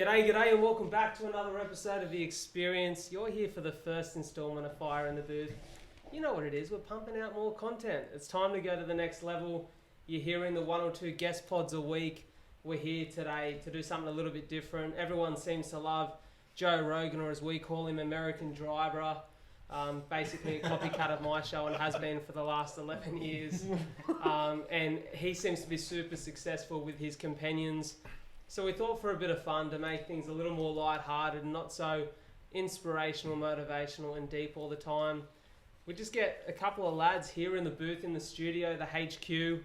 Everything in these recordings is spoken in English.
G'day and welcome back to another episode of The Experience. You're here for the first instalment of Fire in the Booth. You know what it is, we're pumping out more content. It's time to go to the next level. You're hearing the 1 or 2 guest pods a week. We're here today to do something a little bit different. Everyone seems to love Joe Rogan, or as we call him, American Driver. Basically a copycat of my show and has been for the last 11 years. And he seems to be super successful with his companions. So we thought for a bit of fun to make things a little more lighthearted and not so inspirational, motivational and deep all the time. We just get a couple of lads here in the booth in the studio, the HQ,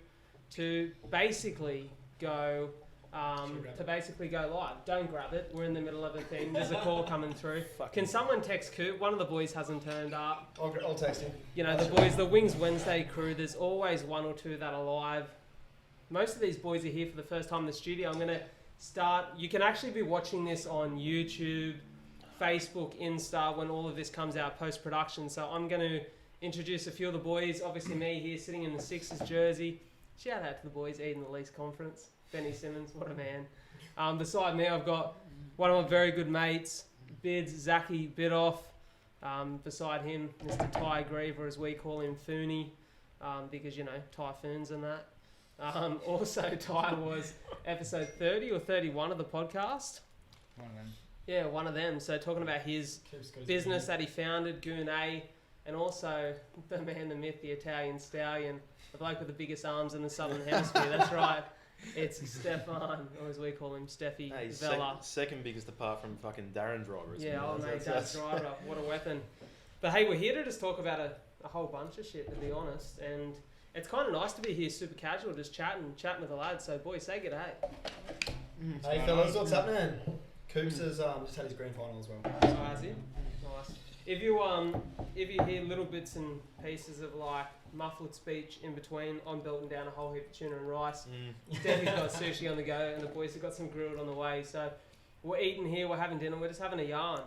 to basically go live. Don't grab it. We're in the middle of a thing. There's a call coming through. Can someone text Coop? One of the boys hasn't turned up. I'll text him. You know, the boys, the Wings Wednesday crew, there's always 1 or 2 that are live. Most of these boys are here for the first time in the studio. I'm going to start. You can actually be watching this on YouTube, Facebook, Insta when all of this comes out post-production. So I'm going to introduce a few of the boys. Obviously me here sitting in the Sixers jersey. Shout out to the boys eating the Least Conference. Benny Simmons, what a man. Beside me I've got one of my very good mates, Bids, Zachy Bidoff. Beside him, Mr. Ty Griever, as we call him, Fooney, because, you know, typhoons and that. Also, Ty was episode 30 or 31 of the podcast. One of them. Yeah, one of them. So talking about his business that he founded, Goon A, and also the man, the myth, the Italian stallion, the bloke with the biggest arms in the Southern Hemisphere. That's right. It's Stefan, or as we call him, Steffi Vella. Second biggest apart from fucking Darren Driver. Yeah, old mate Dad's Driver. What a weapon. But hey, we're here to just talk about a whole bunch of shit, to be honest. And it's kind of nice to be here super casual, just chatting with the lads. So, boys, say g'day. Hey, fellas, what's happening? Coops has just had his grand final as well. So, has he? Nice. If you hear little bits and pieces of like muffled speech in between, I'm belting down a whole heap of tuna and rice. Steffi's got sushi on the go, and the boys have got some grilled on the way. So we're eating here, we're having dinner, we're just having a yarn.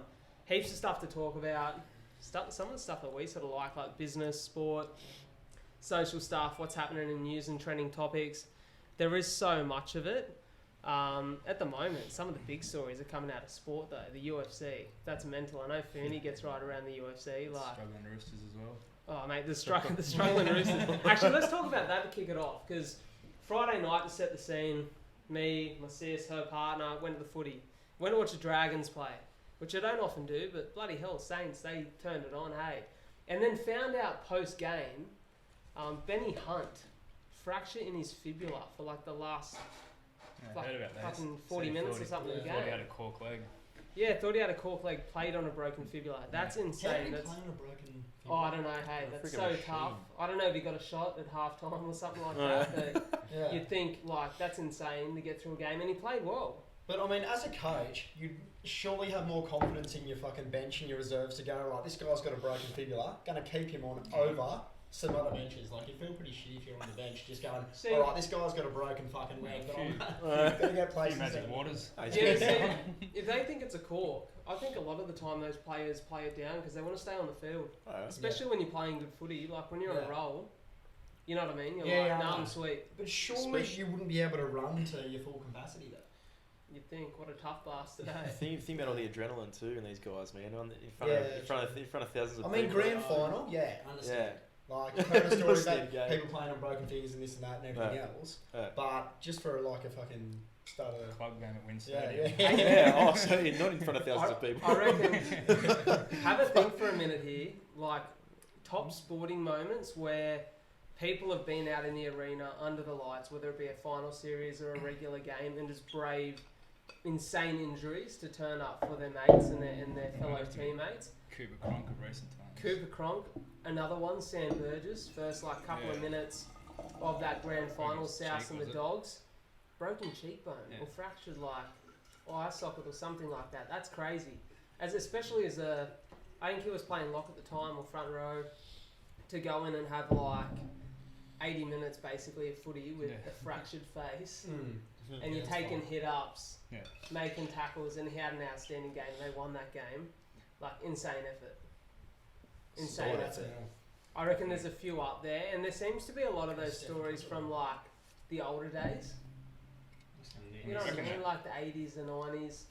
Heaps of stuff to talk about. Some of the stuff that we sort of like business, sport, social stuff, what's happening in news and trending topics. There is so much of it. At the moment, some of the big stories are coming out of sport though. The UFC, that's mental. I know Fooney gets right around the UFC. Like struggling roosters as well. Oh mate, the struggling roosters. Actually, let's talk about that to kick it off, because Friday night to set the scene, me, my sis, her partner, went to the footy. Went to watch the Dragons play, which I don't often do, but bloody hell, Saints, they turned it on, hey. And then found out post-game, Benny Hunt, fracture in his fibula for like the last... I heard about that. Fucking 40 minutes or something of the game. Thought he had a cork leg. Yeah, thought he had a cork leg, played on a broken fibula. That's insane. How did he That's, play on a broken fibula? oh, I don't know, hey, that's so tough. I don't know if he got a shot at half time or something like that, but Yeah. you'd think, like, that's insane to get through a game, and he played well. But I mean, as a coach, you'd surely have more confidence in your fucking bench and your reserves to go, right, this guy's got a broken fibula, gonna keep him on over some other benches. Like, you feel pretty shit if you're on the bench just going, alright, this guy's got a broken fucking leg, but I'm gonna get places. Magic waters. Yeah, see, if they think it's a cork, I think a lot of the time those players play it down because they want to stay on the field. Especially when you're playing good footy, like when you're on a roll, you know what I mean? You're like, nah, I'm sweet. But surely you wouldn't be able to run to your full capacity though. You'd think, what a tough bastard, eh? Think about all the adrenaline too in these guys, man. In front of thousands of people. I mean, grand final, understand. Like, I've heard a story about people playing on broken fingers and this and that and everything else. But just for like a fucking start of club game at Winston. Oh, so you're not in front of thousands of people. I reckon, have a think for a minute here, like top sporting moments where people have been out in the arena under the lights, whether it be a final series or a regular game, and just braved insane injuries to turn up for their mates and their fellow teammates. Cooper Cronk of recent times. Cooper Cronk, another one, Sam Burgess, first like couple of minutes of that grand final, South and the Dogs, broken cheekbone or fractured like eye socket or something like that. That's crazy. Especially as I think he was playing lock at the time or front row, to go in and have like 80 minutes basically of footy with a fractured face. And you're taking hit-ups, making tackles, and he had an outstanding game. They won that game. Like, insane effort. Insane effort. I reckon there's a few up there, and there seems to be a lot of those stories from, like, the older days. You know what I mean? Like the 80s, the 90s.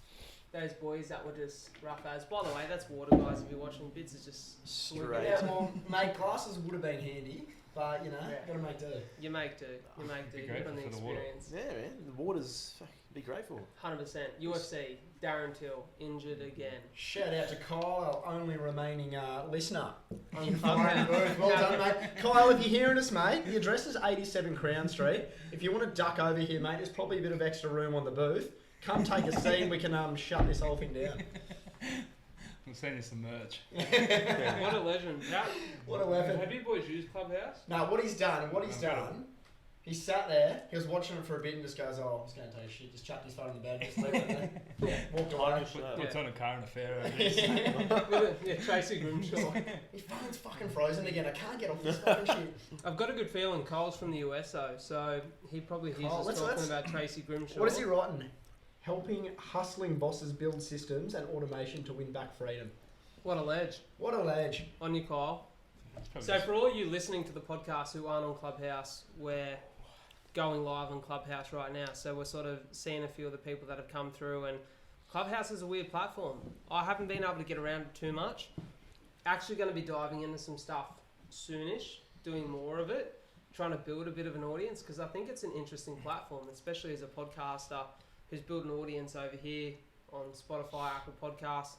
those boys that were just rough as. By the way, that's water, guys. If you're watching, Bits is just Straight. Yeah, well, mate, glasses would have been handy, but you know, Yeah. gotta make do. You make do. You make do. Be You put grateful on the for the water. experience. Yeah, man. The water's be grateful. 100%. UFC. Darren Till injured again. Shout out to Kyle, our only remaining listener. On Well done, mate. Kyle, if you're hearing us, mate, the address is 87 Crown Street. If you want to duck over here, mate, there's probably a bit of extra room on the booth. Come take a seat. We can shut this whole thing down. I'm sending you some merch. What a legend. What a weapon. Have you boys used Clubhouse? No, what he's done, he sat there, he was watching it for a bit and just goes, oh, I'm just going to take a shit, just chucked his phone in the bag, just left it there. Walked away. Puts on a current affair over this. Yeah, Tracy Grimshaw. His phone's fucking frozen again, I can't get off this fucking shit. I've got a good feeling Cole's from the US though, so he probably hears Cole, us let's- talking about Tracy Grimshaw. What is he writing? Helping hustling bosses build systems and automation to win back freedom. What a ledge. What a ledge. On you, Kyle. It's probably So just- for all you listening to the podcast who aren't on Clubhouse, we're going live on Clubhouse right now. So we're sort of seeing a few of the people that have come through, and Clubhouse is a weird platform. I haven't been able to get around it too much. Actually going to be diving into some stuff soonish, doing more of it, trying to build a bit of an audience, because I think it's an interesting platform, especially as a podcaster who's built an audience over here on Spotify, Apple Podcasts.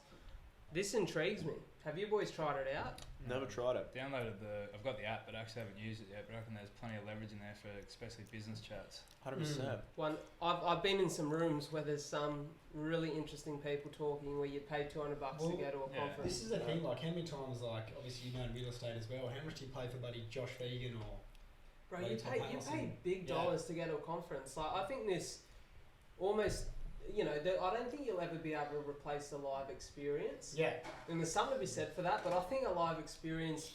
This intrigues me. Have you boys tried it out? Never tried it. I've got the app, but actually haven't used it yet. But I reckon there's plenty of leverage in there for especially business chats. 100%. I've been in some rooms where there's some really interesting people talking where you pay $200 to go to a yeah. conference. This is the thing, like how many times, like obviously you know in real estate as well, how much do you pay for buddy Josh Vegan or... Bro, Like you top pay panels big and- dollars to go to a conference. Like I think this almost, I don't think you'll ever be able to replace the live experience. Yeah. And there's something to be said for that, but I think a live experience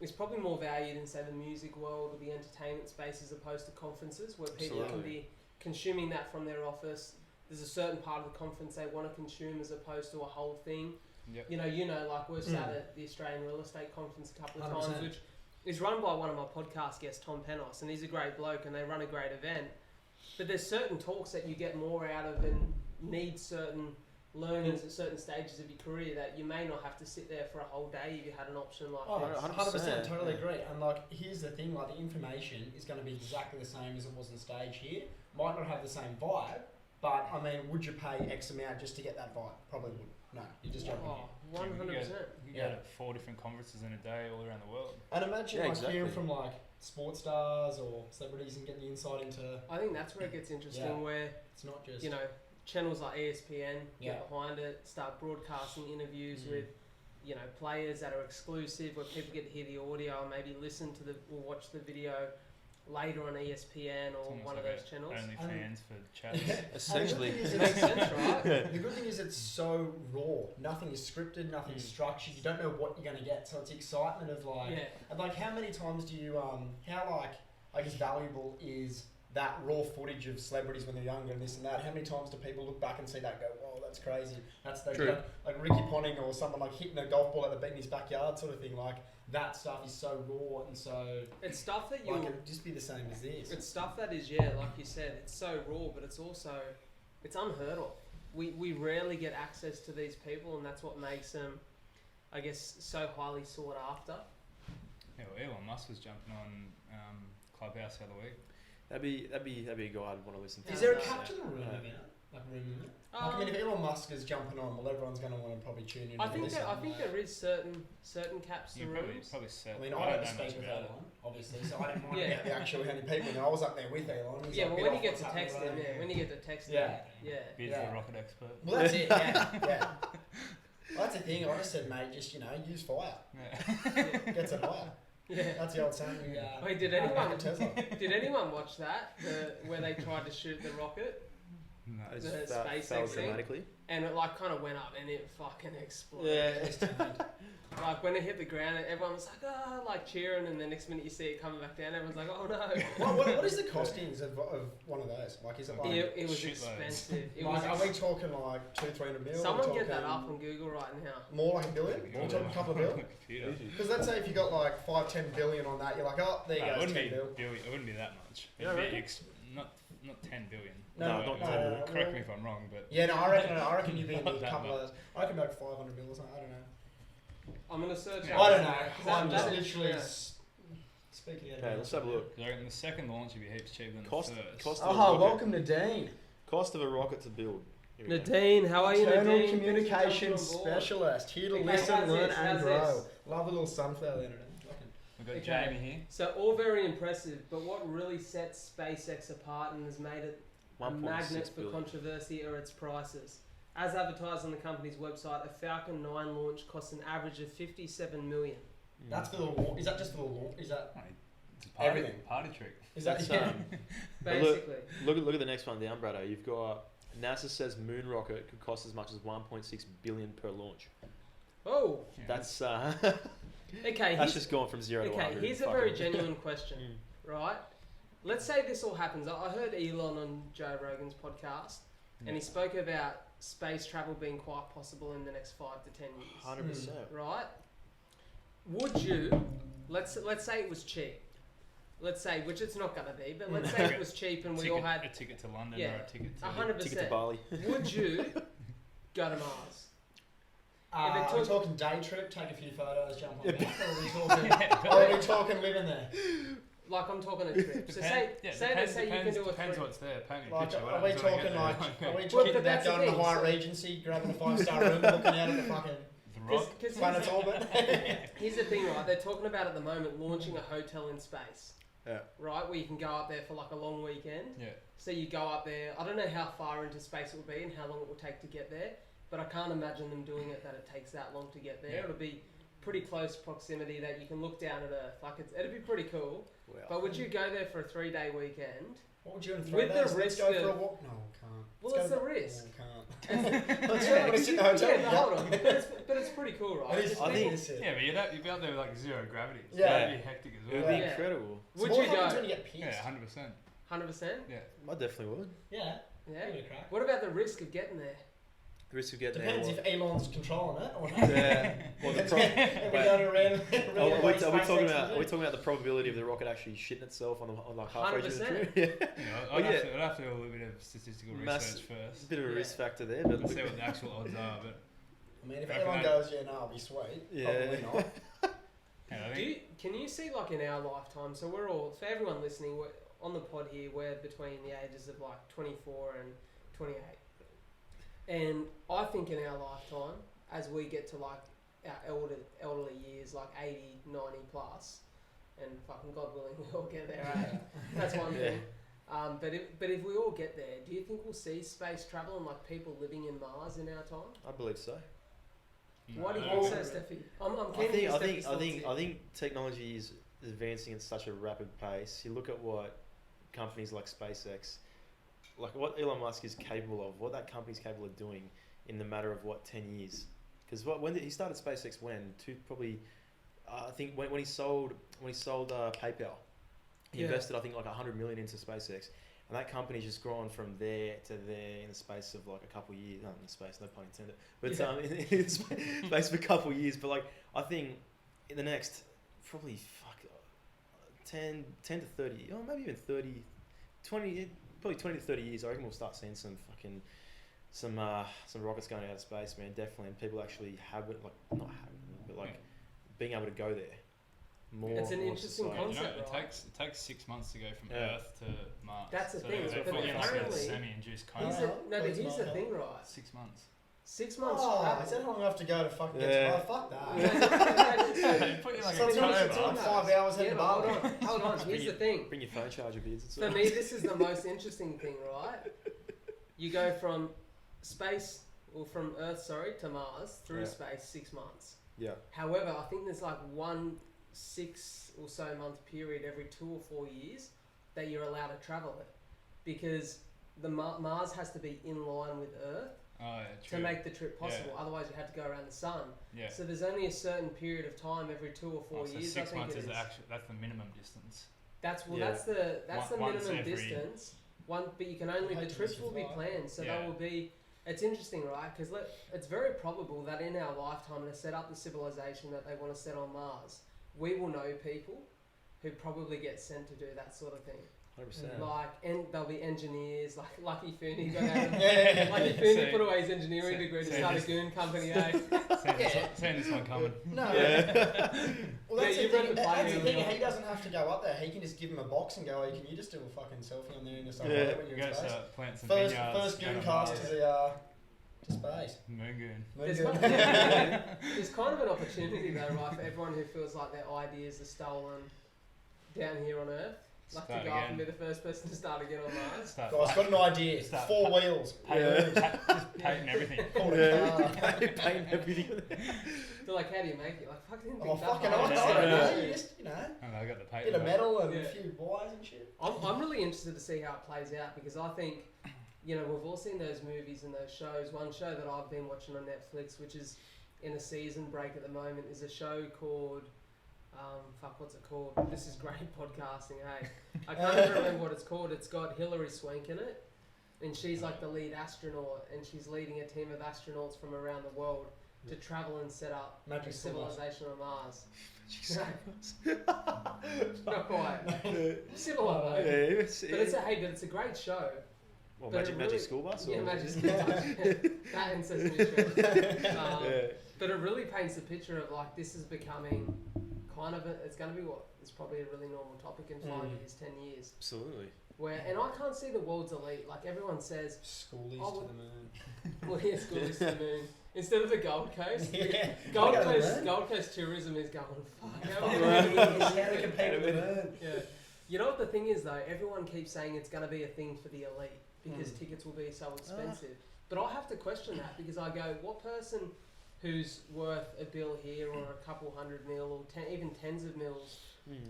is probably more valued in, say, the music world or the entertainment space as opposed to conferences where people can Absolutely. be consuming that from their office. There's a certain part of the conference they want to consume as opposed to a whole thing. Yep. Like we've sat at the Australian Real Estate Conference a couple of 100%. times, which is run by one of my podcast guests, Tom Penos, and he's a great bloke and they run a great event. But there's certain talks that you get more out of and need certain learnings at certain stages of your career that you may not have to sit there for a whole day if you had an option like Oh, this. 100%, totally yeah. agree. And like, here's the thing: like, the information is going to be exactly the same as it was on stage here. Might not have the same vibe, but I mean, would you pay X amount just to get that vibe? Probably wouldn't. No, you just jump in here. 100%. You go to 4 different conferences in a day all around the world. And imagine Yeah, like exactly. hearing from like sports stars or celebrities and getting the insight into. I think that's where it gets interesting, Yeah. where It's not just channels like ESPN Yeah. get behind it, start broadcasting interviews Mm. with players that are exclusive, where people get to hear the audio and maybe listen to or watch the video later on ESPN It's or almost one of like those channels. Only And- fans for chats. Essentially. And the good thing is Makes sense, right? The good thing is it's so raw. Nothing is scripted. Nothing's structured. You don't know what you're going to get. So it's the excitement of like. Yeah. And like, how many times do you how like I guess valuable is that raw footage of celebrities when they're younger and this and that? How many times do people look back and see that and go, "Whoa, that's crazy"? That's the True. like Ricky Ponting or someone like hitting a golf ball at the beat in his backyard, sort of thing. Like that stuff is so raw and so It's stuff that like it'd just be the same as this. It's stuff that is, like you said, it's so raw, but it's also, it's unheard of. We rarely get access to these people, and that's what makes them, I guess, so highly sought after. Yeah, well, Elon Musk was jumping on Clubhouse the other week. That'd be a guy I'd want to listen to. Is there a Yeah. cap to the room event? Like room event? Like, I Um, mean, if Elon Musk is jumping on, well, everyone's going to want to probably tune in. I and think listen, there like- is certain caps to You rooms. probably set. I mean, I I don't don't know speak much with about it. Elon, obviously, so I don't mind Yeah. about the actual how many people. And I was up there with Elon. He's Yeah, like, well, "Get when you off get what's to happening text around him, here." when you get to text Yeah. him, yeah. Beard's Yeah. the rocket expert. Well, that's it. Yeah. Well, that's the thing. I just said, mate, just use fire. Yeah. Gets it higher. Yeah. That's the old saying. Wait, did back anyone at Tesla. did anyone watch that? Where they tried to shoot the rocket No. I The just SpaceX fell thing? dramatically. and it like kind of went up and it fucking exploded. Yeah. Just turned. Like when it hit the ground, everyone was like, like cheering, and the next minute you see it coming back down, everyone's like, oh no. What is the costings of one of those? Like, is it like? It was Shitloads. expensive. It Like, was are we talking like 200-300 mil? Someone Are we get that talking up on Google right now. More like $1 billion? More We're talking a couple of bill? Computer. Because let's say if you got like 5-10 billion on that, you're like, oh, there you No, it go, wouldn't 10 be bill. billion. It wouldn't be that much. Yeah, It'd really? be not 10 billion. No, not Well, 10 billion. Correct me if I'm wrong, but Yeah, no, I reckon reckon you'd be in Not a that couple much. of. I reckon about 500 mil or something. I don't know. I'm gonna search. Yeah. out I don't this know. now. I'm just That- literally yeah. speaking out of Okay, my let's ass. have a look. I reckon the second launch would be heaps cheaper than Cost- the first. cost- Oh, welcome Nadine. Cost of a rocket to build. Here we go. Nadine, how are you, Internal Nadine? communication Thanks for jumping on board. specialist. Here to Okay, listen, how's learn, this? and How's grow. this? Love a little sunflower there, Nadine. We've got Okay. Jamie here. So all very impressive, but what really sets SpaceX apart and has made it a 1.6 magnet for billion. controversy are its prices. As advertised on the company's website, a Falcon 9 launch costs an average of $57 million. That's for the launch. Is that just for the launch? Is that? It's a party, Everything. party trick. Is that? That's, Yeah. But Basically. Look at the next one down, Brado. You've got NASA says moon rocket could cost as much as 1.6 billion per launch. Oh, Yeah. That's okay. that's Here's, just gone from 0 to 100. okay, here's a Fucking- very genuine question, Mm. right? Let's say this all happens. I heard Elon on Joe Rogan's podcast, and he spoke about space travel being quite possible in the next 5 to 10 years. 100%. Right? Would you? Let's say it was cheap. Let's say, which it's not gonna be, but let's say it was cheap and we all had a ticket to London Yeah, or a ticket to 100%. Ticket to Bali. Would you go to Mars? If it Are we took- talking day trip? Take a few photos, jump on Yeah. back, or are we talking? or are we talking living there? Like I'm talking a trip. So Depends- say you can do a depends three. what's there. Paint me a Like, picture. are we What happens when I talking get like? there? Are we Well, talking but about that's the going to the thing, Hyatt so- Regency, grabbing a 5-star room, looking out at the fucking The Rock? Because planet's orbit? here's the thing, right? They're talking about at the moment launching a hotel in space. Yeah. Right, where you can go up there for like a long weekend. Yeah. So you go up there. I don't know how far into space it will be and how long it will take to get there, but I can't imagine them doing it that it takes that long to get there. Yeah. It'll be pretty close proximity that you can look down at Earth. Like it'd be pretty cool. Wow. But would you go there for a 3-day weekend? What would you do in 3 With the days? Let's risk go for a of- walk. No, can't. Well, Let's it's go the to- risk. No, can't. Let's Yeah, go. Let's sit in the hotel. yeah, but hold on. But it's pretty cool, right? It is. Just I think- people- Yeah, but you'd be out there with like zero gravity. So Yeah. that'd be hectic as It would well. be Yeah. incredible. Would So you what happens go? when you get Yeah, pissed? 100%. 100%? Yeah. I definitely would. Yeah. Yeah. Give it a crack. What about the risk of getting there? The risk of getting Depends there. if Elon's controlling it or not. Yeah. Well, the If we Wait. go to random. Are we talking about the probability of the rocket actually shitting itself on like halfway through the 100%. trip? Yeah. You know, Well, I'd, yeah. have to do a little bit of statistical Mass- research first. Bit of a Yeah. risk factor there, but And see what the actual odds are. But I mean, if Reckon Elon I- goes, yeah, no, I'll be sweet. Yeah. Probably not. yeah, I Do think you, can you see like in our lifetime? So we're all, for everyone listening, we're on the pod here. We're between the ages of like 24 and 28, and I think in our lifetime, as we get to like our elderly years, like 80, 90 plus, and fucking God willing, we all get there. Right? That's one Yeah. thing. But if we all get there, do you think we'll see space travel and like people living in Mars in our time? I believe so. Why do you no, think no. so, Steffi? I'm I keen to think hear I think Steffi's I thoughts think here. I think technology is advancing at such a rapid pace. You look at what companies like SpaceX, like what Elon Musk is capable of, what that company's capable of doing in the matter of 10 years. Because when he started SpaceX, I think when he sold PayPal, he Yeah. invested I think like 100 million into SpaceX. And that company's just grown from there to there in the space of like a couple of years. Not in the space, no pun intended. But Yeah. in the space of a couple of years. But like, I think in the next probably 10 to 30, or maybe even 30, 20, probably 20 to 30 years, I reckon we'll start seeing some rockets going out of space, man. Definitely, and people actually have it, like not having it, but like being able to go there. More. It's an more interesting society. You know, concept, it right? takes 6 months to go from Yeah. Earth to Mars. That's the so thing, They but put you in like a apparently- semi-induced Here's coma. the, Yeah. no, but That's here's not the help. thing, right? 6 months. 6 months Oh, travel. is that long enough to go to fucking Yeah. get to? Oh, fuck Yeah, that. They put you in like So a it's only- it's coma. only 5 hours Yeah, in but Bali. hold on. Here's the thing. Bring your phone charger, beards. For me, this is the most interesting thing, right? You go from space, or from Earth, to Mars through Yeah. space 6 months. Yeah. However, I think there's like 6 or so month period every 2 or 4 years that you're allowed to travel it, because the Mars has to be in line with Earth Oh, yeah, true. to make the trip possible. Yeah. Otherwise, you have to go around the sun. Yeah. So there's only a certain period of time every 2 or 4 Oh, so years. 6 I think months it is is. the actual. That's the minimum distance. That's Yeah. that's the Once minimum every- distance. But you can only I the hate to trips miss will your be flight. planned, so Yeah. that will be. It's interesting, right? Because it's very probable that in our lifetime, to set up the civilization that they want to set on Mars, we will know people who probably get sent to do that sort of thing. 100%. Like, and there'll be engineers, like Lucky Fooney got out of Yeah. Lucky Fooney put away his engineering degree to so start a just- goon company, eh? Seeing this one coming. No. Yeah. Well, that's Yeah, the you've read thing. the That's play the early thing. on. He doesn't have to go up there. He can just give him a box and go, "Hey, can you just do a fucking selfie on there and just like Yeah. when You you're in gotta space?" start planting some First vineyards. goon down cast Mars. to the to space. Moon goon. There's Moon kind, goon. there's kind of an opportunity though, right, for everyone who feels like their ideas are stolen down here on Earth. Like Start to go up and again. be the first person to start again on Mars. Start Guys, got an idea. Start 4 pa- wheels. just painting everything. Called a Yeah. car. Paint everything. They're like, how do you make it? Like, fuck, I didn't Oh, think that fucking far. I Yeah. don't know. Yeah. You just, you know, And I got the bit paint. of metal and Yeah. a few wires and shit. I'm really interested to see how it plays out because I think, you know, we've all seen those movies and those shows. One show that I've been watching on Netflix, which is in a season break at the moment, is a show called, what's it called? This is great podcasting, hey. I can't even remember what it's called. It's got Hilary Swank in it, and she's like the lead astronaut, and she's leading a team of astronauts from around the world to travel and set up a Magic school bus. civilization on Mars. Not quite. Similar though. Yeah, But it's a great show. well, but Magic it Magic really- School Bus? Yeah, or- Magic School Bus. Yeah. That and Sesame Street. Yeah. But it really paints a picture of like this is becoming kind of it's going to be what it's probably a really normal topic in 5 years, 10 years. Absolutely. And I can't see the world's elite. Like everyone says, Schoolies Oh, to well- the moon. well, yeah, school is to the moon instead of the Gold Coast. Yeah. Gold I go to the Coast, moon. Gold Coast tourism is going fuck. How Fuck, are we gonna do yeah, this? how to compete with the moon. Yeah. You know what the thing is though? Everyone keeps saying it's going to be a thing for the elite because tickets will be so expensive. But I have to question that because I go, what person who's worth a bill here or a couple hundred mil or even tens of mils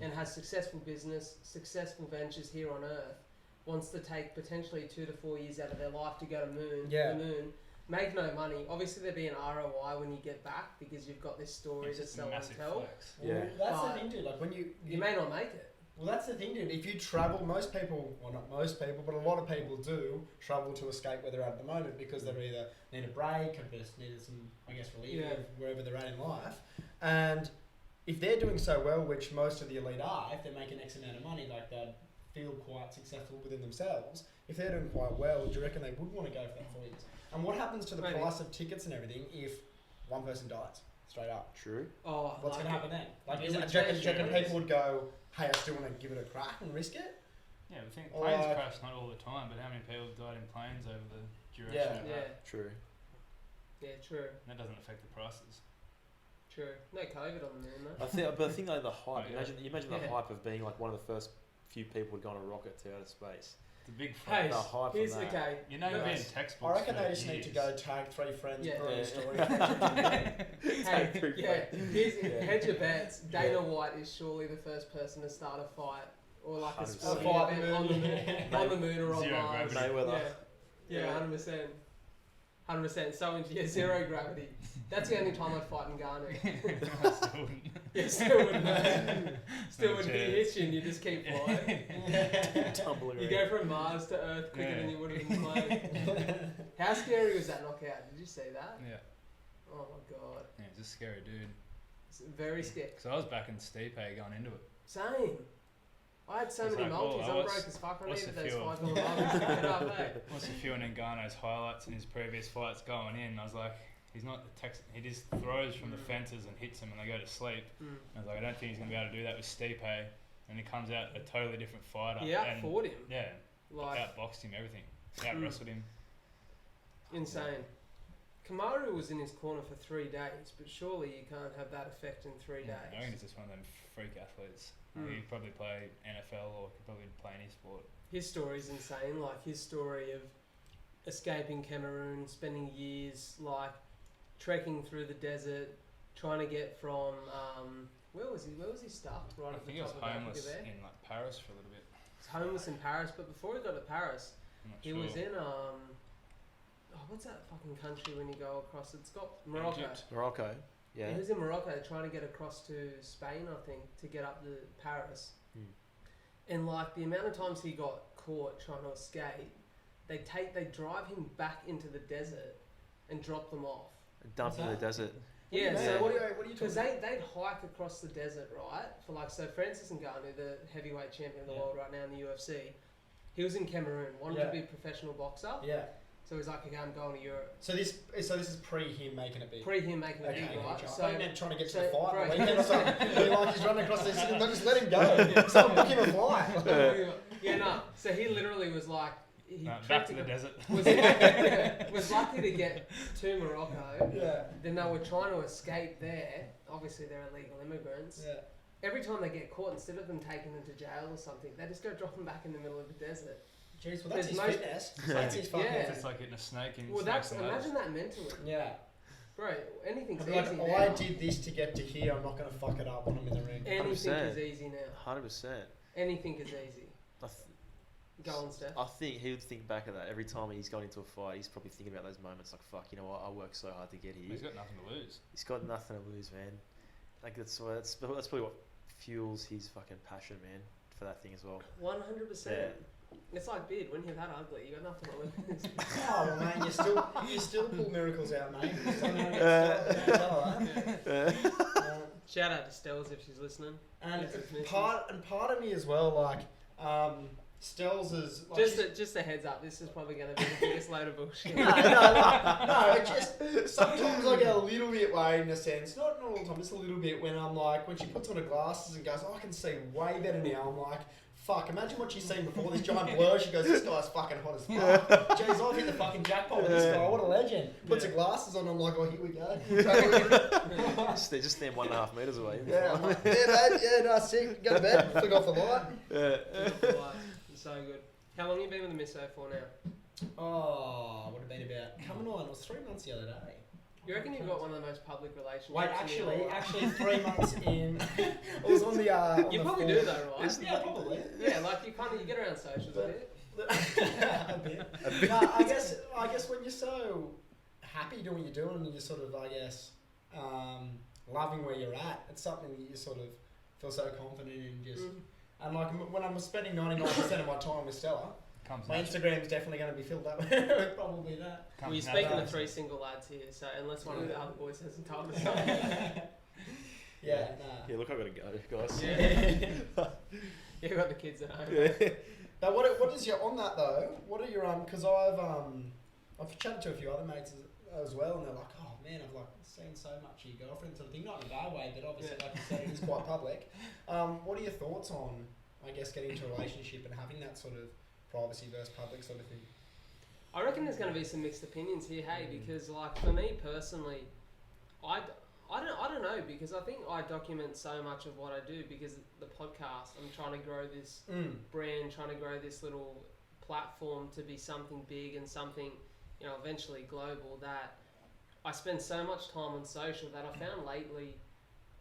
and has successful business, successful ventures here on Earth wants to take potentially 2 to 4 years out of their life to go to Yeah. the moon, make no money. Obviously there'd be an ROI when you get back because you've got this story It's to just a sell and massive tell. flex. Well, Yeah. that's But the thing, dude. Like when you You may not make it. well, that's the thing, dude. If you travel, most people, well, not most people, but a lot of people do travel to escape where they're at the moment because they either need a break or just needed some, I guess, relief Yeah. of wherever they're at in life. And if they're doing so well, which most of the elite are, if they're making X amount of money, like they'd feel quite successful within themselves. If they're doing quite well, do you reckon they would want to go for that 4 years? And what happens to the Maybe. price of tickets and everything if one person dies straight up? True. Oh, What's going to happen then? Like, It is it, would do you reckon change people would go, hey, I still want to give it a crack and risk it? Yeah, I think Or planes like- crash not all the time, but how many people have died in planes over the duration Yeah. of Yeah, that? True. yeah, true, That doesn't affect the prices. true. No COVID on the moon though. But I think like the hype. Oh, yeah. Imagine the Yeah. hype of being like one of the first few people to go on a rocket to outer space. It's a big Hey, flex. The hype here's on that. okay. You know, you'll be in Yes. textbooks. I reckon for they just need to years. go tag 3 friends Yeah. and put on Yeah. a story. Hey, Tag yeah, here's Yeah. hedge your bets. Dana Yeah. White is surely the first person to start a fight or like a 100%. sporting A fight event on the moon, on the moon or on Zero Mars. gravity. Mayweather. Yeah, yeah, Yeah. 100%. 100%. So yeah, zero gravity. That's the only time I'd fight in Ghana. I still wouldn't. Yeah, still wouldn't hurt. Still No wouldn't be chance. itching. You just keep flying. Tumbling You around. go from Mars to Earth quicker Yeah. than you would have in plane. How scary was that knockout? Did you see that? Yeah, Oh my god, yeah, it's a scary dude. it's very scary. So I was back in Stipe going into it. Same. I had so It's many like, multis. oh, I'm what's- broke as fuck. I what's needed the those fuel? $5 multis to get up, eh? Once a few in Ngano's highlights in his previous fights going in, I was like, he's not the text. He just throws from the fences and hits them, and they go to sleep. Mm. I was like, I don't think he's gonna be able to do that with Stipe. And he comes out a totally different fighter. He and outfought him. yeah, Like, outboxed him, everything. Out wrestled him. insane. Kamaru was in his corner for 3 days, but surely you can't have that effect in 3 Yeah, I think days. he's just one of them freak athletes. Mm. He could probably play NFL or could probably play any sport. His story's insane. Like his story of escaping Cameroon, spending years like trekking through the desert, trying to get from where was he? Where was he stuck? Right I at the think he was top of Africa homeless there. in like Paris for a little bit. He's homeless in Paris, but before he got to Paris, I'm not he sure. was in what's that fucking country when you go across? It's got Morocco. Egypt. Morocco. Yeah. He was in Morocco trying to get across to Spain, I think, to get up to Paris. Hmm. And like the amount of times he got caught trying to escape, they drive him back into the desert and drop them off. Dump in the that? desert. Yeah, Man, so what are you because talking they'd hike across the desert, right? For like, so Francis Ngannou, the heavyweight champion of the Yeah. world right now in the UFC, he was in Cameroon, wanted Yeah. to be a professional boxer. Yeah. So he's like, okay, I'm going to Europe. So this is pre him making it big. Pre him making it Okay, big, right? gotcha. So, I thought you meant trying to get to so- the fight. bro, on the weekend or something. You're like he's running across this. No, just let him go. Stop booking a flight. yeah, no. So he literally was like, he Back to the desert. was lucky to get to Morocco. Yeah. Then they were trying to escape there. Obviously, they're illegal immigrants. Yeah. Every time they get caught, instead of them taking them to jail or something, they just go drop them back in the middle of the desert. Jeez, well that's his There's no- fitness. That's his fucking. Yeah. It's just like hitting a snake in Well, snakes that's and ladders. imagine that mentally, Yeah. bro. Anything's Like, easy oh, now. I did this to get to here. I'm not going to fuck it up when I'm in the ring. Anything 100%. is easy now. 100%. Anything is easy. Go on, Steph. I think he would think back of that every time he's gone into a fight. He's probably thinking about those moments like, "Fuck, you know what? I worked so hard to get here." He's got nothing to lose. He's got nothing to lose, man. Like that's probably what fuels his fucking passion, man, for that thing as well. 100%. It's like beard. When you're that ugly, you got nothing to lose. Oh well, man, you still pull miracles out, mate. Shout out to Stells if she's listening. And Yes, it's part of me as well, like Stells is like Just a heads up. This is probably going to be the biggest load of bullshit. no, it just sometimes I get a little bit worried in a sense, not all the time, just a little bit when I'm like, when she puts on her glasses and goes, oh, I can see way better now. I'm like, fuck, imagine what she's seen before, this giant blur. She goes, this guy's fucking hot as fuck. Jeez, I've hit the fucking jackpot with this guy. What a legend. Puts her glasses on. I'm like, oh, here we go. Just stand 1.5 meters away. Yeah, I'm like, yeah, man, yeah, no, sick. Go to bed. Flick off the light. So good. How long have you been with the Misso for now? Oh, would have been about coming on. It was 3 months the other day. You reckon you've got one of the most public relationships? Wait, in your life? actually, 3 months in. It was on the. On You the probably fourth. do though, right? Yeah, probably. Yeah, like you get around socials a bit. A bit. No, I guess when you're so happy doing what you're doing and you're sort of, I guess, loving where you're at, it's something that you sort of feel so confident in. Just and like when I'm spending 99% of my time with Stella, Comes my natural. Instagram's definitely going to be filled up with probably that. Well, you're Comes speaking natural. to 3 single lads here, so unless one of the other boys hasn't told us Yeah, Yeah, look, I gotta go, guys. Yeah. You've got the kids at home. Now, what is your on that though? What are your because I've chatted to a few other mates as well, and they're like, oh man, I've like seen so much of your girlfriend sort of thing, not in a bad way, but obviously like you said, it is quite public. What are your thoughts on, I guess, getting into a relationship and having that sort of privacy versus public sort of thing? I reckon there's going to be some mixed opinions here, hey, because like for me personally, I don't know, because I think I document so much of what I do because the podcast, I'm trying to grow this brand, trying to grow this little platform to be something big and something, you know, eventually global, that I spend so much time on social that I found lately,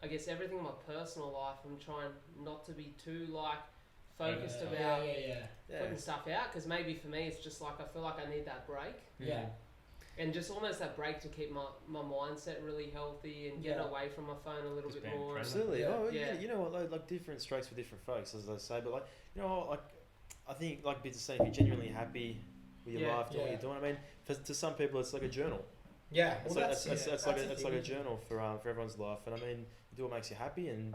I guess everything in my personal life, I'm trying not to be too like focused about putting stuff out, because maybe for me it's just like I feel like I need that break. Yeah. And just almost that break to keep my mindset really healthy and get away from my phone a little Just bit being more. present. Absolutely. Yeah. Oh, Yeah. you know what? Like different strokes for different folks, as I say. But like, you know, like I think, like Bits is saying, if you're genuinely happy with your Yeah. life, doing what you're doing. I mean, to some people, it's like a journal. Yeah, It's well, like a journal for everyone's life. And I mean, you do what makes you happy, and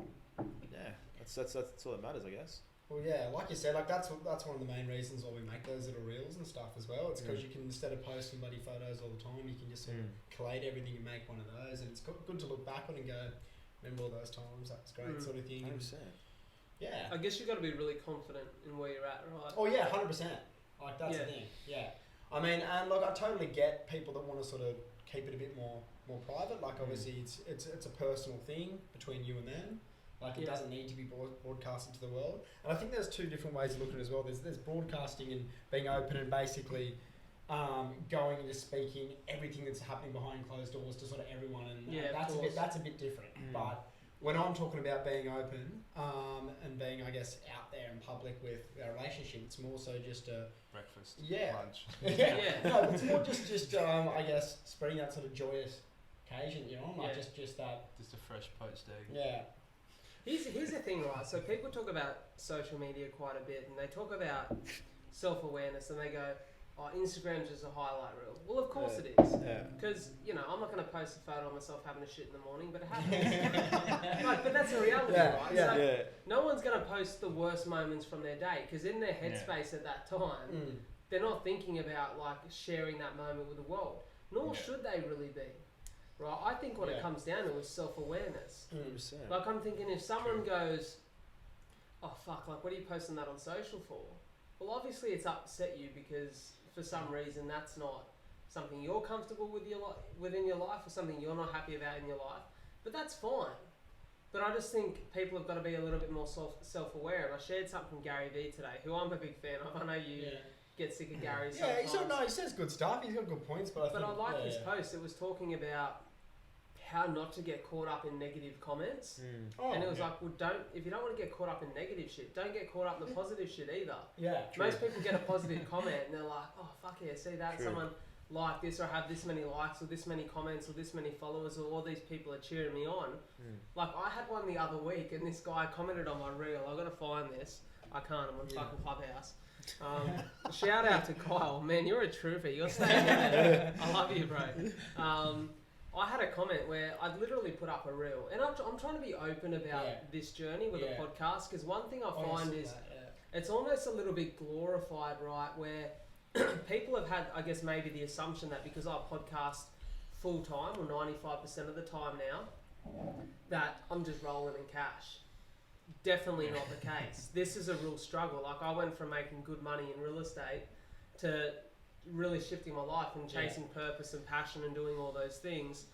yeah, that's all that matters, I guess. Well, yeah, like you said, like that's one of the main reasons why we make those little reels and stuff as well. It's because you can, instead of posting bloody photos all the time, you can just sort of collate everything and make one of those, and it's good to look back on and go, remember all those times, that was great, sort of thing. 100%. Yeah. I guess you've got to be really confident in where you're at, right? Oh yeah, 100%. Like that's the thing. Yeah. I mean, and look, I totally get people that want to sort of keep it a bit more private. Like obviously, it's a personal thing between you and them. Like it doesn't need to be broadcasted to the world. And I think there's two different ways of looking at it as well. There's broadcasting and being open and basically going into speaking everything that's happening behind closed doors to sort of everyone, and that's a bit different. But when I'm talking about being open and being, I guess, out there in public with our relationship, it's more so just a Breakfast, lunch. Yeah. No, it's more just I guess spreading that sort of joyous occasion, you know, like just that. Just a fresh poached egg. Yeah. Here's the thing, right? So people talk about social media quite a bit, and they talk about self-awareness, and they go, oh, Instagram's just a highlight reel. Well, of course it is. Yeah. Because, you know, I'm not going to post a photo of myself having a shit in the morning, but it happens. Like, but that's a reality, right? Yeah. So no one's going to post the worst moments from their day, because in their headspace at that time, they're not thinking about, like, sharing that moment with the world. Nor should they really be. Right? I think what it comes down to is self-awareness. 100%. Like, I'm thinking if someone goes, oh, fuck, like, what are you posting that on social for? Well, obviously it's upset you because for some reason that's not something you're comfortable with within your life, or something you're not happy about in your life. But that's fine. But I just think people have got to be a little bit more self-aware. And I shared something from Gary Vee today, who I'm a big fan of. I know you get sick of Gary sometimes. He says good stuff. He's got good points, but I like his post. It was talking about how not to get caught up in negative comments. And it was like, well, if you don't want to get caught up in negative shit, don't get caught up in the positive shit either. Yeah, Most people get a positive comment and they're like, oh, fuck yeah, see that? Someone liked this, or have this many likes, or this many comments, or this many followers, or all these people are cheering me on. Like, I had one the other week and this guy commented on my reel. I've got to find this. I can't, I'm on fucking Clubhouse. Shout out to Kyle. Man, you're a trooper. You're staying in there. I love you, bro. I had a comment where I'd literally put up a reel, and I'm trying to be open about this journey with a podcast, because one thing I find is it's almost a little bit glorified, right, where people have had, I guess, maybe the assumption that because I podcast full time, or 95% of the time now, that I'm just rolling in cash. Definitely not the case. This is a real struggle. Like, I went from making good money in real estate to really shifting my life and chasing purpose and passion and doing all those things.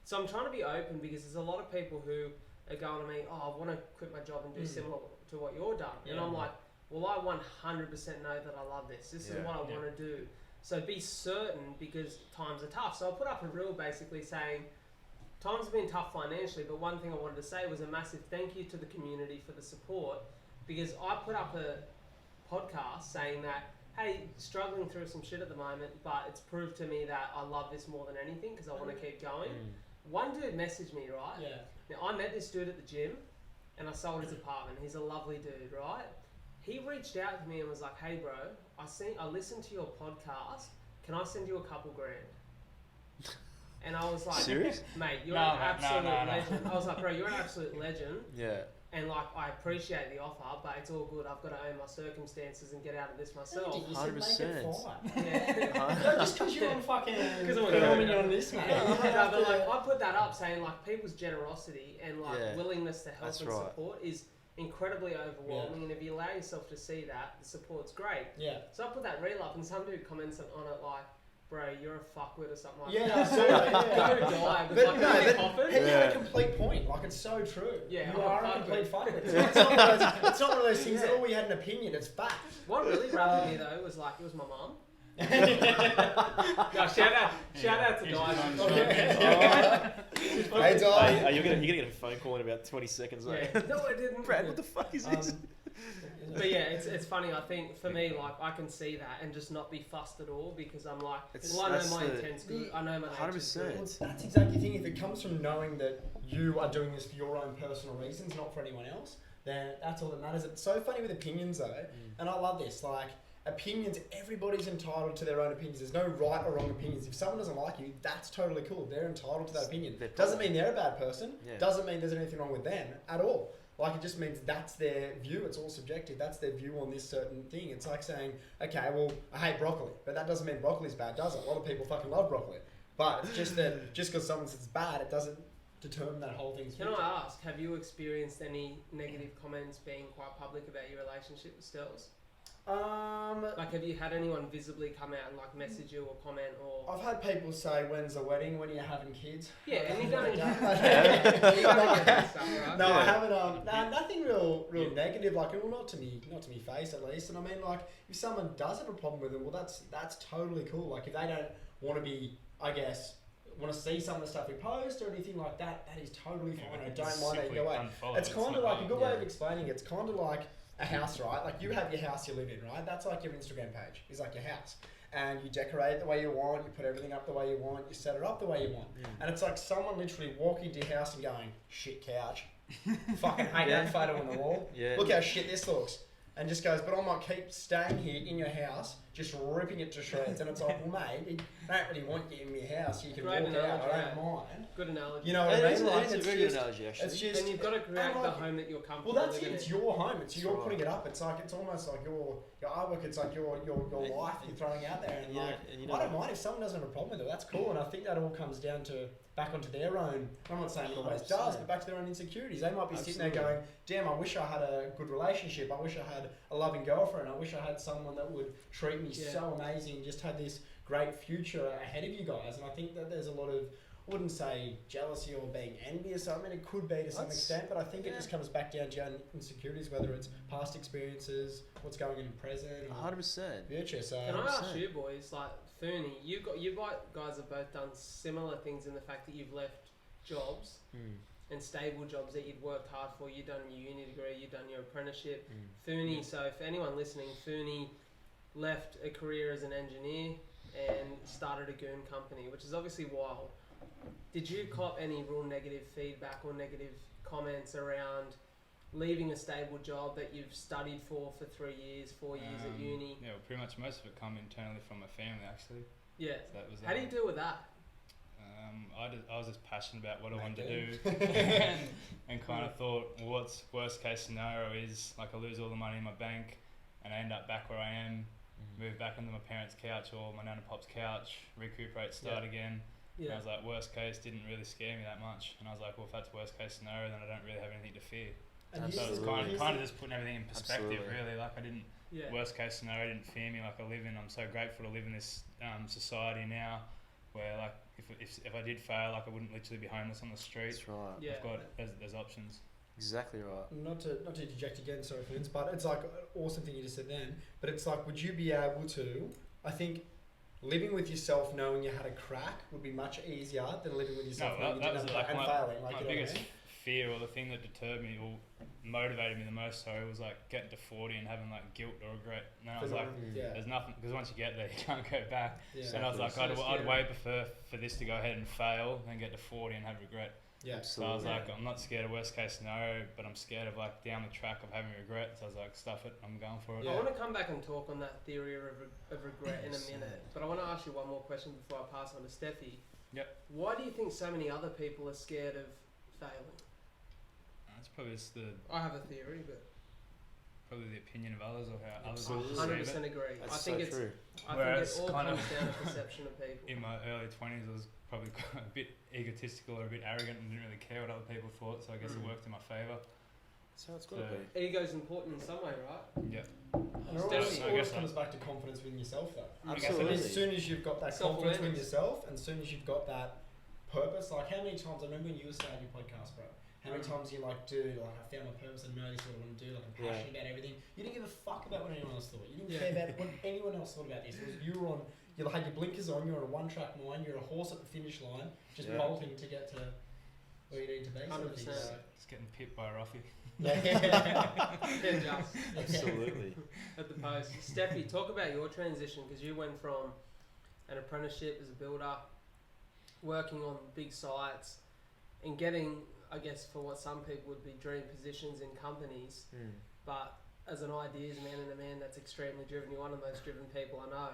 So I'm trying to be open, because there's a lot of people who are going to me, oh, I want to quit my job and do similar to what you're done. And I'm like, well, I 100% know that I love this. This is what I want to do. So be certain, because times are tough. So I put up a reel basically saying, times have been tough financially, but one thing I wanted to say was a massive thank you to the community for the support, because I put up a podcast saying that, hey, struggling through some shit at the moment, but it's proved to me that I love this more than anything, because I want to keep going. One dude messaged me, right? Now, I met this dude at the gym, and I sold his apartment. He's a lovely dude, right? He reached out to me and was like, hey, bro, I listened to your podcast. Can I send you a couple grand? And I was like, serious? Mate, you're an absolute legend. I was like, bro, you're an absolute legend. Yeah. And like, I appreciate the offer, but it's all good. I've got to own my circumstances and get out of this myself. 100%. Just because you're on fucking I'm filming on this, mate. But like, I put that up saying like people's generosity and like willingness to help and support is incredibly overwhelming. And if you allow yourself to see that, the support's great. So I put that reel up, and some dude comments on it like, bro, you're a fuckwit or something like that. I saw it. Go die. But he had a complete point. Like, it's so true. Yeah, you are a complete fuckwit. Yeah. It's not one of those things that, oh, we had an opinion. It's fact. What really rubbed me though was like, it was my mum. No, shout out to Di. Hey, Di. You're gonna get a phone call in about 20 seconds. No, I didn't. Brad, what the fuck is this? But yeah, it's funny. I think for me, like, I can see that and just not be fussed at all, because I'm like, well, I know my intent's good. I know my nature's good. Well, that's exactly the thing. If it comes from knowing that you are doing this for your own personal reasons, not for anyone else, then that's all that matters. It's so funny with opinions though, and I love this. Like, opinions, everybody's entitled to their own opinions. There's no right or wrong opinions. If someone doesn't like you, that's totally cool. They're entitled to that opinion. Doesn't mean they're a bad person. Doesn't mean there's anything wrong with them at all. Like, it just means that's their view. It's all subjective. That's their view on this certain thing. It's like saying, okay, well, I hate broccoli, but that doesn't mean broccoli's bad, does it? A lot of people fucking love broccoli. But it's just that just because someone says it's bad, it doesn't determine that whole thing's Can I ask, have you experienced any negative comments being quite public about your relationship with Stelz? Like, have you had anyone visibly come out and like message you or comment or? I've had people say, "When's the wedding? When are you having kids?" Yeah, and you've done it. No, I haven't. Nothing real negative. Like, well, not to me face at least. And I mean, like, if someone does have a problem with it, well, that's totally cool. Like, if they don't want to be, I guess, want to see some of the stuff we post or anything like that, that is totally fine. I don't mind it. Go away. It's kind of like a good way of explaining it. It's kind of like a house, right? Like, you have your house you live in, right? That's like your Instagram page. It's like your house. And you decorate it the way you want, you put everything up the way you want, you set it up the way you want. And it's like someone literally walking to your house and going, shit couch. Fucking hate that photo on the wall. Look how shit this looks. And just goes, but I might keep staying here in your house, just ripping it to shreds. And it's like, well, mate, I don't really want you in my house. You can Great walk out. analogy, I don't mind. Good analogy. You know what I It is, mean? Like, it is a it's very good just, analogy, actually. it's just, and you've got to create and the like- home that you're comfortable well, that's it. living It's in. your home. It's That's you're right. putting it up. It's like it's almost like your artwork. It's like your life you're throwing out there. And Yeah, like, and you I don't know, mind if someone doesn't have a problem with it. That's cool. And I think that all comes down to back onto their own. I'm not saying it always 100%. does, but back to their own insecurities. They might be sitting there Absolutely. going, "Damn, I wish I had a good relationship. I wish I had a loving girlfriend. I wish I had someone that would treat me Yeah. so amazing. Just had this great future ahead of you guys." And I think that there's a lot of, I wouldn't say jealousy or being envious. I mean, it could be to some That's- extent, but I think it yeah. just comes back down to your own insecurities, whether it's past experiences, what's going on in present, or 100%. future. So Can I ask 100%. you boys, like Fernie, you guys have both done similar things in the fact that you've left jobs Mm. and stable jobs that you'd worked hard for. You've done your uni degree, you've done your apprenticeship. Mm. Fernie, so for anyone listening, Fernie left a career as an engineer and started a goon company, which is obviously wild. Did you cop any real negative feedback or negative comments around leaving a stable job that you've studied for 3 years, 4 years at uni? Yeah, well, pretty much most of it come internally from my family, actually. Yeah. So that was. How do you deal with that? I was just passionate about what I wanted to Mate, do, and kind of thought, well, what's worst case scenario is like I lose all the money in my bank, and I end up back where I am, move back onto my parents' couch or my nan and pop's couch, recuperate, start again. And I Yeah. was like, worst case didn't really scare me that much, and I was like, well, if that's worst case scenario, then I don't really have anything to fear. and Absolutely. So it was Absolutely. kind of just putting everything in perspective, Absolutely. really. Like I didn't. Yeah. Worst case scenario didn't fear me. Like I live in. I'm so grateful to live in this society now, where like if I did fail, like I wouldn't literally be homeless on the street. That's right. Yeah. I've got there's options. Exactly right. not to interject again, sorry Vince, but it's like an awesome thing you just said then. But it's like, would you be able to? I think living with yourself, knowing you had a crack, would be much easier than living with yourself No, knowing that you was didn't have a like crack and failing. Like, my you know what I biggest mean? fear, or the thing that deterred me or motivated me the most, sorry, was like getting to 40 and having like guilt or regret. And then I was like, yeah, there's nothing, because once you get there, you can't go back. yeah, And I was like, So I'd scary. way prefer for this to go ahead and fail than get to 40 and have regret. yeah. So I was Yeah. like, I'm not scared of worst case scenario, but I'm scared of like down the track of having regret. So I was like, stuff it, I'm going for it. Yeah. I want to come back and talk on that theory of regret in a minute, but I want to ask you one more question before I pass on to Steffi. Yep. Why do you think so many other people are scared of failing? That's probably just I have a theory, but probably the opinion of others or how others I Absolutely. perceive 100% it. agree. That's I think so it's true. I Whereas think it all kind of- comes down to perception of people. In my early 20s, I was probably a bit egotistical or a bit arrogant and didn't really care what other people thought. So I guess it worked in my favour. So it's got to So- be. Ego's important in some way, right? Yeah. And it Definitely. always I guess comes back to confidence within yourself, though. Absolutely. And as soon as you've got that confidence within Self-awareness. yourself, and as soon as you've got that purpose, like how many times I remember when you were starting your podcast, bro. How many times you like, dude, like I found my purpose, I know this is what I want to do, like I'm Yeah. passionate about everything. You didn't give a fuck about what anyone else thought. You didn't Yeah. care about what anyone else thought about this. It was you were on, you had your blinkers on, you're on a one-track mind, you're a horse at the finish line, just Yeah. bolting to get to where you need to be. sort of thing. 100%. So, Just getting pipped by a roughie. Yeah, just Absolutely. at the post. Steffi, talk about your transition because you went from an apprenticeship as a builder, working on big sites, and getting, I guess, for what some people would be dream positions in companies. Mm. But as an ideas man and a man that's extremely driven, you're one of the most driven people I know.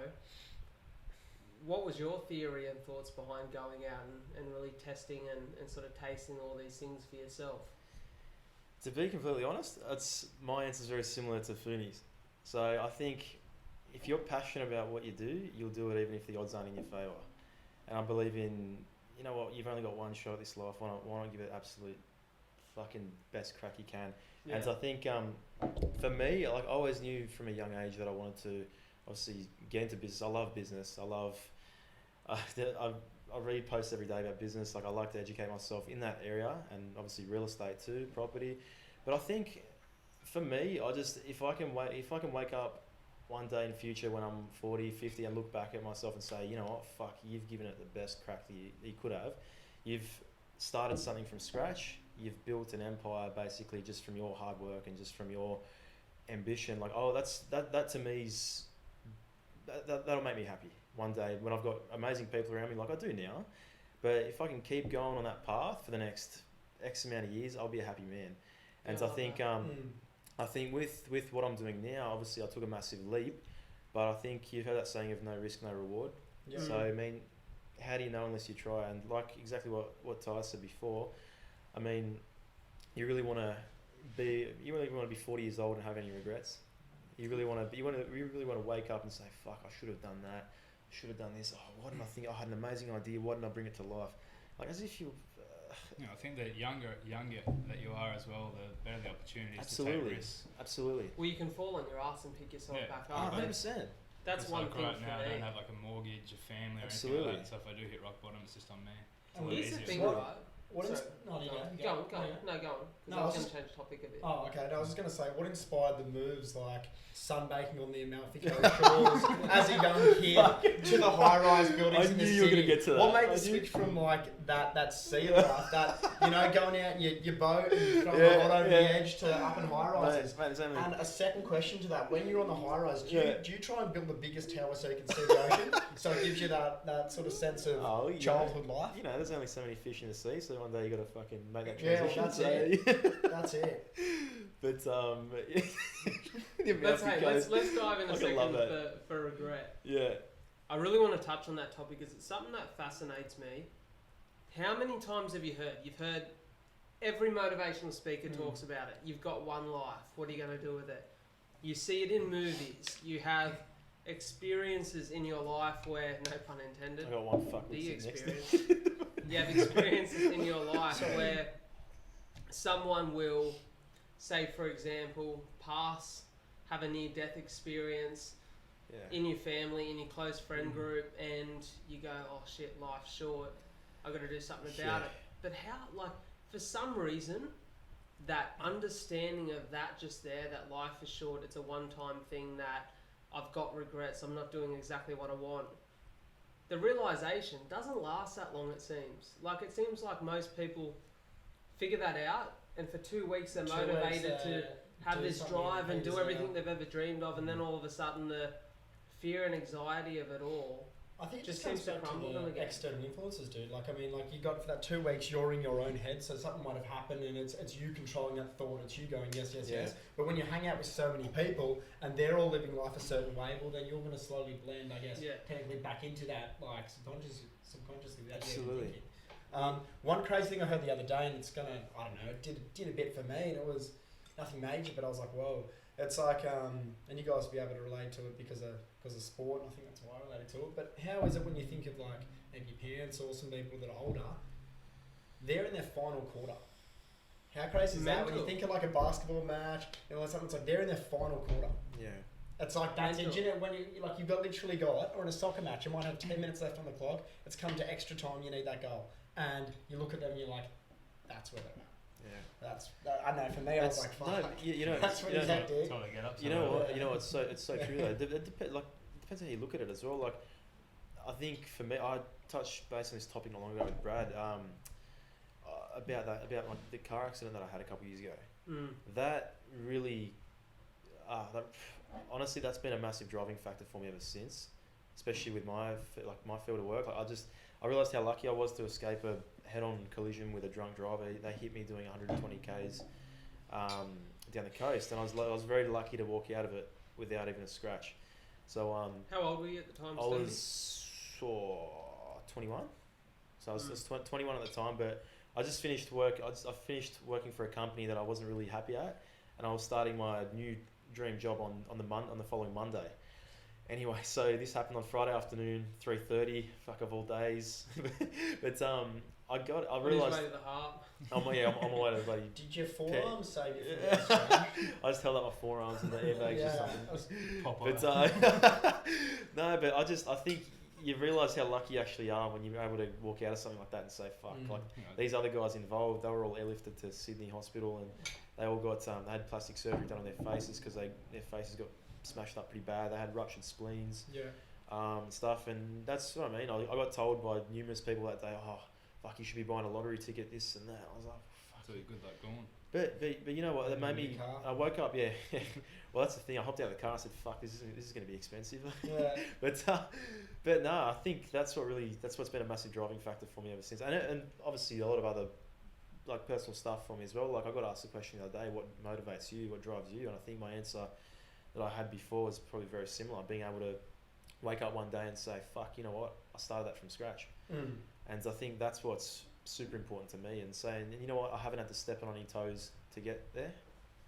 What was your theory and thoughts behind going out and really testing and sort of tasting all these things for yourself? To be completely honest, my answer is very similar to Fooney's. So I think if you're passionate about what you do, you'll do it even if the odds aren't in your favour. And I believe in, you know what, you've only got one shot at this life. Why not give it absolute fucking best crack you can? And so I think for me, like I always knew from a young age that I wanted to obviously get into business. I love business. I read posts every day about business. Like I like to educate myself in that area, and obviously real estate too, property. But I think for me, if I can wake up one day in the future when I'm 40, 50 and look back at myself and say, you know what, fuck, you've given it the best crack that you could have. You've started something from scratch. You've built an empire basically just from your hard work and just from your ambition. Like, oh, that to me is that'll make me happy one day when I've got amazing people around me like I do now. But if I can keep going on that path for the next X amount of years, I'll be a happy man. And Yeah, so I I love think that. I think with what I'm doing now, obviously I took a massive leap, but I think you've heard that saying of no risk, no reward. Yeah. So I mean, how do you know unless you try? And like exactly what Ty said before, I mean, you really want to be 40 years old and have any regrets. You really want to wake up and say, fuck, I should have done that. I should have done this. Oh, what did I think? I had an amazing idea. Why didn't I bring it to life? Like as if you. I think the younger that you are as well, the better the opportunities Absolutely. to take risks. Absolutely. Well, you can fall on your ass and pick yourself Yeah. back Oh, up. 100%. That's It's one like thing right for now, I me. don't have like a mortgage, a family, or Absolutely. anything like that. So if I do hit rock bottom, it's just on me. It's a And little Here's the easier. thing, What- right? What Sorry. is? No, you Go go. on. You Go on. Yeah. No, go on. No, Because I I was was going to just- change topic a bit. Oh, okay. No, I was just going to say, what inspired the moves like sunbaking on the Amalfi Coast shores as a young kid to the high-rise buildings I in knew the you were city? gonna get to that. What made I the knew- switch from like that sea life, that going out in your boat and throwing Yeah, a lot over yeah. the edge to up and high rises? Mate, there's only And a second question to that: when you're on the high rise, do Yeah. you try and build the biggest tower so you can see the ocean, so it gives you that sort of sense of childhood life? You know, there's only so many fish in the sea, so one day you got to fucking make that Yeah, well, transition. that's That's it. But the Let's, Amalfi let's Coast- dive in a I can love second for regret. Yeah. I really want to touch on that topic because it's something that fascinates me. How many times have you heard? You've heard every motivational speaker talks about it. You've got one life. What are you going to do with it? You see it in movies. You have experiences in your life where, no pun intended, I got one fuck do you next to experience? You have experiences in your life where someone will, say for example, have a near-death experience Yeah. in your family, in your close friend group, and you go, oh shit, life's short, I've got to do something about it. But how, like, for some reason, that understanding of that just there, that life is short, it's a one-time thing, that I've got regrets, I'm not doing exactly what I want. The realization doesn't last that long, it seems. Like, it seems like most people figure that out, and for 2 weeks they're motivated to have do this something drive and amazing, do everything yeah. they've ever dreamed of, and then all of a sudden the fear and anxiety of it all. I think it just just comes seems to back to crumble them the again. external influences, dude. Like, I mean, like, you got for that 2 weeks, you're in your own head, so something might have happened, and it's you controlling that thought. It's you going yes, yes, Yeah. yes. But when you hang out with so many people and they're all living life a certain way, well, then you're going to slowly blend, I guess, technically back into that, like, subconsciously without you even Absolutely. thinking. One crazy thing I heard the other day, and it's gonna, I don't know, it did a bit for me, and it was nothing major, but I was like, whoa. It's like, and you guys will be able to relate to it because of sport, and I think that's why I related to it. But how is it when you think of like maybe your parents or some people that are older, they're in their final quarter? How crazy is that when you think of like a basketball match, or something? It's like they're in their final quarter. Yeah. It's like that's it. Mental. You know, when you like you've got literally got, or in a soccer match, you might have 10 minutes left on the clock. It's come to extra time. You need that goal, and you look at them, and you're like, that's where they're at. Yeah. I know. For me, I was like, fuck. No, you know, That's what you he's know, at, dude. That's all they get up to. You know what? Yeah. You know what's it's so true though. It depends how you look at it as well. Like, I think for me, I touched base on this topic not long ago with Brad. About like the car accident that I had a couple of years ago. That really, honestly, that's been a massive driving factor for me ever since. Especially with my field of work. Like, I realised how lucky I was to escape a head-on collision with a drunk driver. They hit me doing 120 k's down the coast, and I was very lucky to walk out of it without even a scratch. So How old were you at the time? I was 21, so I was 21 at the time. But I just finished work. I finished working for a company that I wasn't really happy at, and I was starting my new dream job on the following Monday. Anyway, so this happened on Friday afternoon, 3:30. Fuck of all days, but I realised. Way to the heart. I'm on my way to bloody. Did your forearms save you from Yeah. this? man? I just held up my forearms and the airbags or Yeah. something. Pop But no, but I think you realise how lucky you actually are when you're able to walk out of something like that and say, fuck, like these other guys involved, they were all airlifted to Sydney Hospital, and they all got they had plastic surgery done on their faces because their faces got smashed up pretty bad. They had ruptured spleens, stuff, and that's what I mean. I got told by numerous people that day, oh, fuck, you should be buying a lottery ticket, this and that. I was like, fuck. So you're good luck going. But you know what? That made Maybe me. a car. I woke up. Yeah. Well, that's the thing. I hopped out of the car. I said, "Fuck, this is going to be expensive." Yeah. but no, I think that's what's been a massive driving factor for me ever since. And obviously a lot of other like personal stuff for me as well. Like I got asked the question the other day, what motivates you, what drives you, and I think my answer that I had before was probably very similar. Being able to wake up one day and say, "Fuck, you know what? I started that from scratch," and I think that's what's super important to me. And saying, you know what, I haven't had to step on any toes to get there.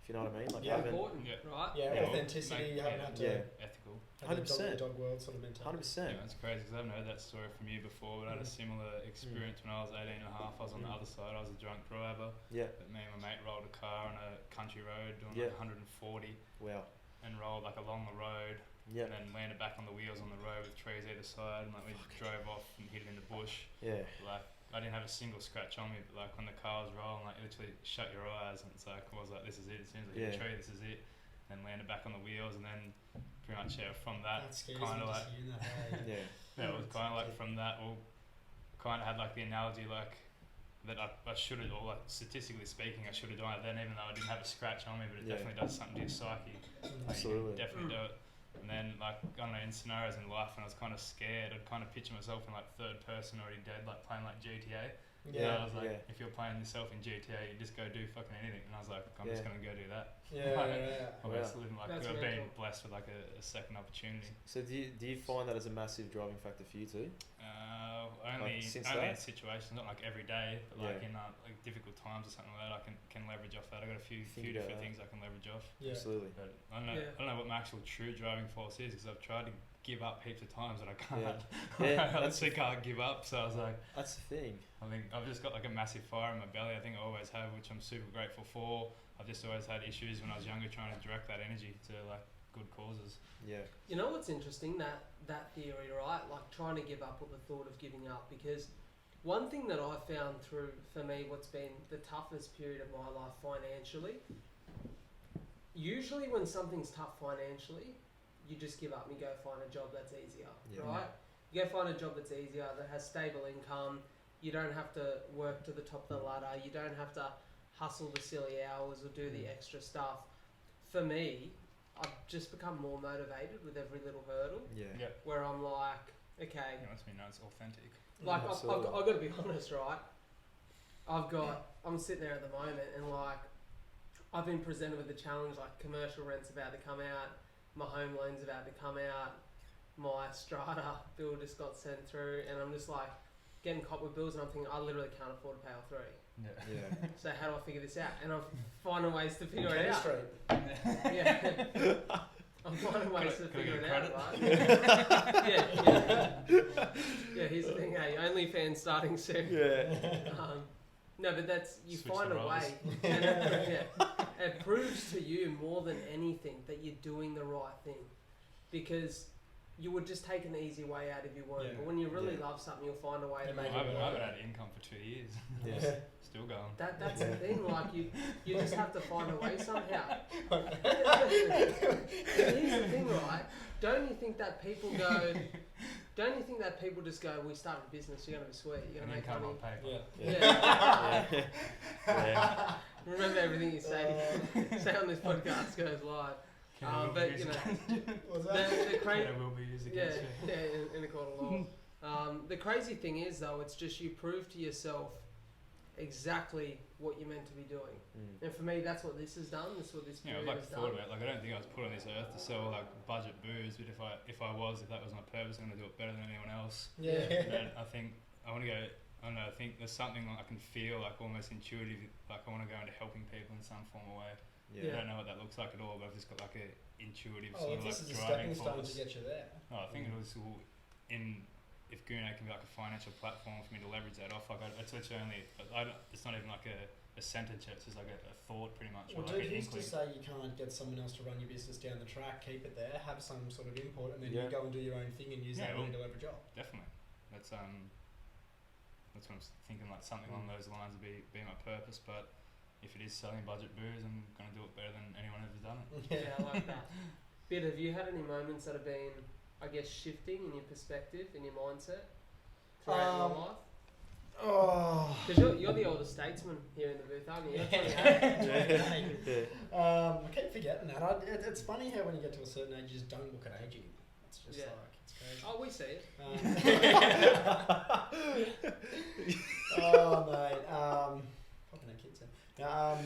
If you know what I mean, like Yeah. I haven't. Important, Yeah. right? Yeah, Yeah. authenticity. You haven't had to. Yeah. Ethical. have the 100%. dog world sort of mentality. 100%. Yeah, it's crazy because I haven't heard that story from you before, but I had a similar experience when I was 18 and a half. I was on the other side, I was a drunk driver. Yeah. But me and my mate rolled a car on a country road doing Yeah. like 140 Wow. and rolled like along the road Yeah. and then landed back on the wheels on the road with trees either side and like we drove off and hit it in the bush. Yeah. Like I didn't have a single scratch on me, but like when the car was rolling, like you literally shut your eyes and it's like I was like, this is it. As soon as I hit a Yeah. tree, this is it. Then landed back on the wheels and then pretty much from that That scares kind me of just like hearing that. Hey. Yeah. yeah, it was kind of like from that, or kind of had like the analogy like that I should have, or like statistically speaking, I should have done it then, even though I didn't have a scratch on me, but it Yeah. definitely does something to your psyche. Like, Absolutely. you can definitely do it. And then like I don't know, in scenarios in life when I was kind of scared, I'd kind of picture myself in like third person already dead, like playing like GTA. Yeah. I was like, yeah. if you're playing yourself in GTA, you just go do fucking anything. And I was like, I'm just Yeah. gonna go do that. Yeah. I'm Wow. just living like That's I've been mental. blessed with like a second opportunity. So do you find that as a massive driving factor for you too? Only since only in that? situations, not like every day, but like Yeah. in like difficult times or something like that, I can leverage off that. I got a few Think about different that. things I can leverage off. Yeah. Absolutely. But I don't know. Yeah. I don't know what my actual true driving force is because I've tried to give up heaps of times and I can't. Yeah, I that's honestly can't give up. So I was like, That's the thing. I think I've just got like a massive fire in my belly. I think I always have, which I'm super grateful for. I've just always had issues when I was younger trying to direct that energy to like good causes. Yeah. You know what's interesting? That theory, right? Like trying to give up or the thought of giving up. Because one thing that I found through, for me, what's been the toughest period of my life financially, usually when something's tough financially, you just give up and you go find a job that's easier, Yeah. right? You go find a job that's easier, that has stable income. You don't have to work to the top of the ladder. You don't have to hustle the silly hours or do the extra stuff. For me, I've just become more motivated with every little hurdle, Yeah. Yeah. where I'm like, okay, You know, it's me know it's authentic. like I've Absolutely. got to be honest, right? I'm sitting there at the moment and like, I've been presented with the challenge, like commercial rent's about to come out, my home loan's about to come out, my strata bill just got sent through, and I'm just like getting caught with bills, and I'm thinking I literally can't afford to pay all three. Yeah. Yeah. So how do I figure this out? And I'm finding ways to figure it Kenny out. Street. Yeah. I'm finding ways to Could I figure get it credit? out, right? Yeah. Yeah, here's the thing, hey, OnlyFans starting soon. Yeah. No, but that's, you Switch find the a roles. way, and it proves to you more than anything that you're doing the right thing, because you would just take an easy way out if you weren't. Yeah. But when you really Yeah. love something, you'll find a way to Yeah, make I it haven't work. had income for 2 years. Yeah. Still going. That's the thing, like you just have to find a way somehow. Here's the thing, right? Don't you think that people just go, we started a business, you're going to be sweet, you're An going to make income money. on paper. Yeah. Yeah. Yeah. Remember everything you say on this podcast goes live. But you know, What's that? the crazy, It will be used yeah, against you. in the court of law. The crazy thing is though, it's just you prove to yourself exactly what you're meant to be doing. And for me, that's what this has done. That's what this Yeah, period I've like has thought done. about it. Like I don't think I was put on this earth to sell like budget booze, but if that was my purpose, I'm gonna do it better than anyone else. Yeah. And I think I want to go. I don't know. I think there's something like I can feel like almost intuitive. Like I want to go into helping people in some form or way. I Yeah. don't know what that looks like at all, but I've just got like a intuitive Oh, sort of this like is a driving stepping stone force. to get you there. No, I think it was if Gune can be like a financial platform for me to leverage that off. Like it's literally only. It's not even like a sentence. It's just like a thought, pretty much. Well, or like dude, an who's to inkling. say you can't get someone else to run your business down the track, keep it there, have some sort of input, and then Yeah. you go and do your own thing and use Yeah, that money to leverage up. Definitely. That's what I'm thinking. Like something along those lines would be my purpose. But if it is selling budget booze, I'm gonna do it better than anyone who's done it. Yeah, I like that. Bit, have you had any moments that have been, I guess, shifting in your perspective, in your mindset throughout your life? Oh. Because you're the oldest statesman here in the booth, aren't you? You're 28. I keep forgetting that. It's funny how when you get to a certain age, you just don't look at aging. It's just Yeah. like, it's crazy. Oh, we see it. Oh, mate. Fucking Yeah.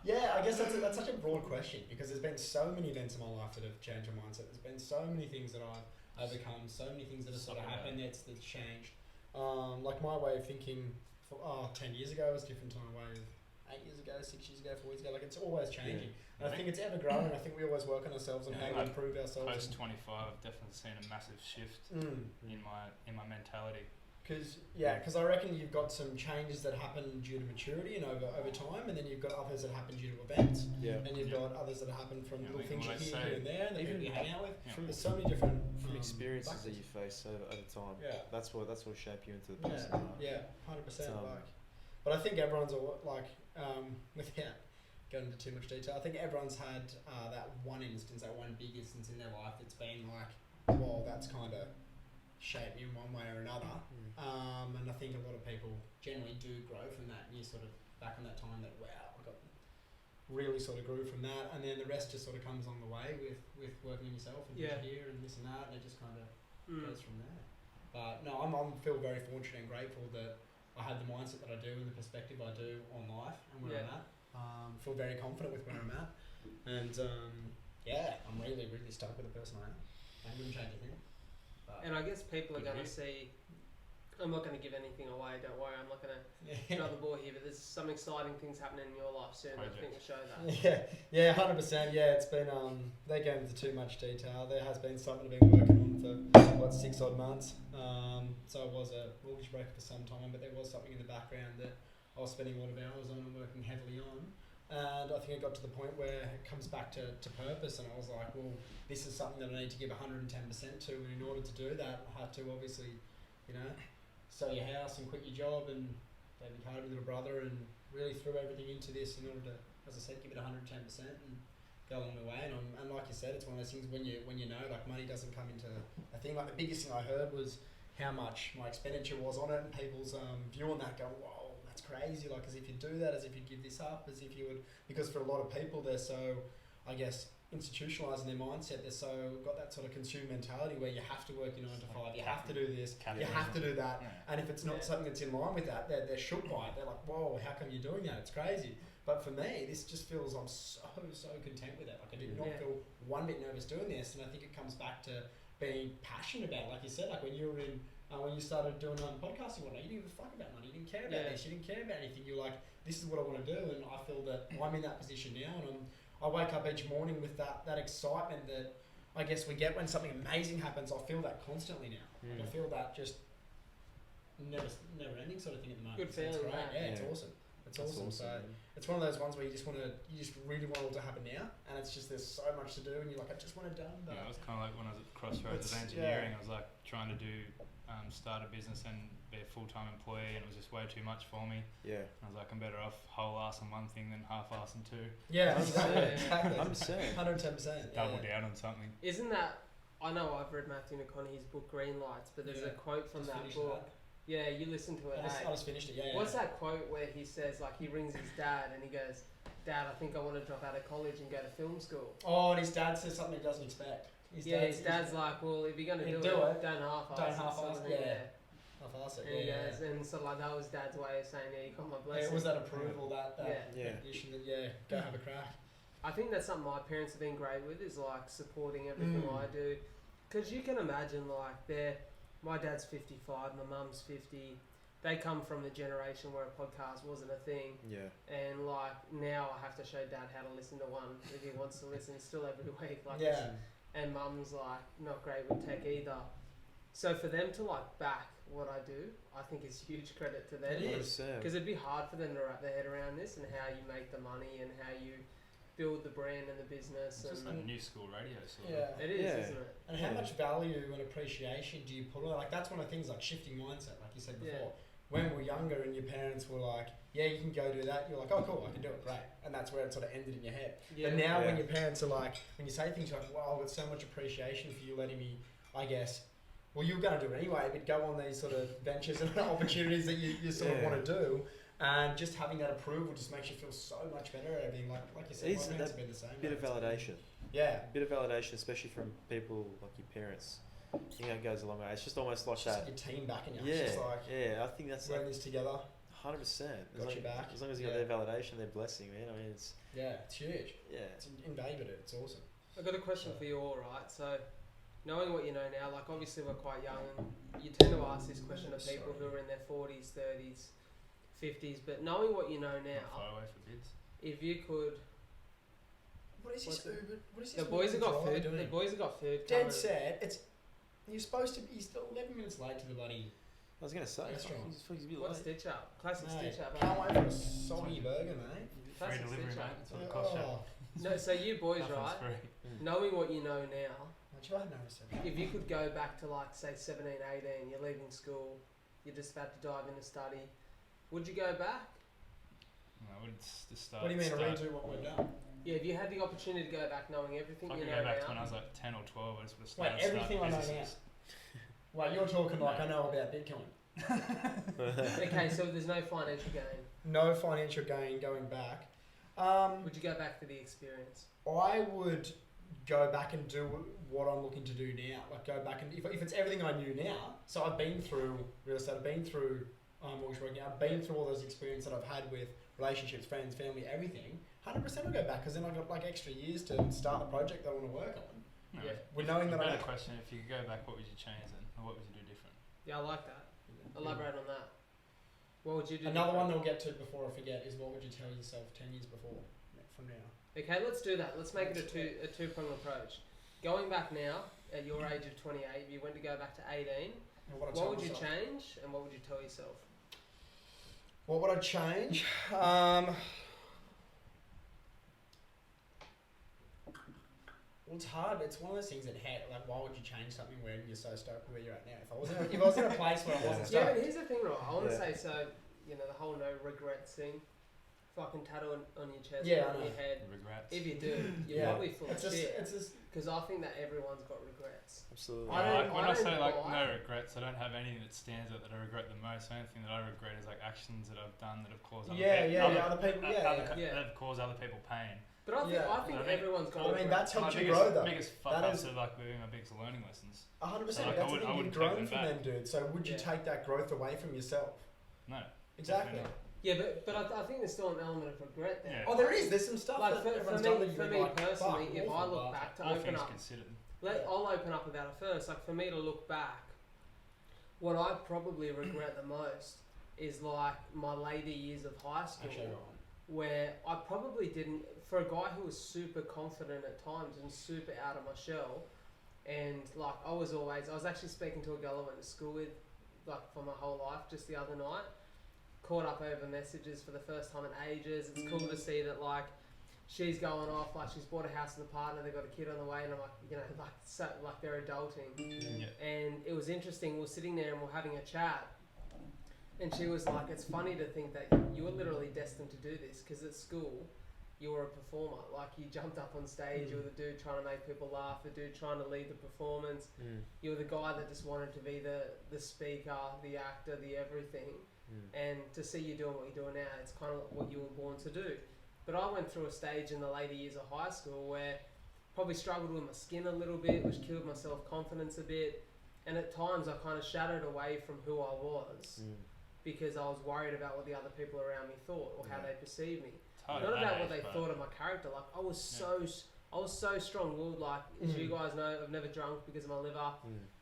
Yeah, I guess that's such a broad question because there's been so many events in my life that have changed my mindset. There's been so many things that I've overcome, so many things that have sort of happened that's changed. Like my way of thinking 10 years ago was different to my way of 8 years ago, 6 years ago, 4 years ago. Like it's always changing. And I think it's ever growing. I think we always work on ourselves and how to improve ourselves. Post 25, I've definitely seen a massive shift in my mentality. Because I reckon you've got some changes that happen due to maturity and over time, and then you've got others that happen due to events, and you've got others that happen from little things you hear here and there, and the people you hang out with. There's so many different from experiences that you face over time. Yeah, that's what shape you into the person. Yeah, 100%. But I think everyone's without going into too much detail, I think everyone's had that one instance, that one big instance in their life that's been like, well, that's kind of shape me in one way or another. And I think a lot of people generally do grow from that, and you sort of back on that time that, wow, I got really sort of grew from that, and then the rest just sort of comes on the way with working on yourself and here and this and that, and it just kind of goes from there. But no, I'm feel very fortunate and grateful that I have the mindset that I do and the perspective I do on life and where I'm at. Feel very confident with where I'm at, and I'm really stoked with the person I am. I wouldn't change a thing. And I guess people are going to see, I'm not going to give anything away, don't worry, I'm not going to throw the ball here, but there's some exciting things happening in your life soon that I think will show that. Yeah, 100%. Yeah, it's been, they go into too much detail. There has been something I've been working on for, 6 odd months. So I was a mortgage broker for some time, but there was something in the background that I was spending a lot of hours on and working heavily on. And I think it got to the point where it comes back to purpose, and I was like, well, this is something that I need to give 110% to, and in order to do that, I had to obviously, sell your house and quit your job and maybe part of your little brother and really threw everything into this in order to, as I said, give it 110% and go along the way. And like you said, it's one of those things when you know, like money doesn't come into a thing. Like the biggest thing I heard was how much my expenditure was on it, and people's view on that going, whoa, that's crazy, like as if you'd do that, as if you'd give this up, as if you would, because for a lot of people they're so, I guess, institutionalised in their mindset, they're so got that sort of consumer mentality where you have to work your 9 to 5, you have to do this, you have to do that, and if it's not something that's in line with that, they're shook by it. They're like, whoa, how come you're doing that? It's crazy. But for me, this just feels, I'm so content with it. Like I did not feel one bit nervous doing this, and I think it comes back to being passionate about it. Like you said, like when you were in when you started doing podcasting, you didn't give a fuck about money, you didn't care about this, you didn't care about anything. You're like, this is what I want to do, and I feel that I'm in that position now, and I wake up each morning with that excitement that I guess we get when something amazing happens. I feel that constantly now. Like I feel that just never ending sort of thing at the moment. Good feeling. It's great. Yeah, it's awesome. It's awesome. So it's one of those ones where you just really want it all to happen now, and it's just there's so much to do, and you're like, I just want it done. But it was kind of like when I was at the crossroads of engineering. I was like trying to do start a business and be a full-time employee, and it was just way too much for me. And I was like, I'm better off whole-ass on one thing than half-ass on two. Yeah, exactly. 100%. 110%. Double down on something. Isn't that? I know I've read Matthew McConaughey's book Green Lights, but there's a quote from that book. Yeah, you listen to it. I just finished it. Yeah. What's that quote where he says, like, he rings his dad and he goes, "Dad, I think I want to drop out of college and go to film school." Oh, and his dad says something he doesn't expect. His dad's like, "Well, if you're going to do it, don't half-ass it." Half-ass it. And he goes, and so like that was Dad's way of saying, "Yeah, you got my blessing." It was that approval, that recognition that go have a crack. I think that's something my parents have been great with, is like supporting everything I do, because you can imagine like my dad's 55, my mum's 50. They come from the generation where a podcast wasn't a thing. And like now I have to show Dad how to listen to one if he wants to listen still every week. Like and Mum's like not great with tech either. So for them to like back what I do, I think is huge credit to them. It is. Because it'd be hard for them to wrap their head around this and how you make the money and how you build the brand and the business. It's just a new school radio sort of. It is, isn't it? And how much value and appreciation do you put on it? Like that's one of the things, like shifting mindset, like you said before. When we were younger and your parents were like, yeah, you can go do that, you're like, oh cool, I can do it, great. And that's where it sort of ended in your head. But now when your parents are like, when you say things like, wow, with so much appreciation for you letting me, I guess, well, you're going to do it anyway, but go on these sort of ventures and opportunities that you sort of want to do. And just having that approval just makes you feel so much better at everything. Like you said, my parents have been the same. Bit of validation. Yeah. A bit of validation, especially from people like your parents. I think that goes a long way. It's just almost like it's that. Just like your team backing you. Yeah. It's just like, I think that's we're in this together. 100%. Got your back. As long as you got their validation, their blessing, man. I mean, it's it's huge. yeah. It's invaluable. It's awesome. I've got a question for you all, right? So, knowing what you know now, like obviously we're quite young, and you tend to ask this question to people who are in their 40s, 30s, 50s, but knowing what you know Not now, far away for bids. if you could... What is this Uber? What is this? The boys have got driver food. doing? The boys have got food. Dead coming. set. It's you're supposed to. He's still 11 minutes late to the bloody. I was gonna say, Restaurant. he's a bit What's late. Stitch Up? Classic Mate, Stitch Up. can't wait for a soggy burger, mate. Free Classic delivery, Stitch mate. Up. That's what it costs you. No, so you boys, Nothing's right? free. Knowing what you know now, Mate, you had no reception. if you could go back to like say 17, 18, you're leaving school, you're just about to dive into study, would you go back? No, I would just start. What do you mean to start, redo what we've done? Yeah, if you had the opportunity to go back knowing everything If I you could know go back to when I now. was like 10 or 12, I just would have Wait, started everything I know businesses. Well, you're talking like I know about Bitcoin. Okay, so there's no financial gain. No financial gain going back. Would you go back for the experience? I would go back and do what I'm looking to do now. Like go back and if it's everything I knew now. So I've been through real estate. I've been through mortgage broking. I've been through all those experiences that I've had with relationships, friends, family, everything. 100% I'll go back because then I've got like extra years to start the project that I want to work on. No, Yeah. With knowing a that better I question: if you could go back, what would you change then, or what would you do different? Yeah, I like that. Elaborate on that. What would you do? another one different? that we'll get to before I forget is what would you tell yourself 10 years before from now? Okay, let's do that. Let's make it a two-pronged approach. Going back now, at your age of 28, if you went to go back to 18, And what I'd what tell would you myself. change and what would you tell yourself? What would I change? Well, it's hard. It's one of those things that like, why would you change something where you're so stoked with where you're at now? If I was in a place where I wasn't Yeah, stoked. but here's the thing, right? I want to Yeah. say, so, you know, the whole no regrets thing, fucking tattoo on your chest, Yeah, on I know. your head. Regrets. If you do, you're Yeah. probably full It's of just, shit. it's just, Because I think that everyone's got regrets. Absolutely. I don't- when I I say don't like buy- no regrets, I don't have anything that stands out that I regret the most. The only thing that I regret is like actions that I've done that have caused other yeah, people, yeah, other people, yeah. Yeah. that have caused other people pain. But I think, Yeah. I think I think- everyone's got I mean, regrets. that's helped My you biggest, grow though. biggest fuck That ups is- are like being my biggest learning lessons. 100%. Like, I That's the wouldn't- I thing. You've wouldn't take grown them from back. them, dude. So would you Yeah. take that growth away from yourself? No. Exactly. Definitely Yeah, but I think there's still an element of regret there. Yeah. Oh, there is. There's some stuff Like that for everyone's done that me, you're for me like, personally, fuck, if I awful, look but- back to All open things up, considered. I'll open up about it first. Like for me to look back, what I probably regret the most is like my later years of high school, Actually, go on. where I probably didn't. For a guy who was super confident at times and super out of my shell, and like I was actually speaking to a girl I went to school with, like for my whole life, just the other night. Caught up over messages for the first time in ages. It's cool to see that like she's going off, like she's bought a house with a partner, they've got a kid on the way, and I'm like, you know, like so, like they're adulting. Yeah. And it was interesting. We were sitting there and we're having a chat, and she was like, "It's funny to think that you were literally destined to do this because at school, you were a performer. Like you jumped up on stage, you were the dude trying to make people laugh, the dude trying to lead the performance. You were the guy that just wanted to be the speaker, the actor, the everything." And to see you doing what you're doing now, it's kind of what you were born to do. But I went through a stage in the later years of high school where probably struggled with my skin a little bit, which killed my self-confidence a bit. And at times I kind of shadowed away from who I was because I was worried about what the other people around me thought or how they perceived me. It's hard Not at that about what age, they but thought of my character. Like I was so strong-willed. Like as you guys know, I've never drunk because of my liver.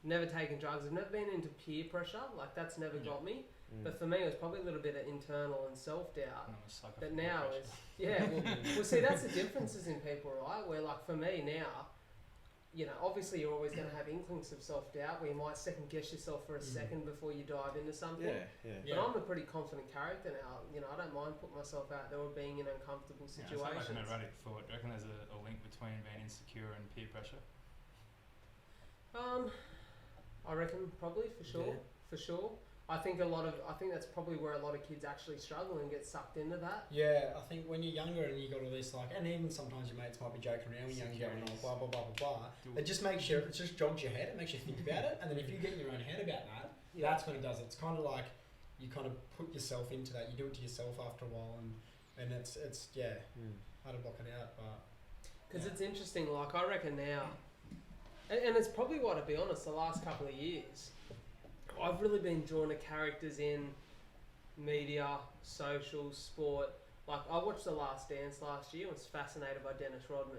Never taken drugs. I've never been into peer pressure. Like that's never got me. But for me, it was probably a little bit of internal and self-doubt. I'm a sucker That for now pressure. is, yeah, well, see, that's the differences in people, right? Where, like, for me now, you know, obviously you're always going to have inklings of self-doubt where you might second-guess yourself for a second before you dive into something. Yeah. But I'm a pretty confident character now. You know, I don't mind putting myself out there or being in uncomfortable Yeah, it's situations. not like an erratic thought. Do you reckon there's a link between being insecure and peer pressure? I reckon probably, for sure. For sure. I think that's probably where a lot of kids actually struggle and get sucked into that. Yeah, I think when you're younger and you got all this like, and even sometimes your mates might be joking around when you're young, going, oh, blah blah blah blah blah. It just makes you, it just jogs your head. It makes you think about it, and then if you get in your own head about that, that's when it does it. It's kind of like you kind of put yourself into that. You do it to yourself after a while, and it's hard to block it out, but because it's interesting. Like I reckon now, and it's probably why, to be honest, the last couple of years, I've really been drawn to characters in media, social, sport. Like, I watched The Last Dance last year and was fascinated by Dennis Rodman.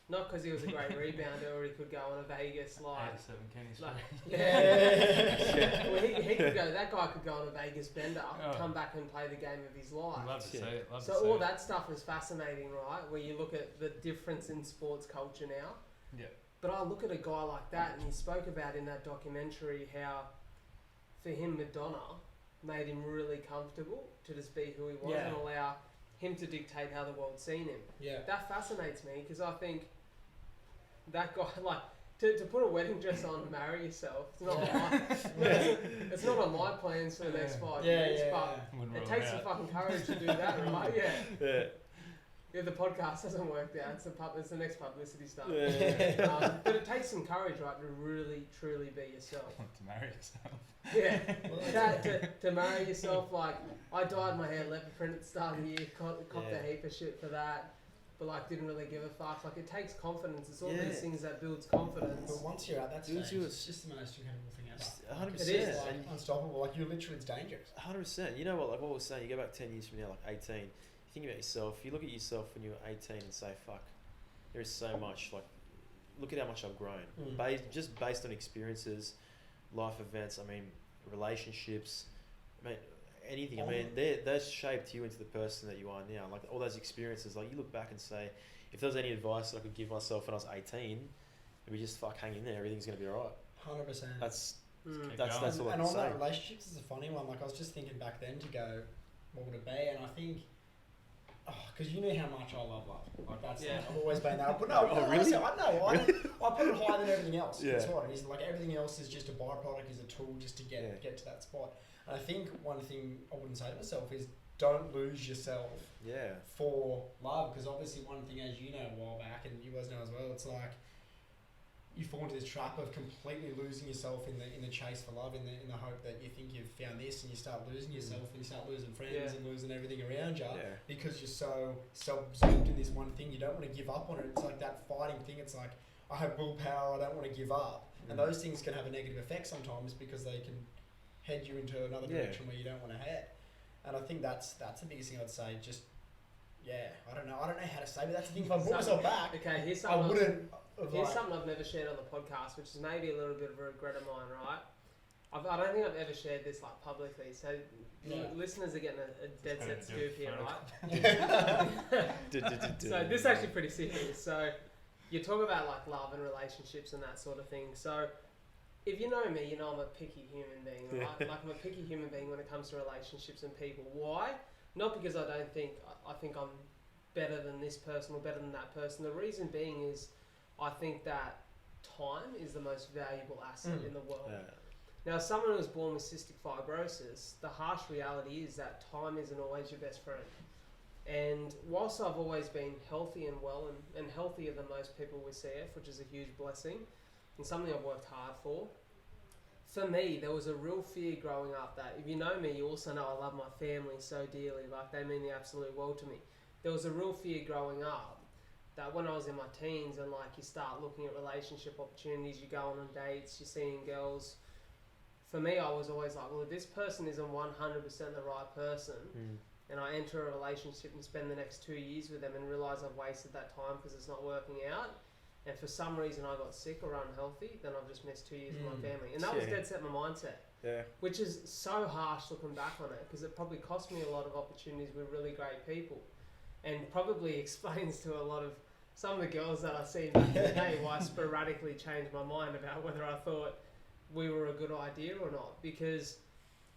Not because he was a great rebounder or he could go on a Vegas, like... 87 Kenny Street. Like, yeah. Well, he could go... That guy could go on a Vegas bender, come back and play the game of his life. Love to see it. So all that stuff is fascinating, right? Where you look at the difference in sports culture now. Yeah. But I look at a guy like that, and he spoke about in that documentary how, for him, Madonna made him really comfortable to just be who he was and allow him to dictate how the world's seen him. Yeah. That fascinates me because I think that guy, like, to put a wedding dress on and marry yourself, it's not it's not on my plans for the next 5 years, but it takes some fucking courage to do that, right? Yeah. If the podcast doesn't work out, it's the next publicity stunt. But it takes some courage, right, to really, truly be yourself. To marry yourself. Yeah. To marry yourself, like, I dyed my hair leopard print at the start of the year, copped a heap of shit for that, but, like, didn't really give a fuck. Like, it takes confidence. It's all these things that builds confidence. But once you're at that stage, it's just the most incredible thing ever. 100%. It is, like, unstoppable. Like, you're literally, it's dangerous. 100%. You know what? Like what we were saying, you go back 10 years from now, like 18. You think about yourself. You look at yourself when you were 18 and say, "Fuck, there is so much." Like, look at how much I've grown. Just based on experiences, life events. I mean, relationships. I mean, anything. I mean, they're shaped you into the person that you are now. Like all those experiences. Like you look back and say, if there was any advice that I could give myself when I was 18, it'd be just fuck, hang in there. Everything's gonna be alright. 100%. That's and all I on can say. that relationships is a funny one. Like I was just thinking back then to go, what would it be? And I think, because you know how much I love love. Like that's like, I've always been there. But no, really? I know. I put it higher than everything else. Yeah. That's what it is. Like everything else is just a byproduct, is a tool just to get to that spot. And I think one thing I wouldn't say to myself is don't lose yourself. For love, because obviously one thing, as you know, a while back, and you guys know as well, it's like you fall into this trap of completely losing yourself in the chase for love, in the hope that you think you've found this, and you start losing yourself, and you start losing friends and losing everything around you because you're so absorbed in this one thing. You don't want to give up on it. It's like that fighting thing. It's like, I have willpower, I don't want to give up, and those things can have a negative effect sometimes because they can head you into another direction where you don't want to head. And I think that's the biggest thing I'd say. Just I don't know how to say, but that's the thing. If I brought myself back, here's something I've never shared on the podcast, which is maybe a little bit of a regret of mine, right? I don't think I've ever shared this like publicly, so listeners are getting a dead set scoop here, right? So this is actually pretty serious. So you talk about like love and relationships and that sort of thing. So if you know me, you know I'm a picky human being, right? Like I'm a picky human being when it comes to relationships and people. Why? Not because I think I'm better than this person or better than that person. The reason being is I think that time is the most valuable asset in the world. Now, as someone who was born with cystic fibrosis, the harsh reality is that time isn't always your best friend. And whilst I've always been healthy and well and healthier than most people with CF, which is a huge blessing and something I've worked hard for me, there was a real fear growing up that, if you know me, you also know I love my family so dearly, like they mean the absolute world to me. There was a real fear growing up that when I was in my teens and like you start looking at relationship opportunities, you're going on dates, you're seeing girls. For me, I was always like, well, if this person isn't 100% the right person, and I enter a relationship and spend the next 2 years with them and realise I've wasted that time because it's not working out, and for some reason I got sick or unhealthy, then I've just missed 2 years with my family. And that was dead set my mindset. Which is so harsh looking back on it, because it probably cost me a lot of opportunities with really great people, and probably explains to a lot of some of the girls that I see back in the day why I sporadically changed my mind about whether I thought we were a good idea or not. Because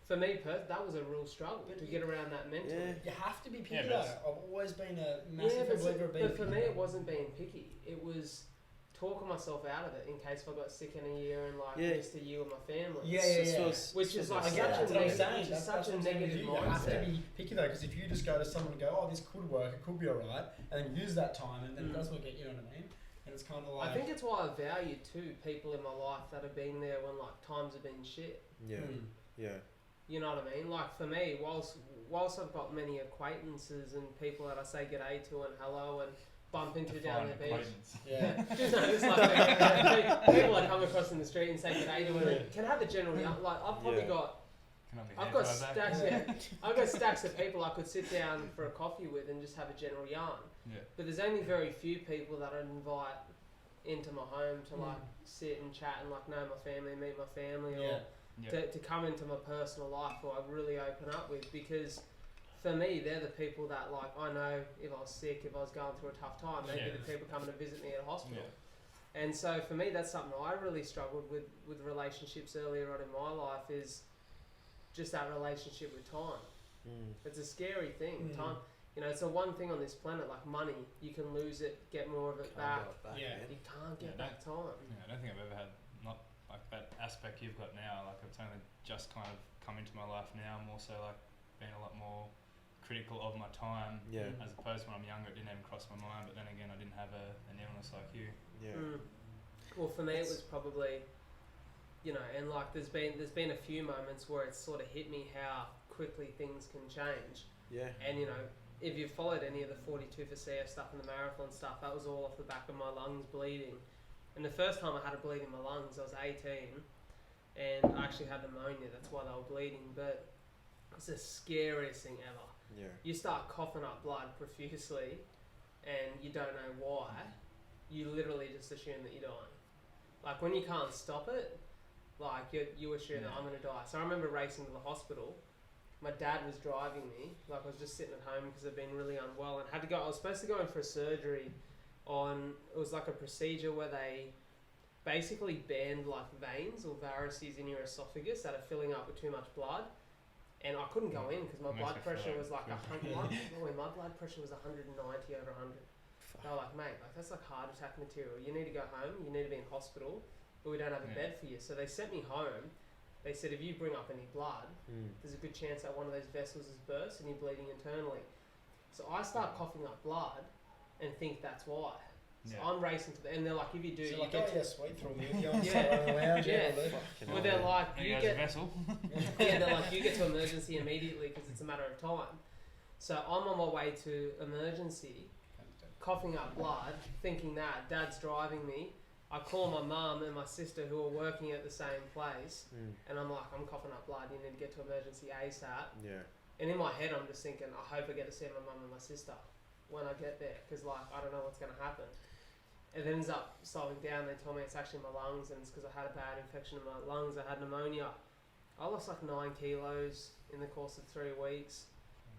for me, that was a real struggle to get around that mentally. You have to be picky though. I've always been a massive believer of being picky. But for me, it wasn't being picky. It was talking myself out of it in case if I got sick in a year and like missed a year with my family. Which is like such a negative mindset. You have to be picky though, because if you just go to someone and go, oh, this could work, it could be alright, and then use that time, and then it does work out, you know what I mean? And it's kind of like... I think it's why I value too people in my life that have been there when like times have been shit. You know what I mean? Like for me, whilst I've got many acquaintances and people that I say g'day to and hello and bump into down the beach. Just like people I come across in the street and say g'day to and can have a general like I've probably got I've got stacks. I've got stacks of people I could sit down for a coffee with and just have a general yarn. Yeah. But there's only very few people that I'd invite into my home to like sit and chat and like know my family, meet my family, or to come into my personal life, or I really open up with, because for me they're the people that like I know if I was sick, if I was going through a tough time, they'd be the people coming to visit me at a hospital. And so for me that's something I really struggled with relationships earlier on in my life, is just that relationship with time. It's a scary thing. Time, you know, it's the one thing on this planet, like money, you can lose it, get more of it back. You can't get back time. Yeah, I don't think I've ever had not like that aspect you've got now. Like it's only just kind of come into my life now. I'm also like being a lot more critical of my time. As opposed to when I'm younger, it didn't even cross my mind. But then again, I didn't have an illness like you. Well, for me, it was probably, you know, and like there's been a few moments where it's sort of hit me how quickly things can change. And you know, if you followed any of the 42 for CF stuff and the marathon stuff, that was all off the back of my lungs bleeding. And the first time I had a bleed in my lungs, I was 18, and I actually had pneumonia. That's why they were bleeding. But it's the scariest thing ever. You start coughing up blood profusely, and you don't know why. You literally just assume that you're dying. Like when you can't stop it, like you assume that I'm gonna die. So I remember racing to the hospital. My dad was driving me, like I was just sitting at home because I'd been really unwell and had to go. I was supposed to go in for a surgery it was like a procedure where they basically band like veins or varices in your esophagus that are filling up with too much blood. And I couldn't go in because my blood pressure was like 100. My blood pressure was 190 over 100. They were like, mate, like that's like heart attack material. You need to go home. You need to be in hospital, but we don't have a bed for you. So they sent me home. They said, if you bring up any blood, there's a good chance that one of those vessels is burst and you're bleeding internally. So I start coughing up blood and think that's why. So I'm racing to and they're like, if you do, so you like, get sweet through me. Well, they're like, you get vessel. they're like, you get to emergency immediately because it's a matter of time. So I'm on my way to emergency, coughing up blood, thinking that Dad's driving me. I call my mum and my sister who are working at the same place, and I'm like, I'm coughing up blood, you need to get to emergency ASAP. And in my head I'm just thinking, I hope I get to see my mum and my sister when I get there, because like, I don't know what's going to happen. It ends up slowing down. They told me it's actually my lungs, and it's because I had a bad infection in my lungs. I had pneumonia. I lost like 9 kilos in the course of 3 weeks.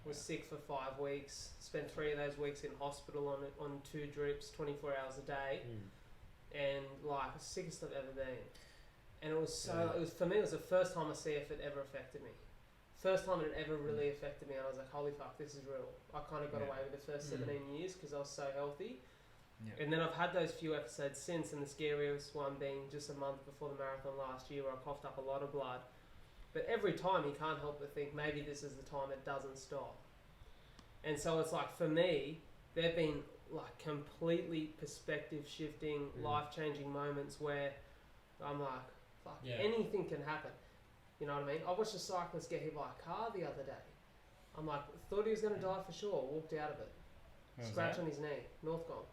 Was sick for 5 weeks. Spent 3 of those weeks in hospital on 2 drips, 24 hours a day. And like the sickest I've ever been. And it was so, it was, for me, it was the first time a CF had ever affected me. First time it had ever really affected me, and I was like, holy fuck, this is real. I kind of got away with the first 17 years because I was so healthy. And then I've had those few episodes since, and the scariest one being just a month before the marathon last year where I coughed up a lot of blood. But every time you can't help but think, maybe this is the time it doesn't stop. And so it's like, for me, there've been like completely perspective shifting, life-changing moments where I'm like, fuck, anything can happen. You know what I mean? I watched a cyclist get hit by a car the other day. I'm like, thought he was going to die for sure, walked out of it. Scratch on his knee, Northgong.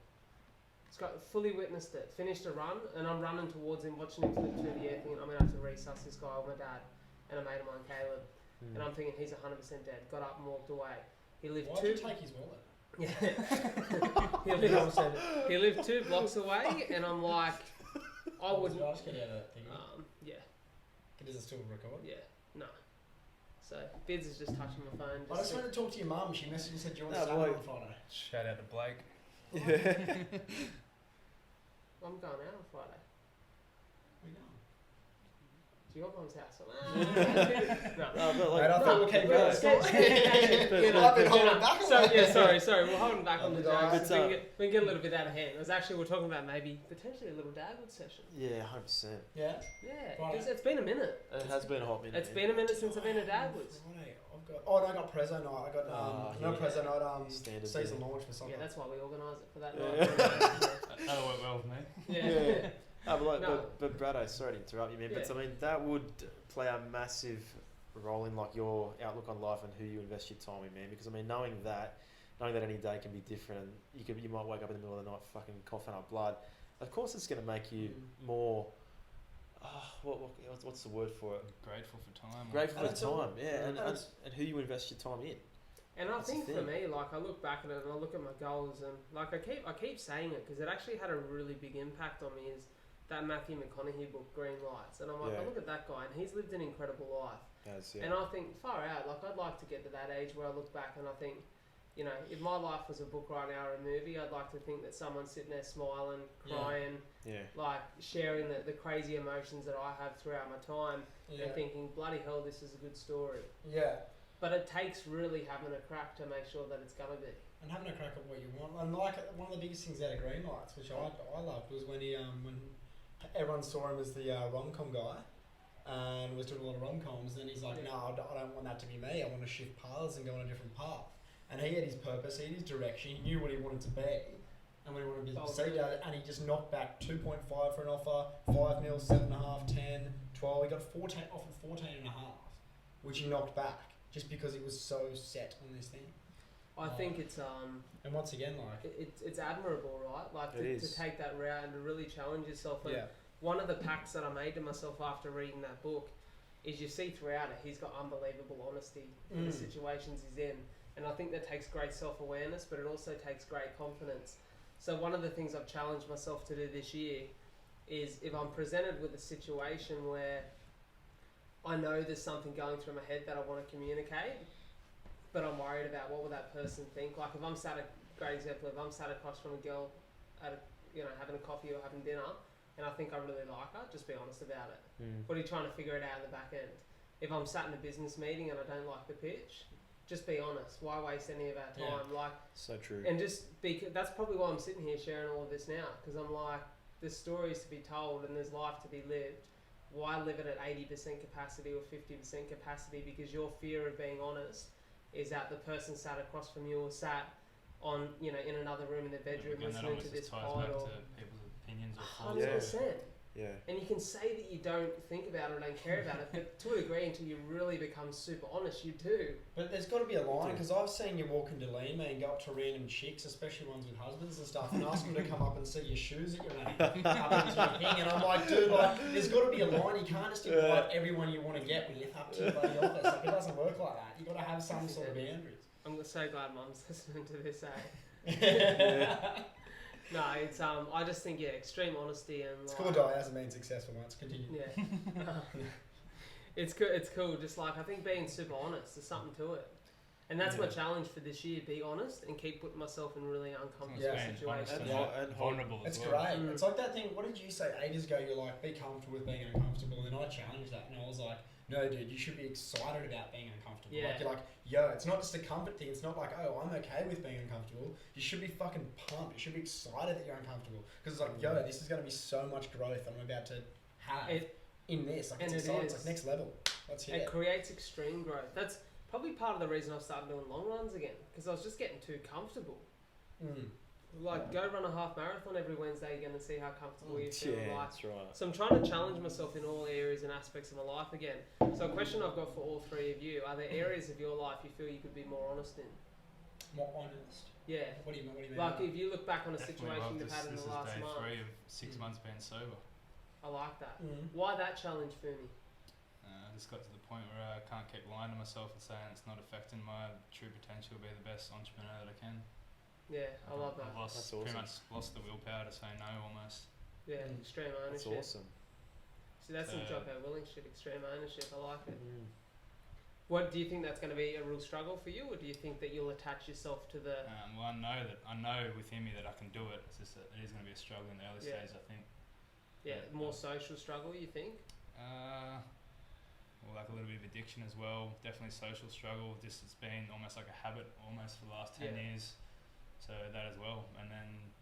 Fully witnessed it, finished a run, and I'm running towards him, watching him through the air, thinking, I'm going to have to resus this guy with my dad and a mate of mine, Caleb. And I'm thinking, he's 100% dead. Got up and walked away. He lived Why'd you take his wallet? he lived 2 blocks away, and I'm like, I wouldn't. Did I just get out of that thing? Does it still record? Yeah, no. So Bids is just touching my phone. I just wanted to talk to your mum. She messaged and said, do you want to start on Friday? Shout out to Blake. I'm going out on Friday. Where you going? To your mum's house. I thought we'll keep going. I've been holding back on that. Sorry, we're holding back on the jokes. But, we can get a little bit out of hand. It was actually, we're talking about maybe potentially a little Dagwood session. Yeah, 100%. Yeah? Yeah, because it's been a minute. It has been a hot minute. It's been a minute since I've been at Dagwood's. I got Prezzo night. I got Prezzo night. Season launch for something. Yeah, that's why we organise it for that night. That'll work well with me. Yeah. But Brado, sorry to interrupt you, man. But I mean, that would play a massive role in like your outlook on life and who you invest your time in, man. Because I mean, knowing that any day can be different, and you might wake up in the middle of the night fucking coughing up blood. Of course, it's going to make you more what's the word for it? Grateful for time. Grateful And for it's all- time, yeah, and it's- and who you invest your time in. And I That's the think for thing. me, like I look back at it and I look at my goals and like I keep saying it because it actually had a really big impact on me. Is that Matthew McConaughey book Green Lights? And I'm like, Yeah. I look at that guy and he's lived an incredible life. As, And I think far out. Like I'd like to get to that age where I look back and I think, you know, if my life was a book right now or a movie, I'd like to think that someone's sitting there smiling, Yeah. crying, yeah, like sharing the crazy emotions that I have throughout my time Yeah. and thinking, bloody hell, this is a good story. Yeah. But it takes really having a crack to make sure that it's gonna be. And having a crack at what you want. And like one of the biggest things out of Green Lights, which I loved, was when he when everyone saw him as the rom-com guy and was doing a lot of rom-coms. And he's like, Yeah. no, I don't want that to be me. I want to shift paths and go on a different path. And he had his purpose, he had his direction, he knew what he wanted to be and what he wanted to be perceived at, and he just knocked back 2.5 for an offer, 5 mil, 7.5, 10, 12. He got 14, offered 14.5, which he knocked back just because he was so set on this thing. I think it's And once again, like, it's admirable, right? Like It to is. take that route and to really challenge yourself. And yeah, one of the packs that I made to myself after reading that book is you see throughout it, he's got unbelievable honesty in the situations he's in. And I think that takes great self-awareness, but it also takes great confidence. So one of the things I've challenged myself to do this year is if I'm presented with a situation where I know there's something going through my head that I want to communicate, but I'm worried about what will that person think. Like if I'm sat, great example, if I'm sat across from a girl at a, having a coffee or having dinner, and I think I really like her, just be honest about it. What are you trying to figure it out in the back end? If I'm sat in a business meeting and I don't like the pitch, just be honest. Why waste any of our time? Yeah. Like, so true. and just that's probably why I'm sitting here sharing all of this now, because I'm like, there's stories to be told and there's life to be lived. Why live it at 80% capacity or 50% capacity? Because your fear of being honest is that the person sat across from you or sat on, in another room in their bedroom Again, that listening almost to this just ties pod back or to people's opinions or thoughts. 100%. Yeah, And you can say that you don't think about it or don't care about it, but to a degree, until you really become super honest, you do. but there's got to be a line, because I've seen you walk into Lima and go up to random chicks, especially ones with husbands and stuff, and ask them to come up and see your shoes that you're wearing up into your thing, and I'm like, dude, like, there's got to be a line. You can't just invite everyone you want to get with up to your bloody office. Like, it doesn't work like that. You've got to have some sort of boundaries. I'm so glad Mum's listening to this, eh? yeah. No, it's I just think extreme honesty and It's like, cool, Di. It hasn't been successful once. Continue. Yeah, it's good. It's cool. Just like I think being super honest, there's something to it, and that's my Yeah. challenge for this year: be honest and keep putting myself in really uncomfortable Yeah. Being honest situations. and vulnerable as It's well. great. Mm. It's like that thing. What did you say ages ago? You're like, be comfortable with being uncomfortable, and I challenged that, and I was like, no, dude, you should be excited about being uncomfortable. Yeah. Like, you're like, yo, it's not just a comfort thing. It's not like, oh, I'm okay with being uncomfortable. You should be fucking pumped. You should be excited that you're uncomfortable, because it's like, yo, this is going to be so much growth I'm about to have in this. Like, it's and it exciting. It's is. like next level. Let's hear It it. creates extreme growth. That's probably part of the reason I started doing long runs again, because I was just getting too comfortable. Mm. Like, go run a half marathon every Wednesday again and see how comfortable you feel. Yeah, Like, that's right. so I'm trying to challenge myself in all areas and aspects of my life again. So a question I've got for all three of you: are there areas of your life you feel you could be more honest in? More honest. Yeah. What do you mean? Like if you look back on a Definitely situation love you've had in this the is last day month, 3 of 6 months being sober. I like that. Mm. Why that challenge for me? I just got to the point where I can't keep lying to myself and saying it's not affecting my true potential to be the best entrepreneur that I can. Yeah, I love that. I've lost, That's pretty awesome. much lost the willpower to say no almost. Yeah, Mm. extreme That's ownership. awesome. See, that's some So- Jocko Willing shit, extreme ownership. I like it. Mm. What do you think that's going to be a real struggle for you, or do you think that you'll attach yourself to the? Well, I know within me that I can do it. It's just that it is going to be a struggle in the early Yeah. stages, I think. Yeah, more social struggle. You think? Well, like a little bit of addiction as well. Definitely social struggle. Just it's been almost like a habit almost for the last 10 Yeah. years. So that as well, and then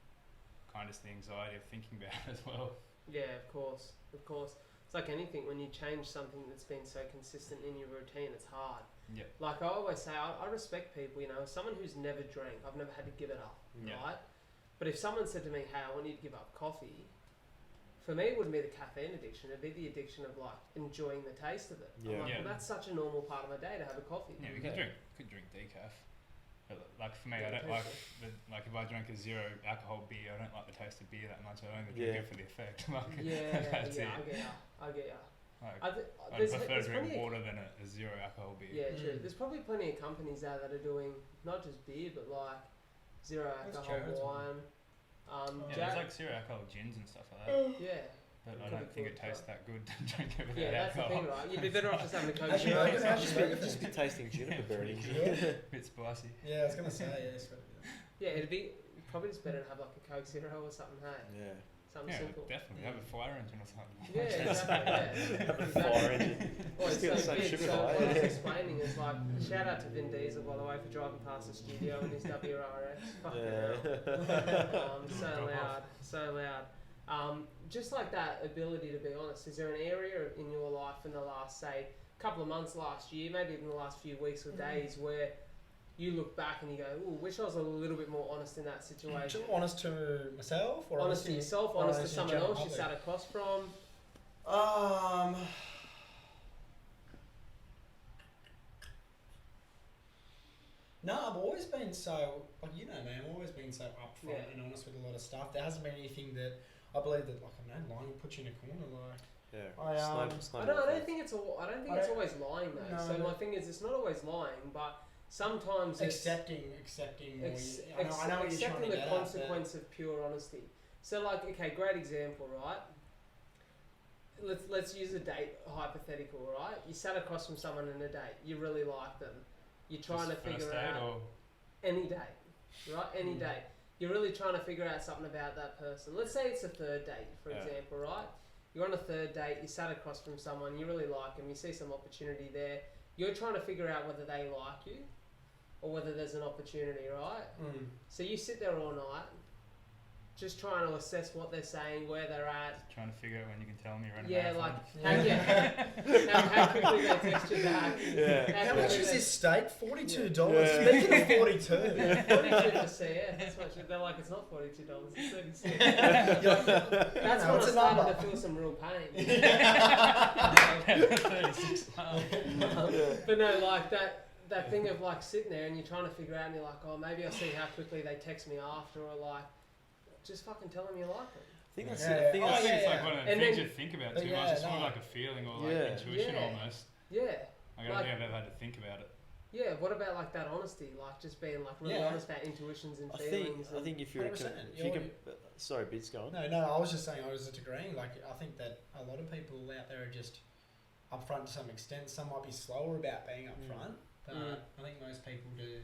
kind of just the anxiety of thinking about it as well. Yeah, of course, of course. It's like anything. When you change something that's been so consistent in your routine, it's hard. Yeah. Like I always say, I respect people. Someone who's never drank, I've never had to give it up, Yeah. right? But if someone said to me, "Hey, I want you to give up coffee," for me, it wouldn't be the caffeine addiction. It'd be the addiction of like enjoying the taste of it. I'm Yeah. like, Yeah. well, that's such a normal part of my day to have a coffee. Yeah, we Yeah. could drink decaf. But like for me, I don't like like if I drink a 0 alcohol beer, I don't like the taste of beer that much. I only drink it for the effect. That's it. I get ya. Like, I'd There's prefer to drink plenty water than a 0 alcohol beer. Yeah, true. There's probably plenty of companies out that are doing not just beer, but like 0 alcohol wine. There's like 0 alcohol gins and stuff like that. Yeah. But I don't think it tastes that good to drink it without Yeah, that's the alcohol. thing, right? You'd be better off just having a Coke Actually, Zero. burgers, actually, burgers. Just be tasting juniper berry. Bit spicy. Yeah, I was gonna say it's got to be that. Yeah, it'd be probably just better to have like a Coke Zero or something, hey? Yeah. Something simple. Definitely. Have a fire engine or something. Yeah, exactly. Yeah. Fire engine. Oh, it's Still so the same big. sugar So high. what I was explaining is like, shout out to Vin Diesel, by the way, for driving past the studio in his WRX. Fucking hell. So loud. Just like that ability to be honest, is there an area in your life in the last, say, couple of months last year, maybe even the last few weeks or days, where you look back and you go, ooh, wish I was a little bit more honest in that situation? Honest to myself, or Honest to yourself, honest to someone else you sat across from? No, I've always been so, like, you know, man, I've always been so upfront and honest with a lot of stuff. There hasn't been anything that I believe that, like, I don't know, lying will put you in a corner, like. Yeah. I don't think it's always lying though. No, so my thing is, it's not always lying, but sometimes accepting. I know what you're trying accepting to the get consequence of pure honesty. So, like, okay, great example, right? Let's use a date hypothetical, right? You sat across from someone in a date, you really like them, you're trying to figure out any date, right? Any date. You're really trying to figure out something about that person. Let's say it's a third date, for example, right? You're on a third date, you sat across from someone, you really like them, you see some opportunity there. You're trying to figure out whether they like you or whether there's an opportunity, right? So you sit there all night, just trying to assess what they're saying, where they're at. Trying to figure out when you can tell them you're running How quickly they text you back. How much is this steak? $42. Yeah. Speaking of 42. 42 for CF. That's what they're like. It's not $42. It's 36. That's when I started to feel some real pain. 36. But no, like that thing of like sitting there and you're trying to figure out and you're like, oh, maybe I'll see how quickly they text me after, or like, just fucking tell them you like them. I think that's I think it's like one of the things you think about too much. It's more like a feeling or like intuition almost. Yeah. I don't think I've ever had to think about it. Yeah, what about like that honesty? Like just being like really honest about intuitions and feelings. I think if you can, sorry, Beats, go on. No, I was just saying, I was just agreeing. Like, I think that a lot of people out there are just upfront to some extent. Some might be slower about being upfront, but I think most people do.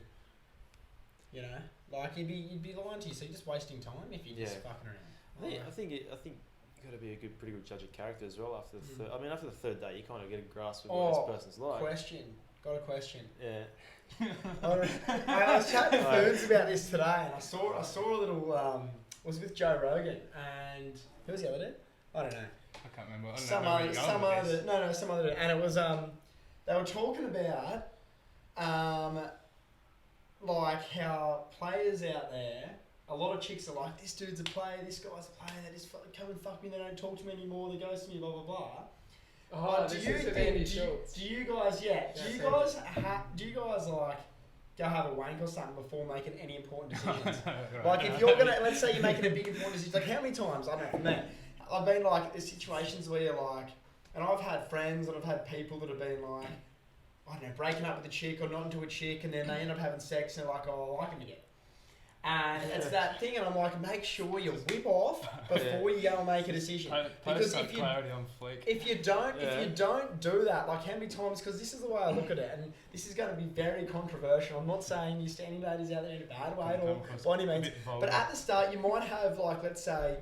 You know, like you'd be lying to you, so you're just wasting time if you're just fucking around. I think you got to be a pretty good judge of character as well after the third. I mean, after the third date, you kind of get a grasp of what this person's like. Got a question. Yeah. I was chatting to Ferns about this today, and I saw a little. Was with Joe Rogan, and who was the other dude? I don't know. I can't remember. Some other, and it was they were talking about like how players out there, a lot of chicks are like, this dude's a player, this guy's a player, they just come and fuck me, they don't talk to me anymore, they ghost me, blah blah blah. Oh, do you guys like go have a wank or something before making any important decisions? Like if you're gonna, let's say you're making a big important decision, like how many times, I don't know, for me, I've been like in situations where you're like, and I've had friends and I've had people that have been like, I don't know, breaking up with a chick or not into a chick, and then they end up having sex and they're like, oh, I like him again. And it's that thing, and I'm like, make sure you whip off before you go and make a decision. Because if you don't do that, like how many times? Because this is the way I look at it, and this is going to be very controversial. I'm not saying you standing ladies out there in a bad way or by any means, but at the start you might have like, let's say,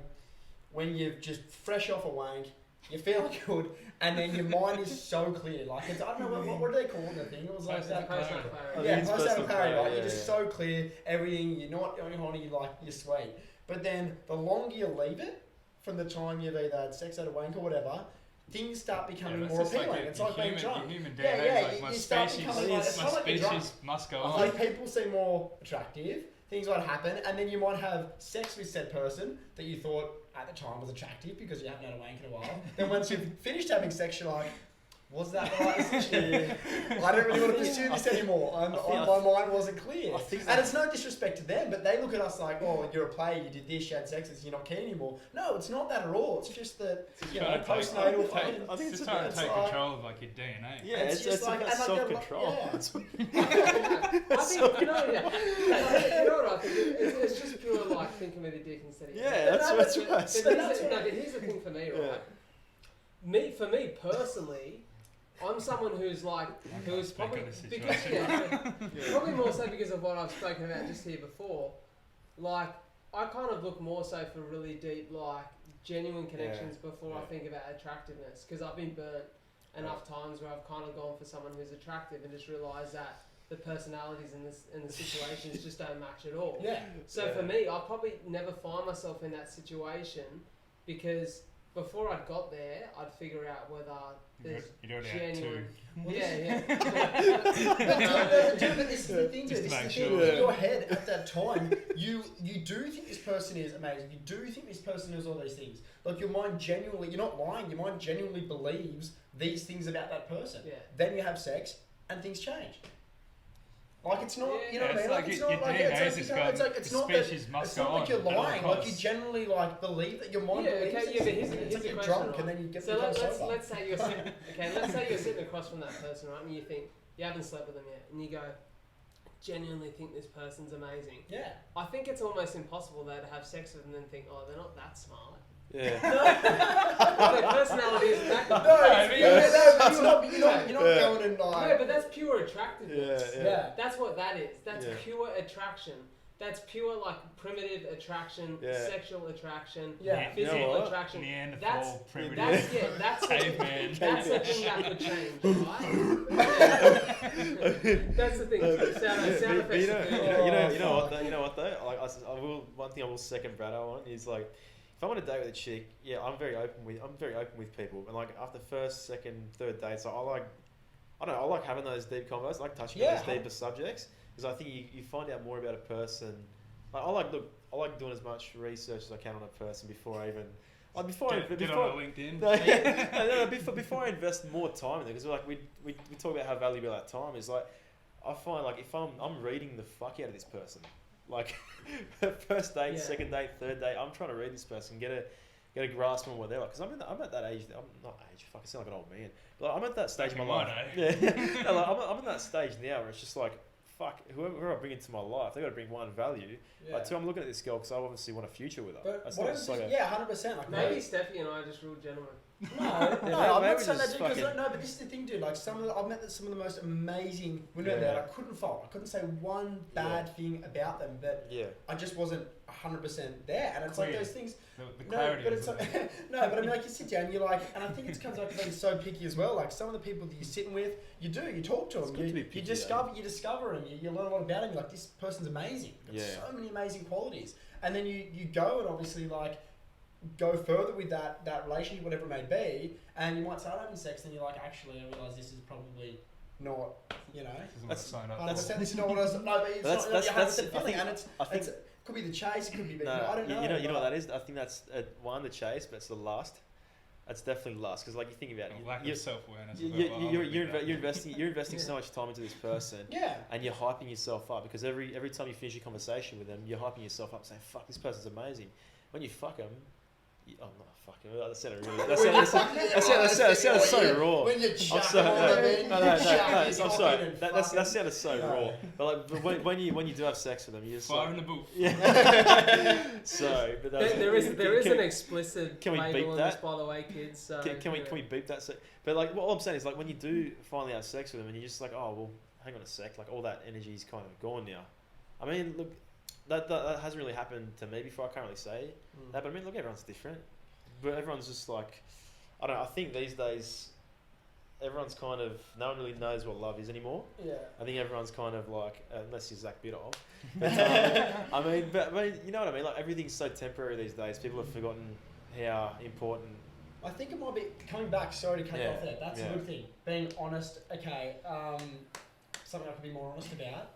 when you're just fresh off a wank, you're feeling good, and then your mind is so clear. Like it's, I don't know what do they call the thing? It was like that. Post-natal clarity, right? You're just so clear. Everything. You're not on honey. Like you're sweet. But then the longer you leave it, from the time you've either had sex at a wank or whatever, things start becoming more appealing. Like it's like being drunk. My species must go on. Like people seem more attractive. Things might happen, and then you might have sex with said person that you thought at the time was attractive because you haven't had a wank in a while. Then once you've finished having sex, you're like, Was that the right decision? I don't really want to pursue this anymore. My mind wasn't clear. And it's no disrespect to them, but they look at us like, oh, you're a player, you did this, you had sex, you're not keen anymore. No, it's not that at all. It's just that, postnatal fucking... I think it's just trying to take control of like your DNA. Yeah, it's about self-control. I think, you know what I think? It's just pure like thinking with your dick instead of your head. Yeah, that's right. But here's the thing for me, right? For me personally, I'm someone who's probably probably more so because of what I've spoken about just here before. Like, I kind of look more so for really deep, like genuine connections before I think about attractiveness, because I've been burnt enough times where I've kind of gone for someone who's attractive and just realised that the personalities and the situations just don't match at all. Yeah. So for me, I'll probably never find myself in that situation, because before I'd got there, I'd figure out whether there's genuine... Yeah. But this is the thing, dude. This is the thing. In your head at that time, you do think this person is amazing. You do think this person is all these things. Like, your mind genuinely... You're not lying. Your mind genuinely believes these things about that person. Yeah. Then you have sex, and things change. Like, it's not, you know what I mean? Like, it's not like, it's not like you're lying. Like, you generally, like, believe that your mind believes it. But here's it's like the you're question, drunk right? and then you get so become sober. let's say you're sitting, let's say you're sitting across from that person, right? And you think, you haven't slept with them yet. And you go, genuinely think this person's amazing. Yeah. I think it's almost impossible though to have sex with them and then think, oh, they're not that smart. Yeah. Their personality isn't that good. You're not going and like... No, but that's pure attractiveness. Yeah. That's what that is. That's pure attraction. That's pure, like, primitive attraction, sexual attraction, physical attraction. Neanderthal, primitive. That's the thing that could change, right? That's the thing. Sound effects. You know what though? Like, one thing I will second Brad on is, like, if I'm on a date with a chick, I'm very open with people, and like after first, second, third dates, I like having those deep conversations, I like touching on those deeper subjects, because I think you find out more about a person. Like, I like doing as much research as I can on a person before I even before LinkedIn. Before I invest more time in it, because like we talk about how valuable that time is. Like, I find, like, if I'm reading the fuck out of this person. Like, first date, second date, third date, I'm trying to read this person, get a grasp on what they're like. Because I'm at that age. I'm not age. Fuck, I sound like an old man. But like, I'm at that stage in my life. I'm at that stage now where it's just like, fuck, whoever I bring into my life, they got to bring one value. Like, two, I'm looking at this girl because I obviously want a future with her. But 100%. Like, maybe Steffi and I just rule gentlemen. No, I'm not saying that, dude, because but this is the thing, dude. Like, I've met some of the most amazing women that I couldn't fault. I couldn't say one bad thing about them, but I just wasn't 100% there. And it's like those things. The clarity. But it's like, no, but I mean, like, you sit down, you're like, and I think it comes like being so picky as well. Like, some of the people that you're sitting with, you talk to them, you discover them, you learn a lot about them. You're like, this person's amazing. So many amazing qualities, and then you go and obviously like go further with that relationship, whatever it may be, and you might start having sex, and you're like, actually, I realise this is probably not, This is not what I was... This is not what I was... No, but it's not your 100% feeling, and it could be the chase, it could be... I don't know. You know what that is? I think that's, one, the chase, but it's the lust. That's definitely lust, because like you think about it, lack of self-awareness. You're investing so much time into this person, and you're hyping yourself up, because every time you finish a conversation with them, you're hyping yourself up, saying, "Fuck, this person's amazing." When you fuck them, I'm not fucking. That sounded really. That sounded so raw. When you I'm sorry. I'm sorry. That sounded so raw. But like, when you do have sex with them, you just fire in the booth. Yeah. So, but there is an explicit can we label beep on that? this, by the way, kids. So, can we beep that? But like, what all I'm saying is, like, when you do finally have sex with them, and you're just like, oh well, hang on a sec, like all that energy is kind of gone now. I mean, look. That hasn't really happened to me before. I can't really say that, but I mean, look, everyone's different. But everyone's just like, I don't know. I think these days, everyone's kind of, no one really knows what love is anymore. Yeah. I think everyone's kind of like, unless you're Zach Biddulph. But, I mean, you know what I mean. Like, everything's so temporary these days. People have forgotten how important. I think it might be coming back. Sorry to cut you off there. That's a good thing. Being honest. Okay. Something I can be more honest about.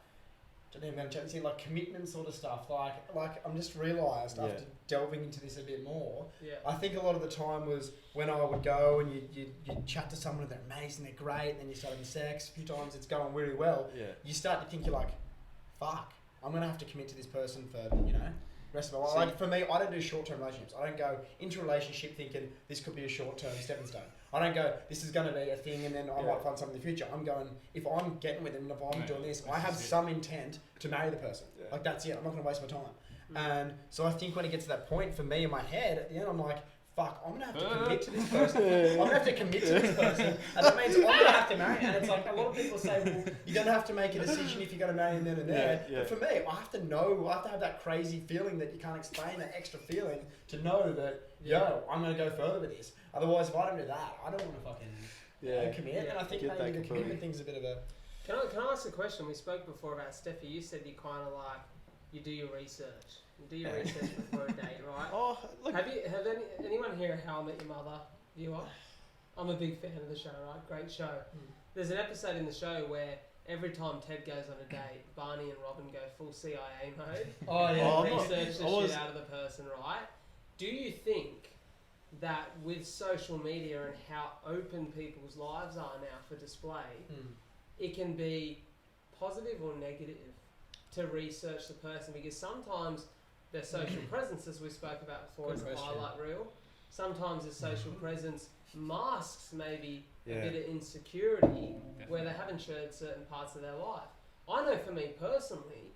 I'm going to chat and see like commitment sort of stuff. Like I'm just realised after delving into this a bit more. Yeah. I think a lot of the time was when I would go and you'd chat to someone, they're amazing, they're great, and then you start having sex. A few times it's going really well. Yeah. You start to think you're like, fuck, I'm going to have to commit to this person for, you know, rest of my life. Like for me, I don't do short-term relationships. I don't go into a relationship thinking this could be a short-term stepping stone. I don't go, this is going to be a thing and then I might find something in the future. I'm going, if I'm getting with them and if I'm doing this, I have some intent to marry the person. Yeah. Like that's it. I'm not going to waste my time. And so I think when it gets to that point for me in my head, at the end I'm like, fuck, I'm going to have to commit to this person. I'm going to have to commit to this person. And that means I'm going to have to marry. And it's like, a lot of people say, well, you're going to have to make a decision if you're going to marry them then and there. Yeah. But for me, I have to know, I have to have that crazy feeling that you can't explain, that extra feeling to know that, yo, I'm going to go further with this. Otherwise, if I don't do that, I don't want to fucking commit. And I think maybe the commitment thing's a bit of a... Can I ask a question? We spoke before about Steffi. You said you kind of like, you do your research. You do your research before a date, right? Oh, look. Have anyone here How I Met Your Mother viewer? I'm a big fan of the show, right? Great show. There's an episode in the show where every time Ted goes on a date, Barney and Robin go full CIA mode. Oh, yeah. Research the shit out of the person, right? Do you think that with social media and how open people's lives are now for display, it can be positive or negative to research the person? Because sometimes their social presence, as we spoke about before, is a highlight reel. Sometimes the social presence masks maybe a bit of insecurity where they haven't shared certain parts of their life. I know for me personally,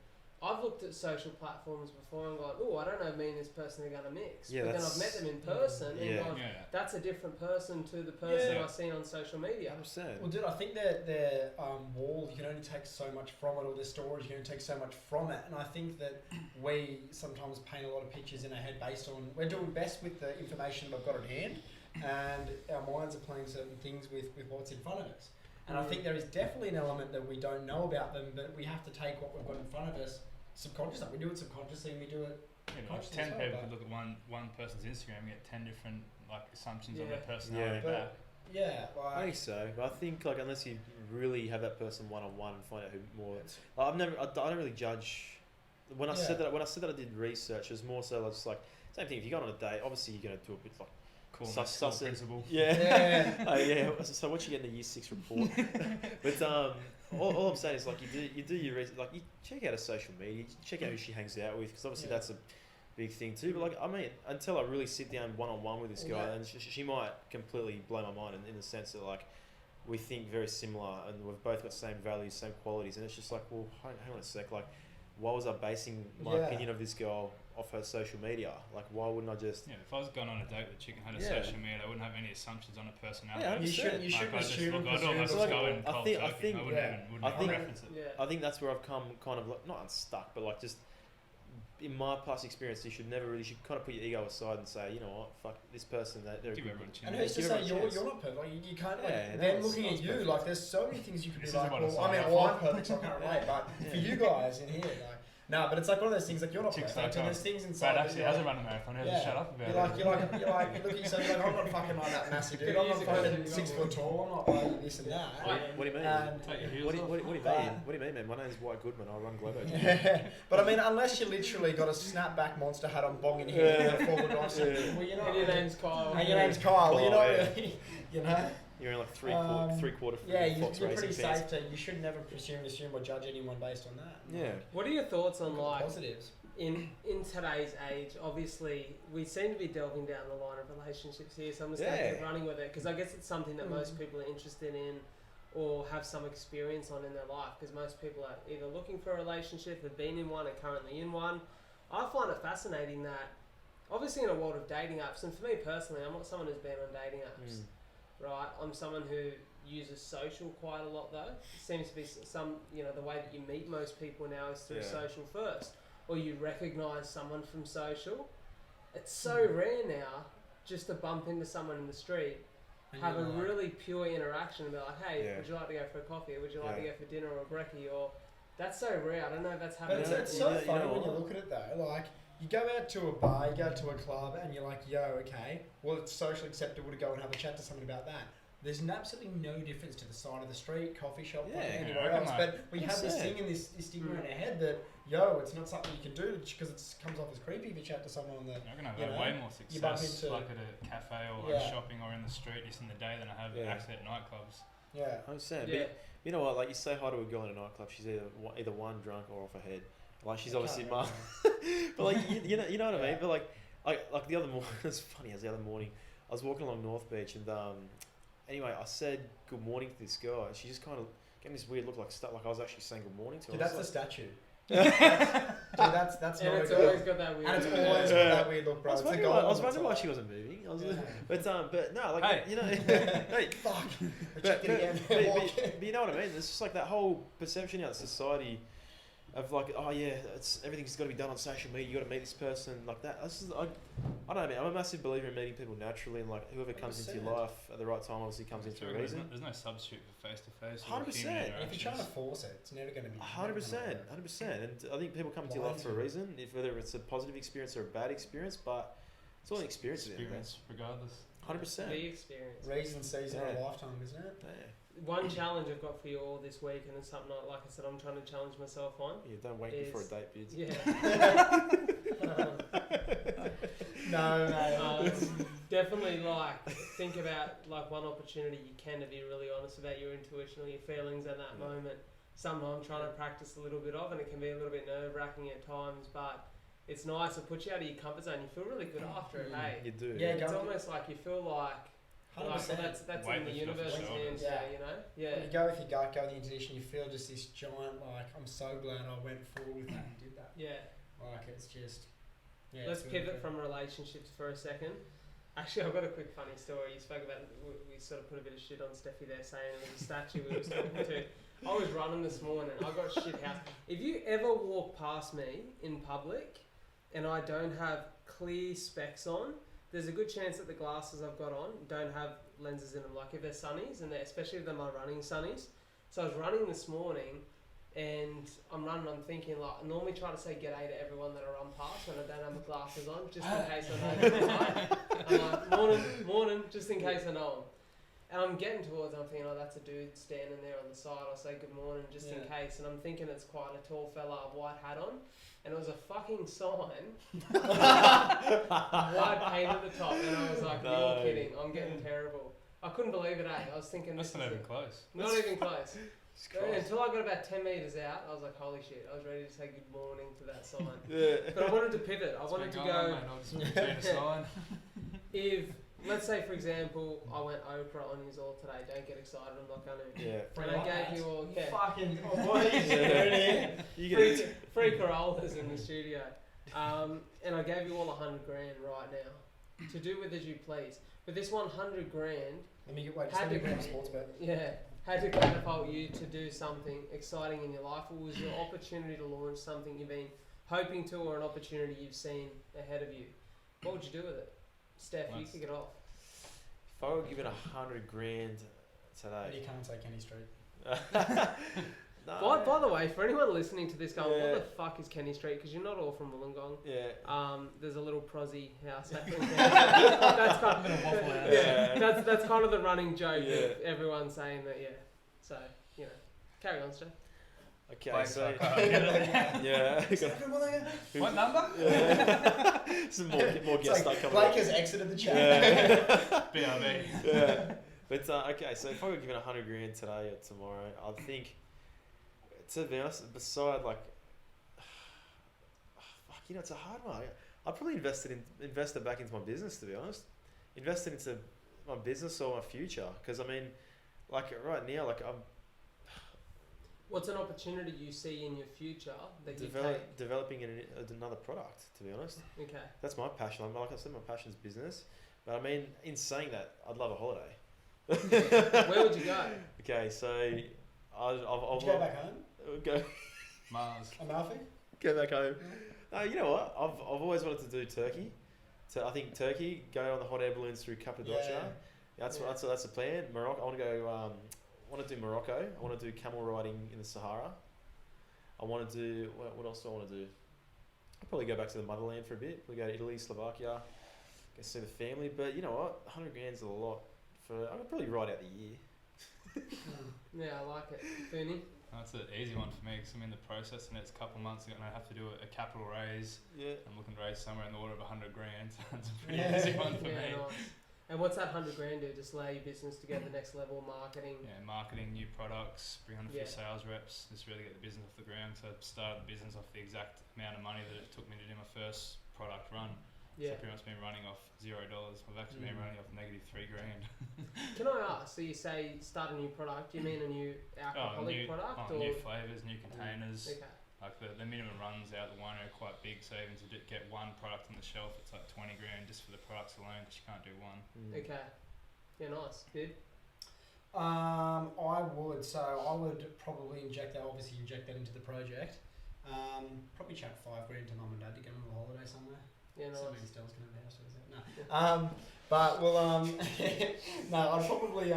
I've looked at social platforms before and gone, oh, I don't know if me and this person are going to mix. Yeah, but then I've met them in person and gone, that's a different person to the person I've seen on social media. 100%. Well, dude, I think that their wall, you can only take so much from it, or their storage, you can only take so much from it. And I think that we sometimes paint a lot of pictures in our head based on, we're doing best with the information we've got at hand, and our minds are playing certain things with what's in front of us. And I think there is definitely an element that we don't know about them, but we have to take what we've got in front of us subconsciously. We do it subconsciously and we do it consciously. 10 people could look at one person's Instagram and get 10 different assumptions on their personality back. Yeah, I think so. But I think unless you really have that person one-on-one and find out who more... I don't really judge... When I said that I did research, it was more so just like, same thing, if you go on a date, obviously you're going to do a bit like... Cool, principle. Yeah. So what you get in the year 6 report. But all I'm saying is like you do your research, like you check out her social media, you check out who she hangs out with, because obviously that's a big thing too. But like I mean, until I really sit down one-on-one with this guy, and she might completely blow my mind in the sense that like we think very similar and we've both got same values, same qualities, and it's just like, well, hang on a sec, like why was I basing my opinion of this girl off her social media? Like, why wouldn't I just... Yeah, if I was going on a date with a chick and had a social media, I wouldn't have any assumptions on her personality. Yeah, you shouldn't assume. I'd almost just go in cold turkey. I wouldn't even reference it. Yeah. I think that's where I've come kind of like, not unstuck, but like just in my past experience, you should kind of put your ego aside and say, you know what, fuck this person, they're Give everyone a chance. And who's to say you're not perfect? Like, you can't, like, them looking at you, perfect. like, there's so many things you could be This like, is what well, I I'm mean, I'm perfect, so I can't relate, but for you guys in here, like, no, but it's like one of those things, like, you're not perfect, and there's things inside. Brad actually hasn't run a marathon, he has to shut up about it. You're like, you look at yourself, you're like, I'm not fucking like that massive dude, I'm not fucking 6 foot tall, I'm not like this and that. What do you mean? Take your heels What do you off. mean? What do you mean, man? My name's White Goodman. I run Globo. But I mean, unless you literally got a snapback monster hat on, bong in here, and a forward dice, well, you know. And your name's Kyle. And your name's Kyle. Well, you're not really, you know. You're in like three quarter. Yeah, Fox you're racing pretty fans. safe to. You should never assume or judge anyone based on that. Yeah. What are your thoughts on like positives? in today's age? Obviously, we seem to be delving down the line of relationships here, so I'm just keep running with it because I guess it's something that most people are interested in or have some experience on in their life. Because most people are either looking for a relationship, have been in one, are currently in one. I find it fascinating that, obviously, in a world of dating apps, and for me personally, I'm not someone who's been on dating apps. Right, I'm someone who uses social quite a lot though. It seems to be some, the way that you meet most people now is through social first, or you recognise someone from social. It's so rare now just to bump into someone in the street, have a really pure interaction and be like, hey, would you like to go for a coffee, or would you like to go for dinner or a brekkie, or that's so rare. I don't know if that's happening. But it's so funny when you look at it though, like, you go out to a bar, you go to a club, and you're like, yo, okay, well, it's socially acceptable to go and have a chat to someone about that. there's absolutely no difference to the side of the street, coffee shop, Yeah, anywhere I else. reckon But we have this 100%. thing and this stigma in our head that, yo, it's not something you can do because it comes off as creepy if you chat to someone on the. I reckon I've You had know, way more you bump success into- like at a cafe or Yeah. shopping or in the street just in the day than I have Yeah. actually at nightclubs. Yeah. 100%. Yeah. But you know what? Like, you say hi to a girl in a nightclub, she's either one drunk or off her head. Like, she's I obviously can't but like you know what I mean. Yeah. But like the other morning, it's funny as the other morning, I was walking along North Beach and anyway, I said good morning to this girl, and she just kind of gave me this weird look, like I was actually saying good morning to her. Dude, I that's the was statue. Dude, that's And not it's a girl. always got that weird. And it's yeah. always got that weird look, bro. I was It's a wondering, goal why, I was on the wondering why top. she wasn't moving. Yeah. But no, like Hey. you know, hey, Fuck. but, Check it again. but you know what I mean? It's just like that whole perception out of society of like, oh yeah, everything's got to be done on social media. You got to meet this person like that. I don't know, man. I'm a massive believer in meeting people naturally, and like whoever comes into your 100%. life at the right time obviously comes into a There's reason. no substitute for face to face. 100%. If you're trying to force it, it's never going to be. 100%, 100%. And I think people come into your life for a reason, whether it's a positive experience or a bad experience, but it's all an experience. experience regardless. 100%. The experience. Reason season of a Yeah. lifetime, isn't it? Yeah. One challenge I've got for you all this week, and it's something like I said, I'm trying to challenge myself on. Yeah, don't wait before a Is- date, bids. Yeah. No, It's definitely like think about like one opportunity you can to be really honest about your intuition or your feelings in that Yeah. moment. Something I'm trying to practice a little bit of, and it can be a little bit nerve wracking at times, but it's nice. It puts you out of your comfort zone. You feel really good after it. Hey, You do. Yeah, it's go- almost like you feel like 100%. that's Weight in the lifted off your universe's shoulders. hands. Yeah. Yeah, you know. Yeah. When you go with your gut, go with the intuition, you feel just this giant, like, I'm so glad I went forward with that and did that. Yeah. Like, it's just. Yeah, Let's it's really pivot good. from relationships for a second. Actually, I've got a quick funny story. You spoke about we sort of put a bit of shit on Steffi there, saying it was a statue we was talking to. I was running this morning. I got shit house. If you ever walk past me in public, and I don't have clear specs on, there's a good chance that the glasses I've got on don't have lenses in them. Like if they're sunnies, and especially if they're my running sunnies. So I was running this morning. And I'm thinking like, I normally try to say g'day to everyone that I run past when I don't have my glasses on, just in case I know them. I'm like, morning, just in case I know them. And I'm getting towards, I'm thinking, oh, that's a dude standing there on the side. I'll say good morning, just in Yeah. case. And I'm thinking it's quite a tall fella, a white hat on. And it was a fucking sign, white paint at the top. And I was like, No. you're kidding, I'm getting terrible. I couldn't believe it, I was thinking, That's this not is even it. close. Not even close. Jesus Christ. Until I got about 10 metres out, I was like, holy shit, I was ready to say good morning to that sign. Yeah. But I wanted to pivot. I It's wanted to been going on, go, mate. I'll just between a sign. if, let's say for example, I went Oprah on yous all today, don't get excited, I'm not going to. Yeah. And I gave you all, yeah, Fucking. Oh, what are you doing here? You free, get free Corollas in the studio. And I gave you all $100,000 right now, to do with as you please. But this $100,000, Let me get, wait, just Had let me to- grab a sports bet. yeah, had to catapult you to do something exciting in your life, or was your opportunity to launch something you've been hoping to, or an opportunity you've seen ahead of you? What would you do with it? Steph, you Nice. kick it off. If I were given $100,000 But you today. can't say Kenny Street. No. By the way, for anyone listening to this going, Yeah. what the fuck is Kenny Street? Because you're not all from Wollongong. Yeah. There's a little prosy house. I think. That's kind Bit of waffle house. Yeah. that's kind of the running joke Yeah. of everyone saying that. Yeah. So you know, carry on, Steph. Okay, Wait, so I get it. yeah, Everyone there? What number? yeah. Some more It's guests like start coming. Blake up. has exited the chat. Yeah. BRB. Yeah. But okay, so if I were given $100,000 today or tomorrow, I think, to be honest, beside like, fuck, you know, it's a hard one. I'd probably invest it back into my business. To be honest, invest it into my business or my future. Because I mean, like right now, like I'm What's an opportunity you see in your future that you take? developing another product. To be honest, Okay. that's my passion. Like I said, my passion's business. But I mean, in saying that, I'd love a holiday. Where would you go? Okay, so I'll Did you go back home? go Mars. Amalfi? go back home. You know what? I've always wanted to do Turkey. So I think Turkey, go on the hot air balloons through Cappadocia. That's Yeah. that's the plan. Morocco. I want to go. I want to do Morocco. I want to do camel riding in the Sahara. I want to do what else do I want to do? I'll probably go back to the motherland for a bit. We go to Italy, Slovakia, go see the family. But you know what? $100,000 is a lot I could probably ride out the year. Yeah, I like it. Fooney? That's an easy one for me because I'm in the process and it's a couple months ago and I have to do a capital raise. Yeah. I'm looking to raise somewhere in the order of 100 grand. So that's a pretty Yeah. easy one for me. Nice. And what's that 100 grand do? Just lay your business to go to the next level, marketing. Yeah, marketing, new products, bring on a few Yeah. sales reps, just really get the business off the ground. So I started the business off the exact amount of money that it took me to do my first product run. Yeah. So pretty much been running off $0. I've actually been running off negative $3 grand. Can I ask? So you say start a new product. Do you mean a new alcoholic product or new flavours, new containers. Okay. Like the minimum runs out the winery are quite big, so even to get one product on the shelf, it's like 20 grand just for the products alone because you can't do one. Okay. Yeah, nice. Good. I would. So I would probably inject that into the project. Probably chuck $5 grand to mum and dad to get them on a holiday somewhere. Yeah, So nice. maybe Stell's gonna have a house or something. No. But we'll no, I'd probably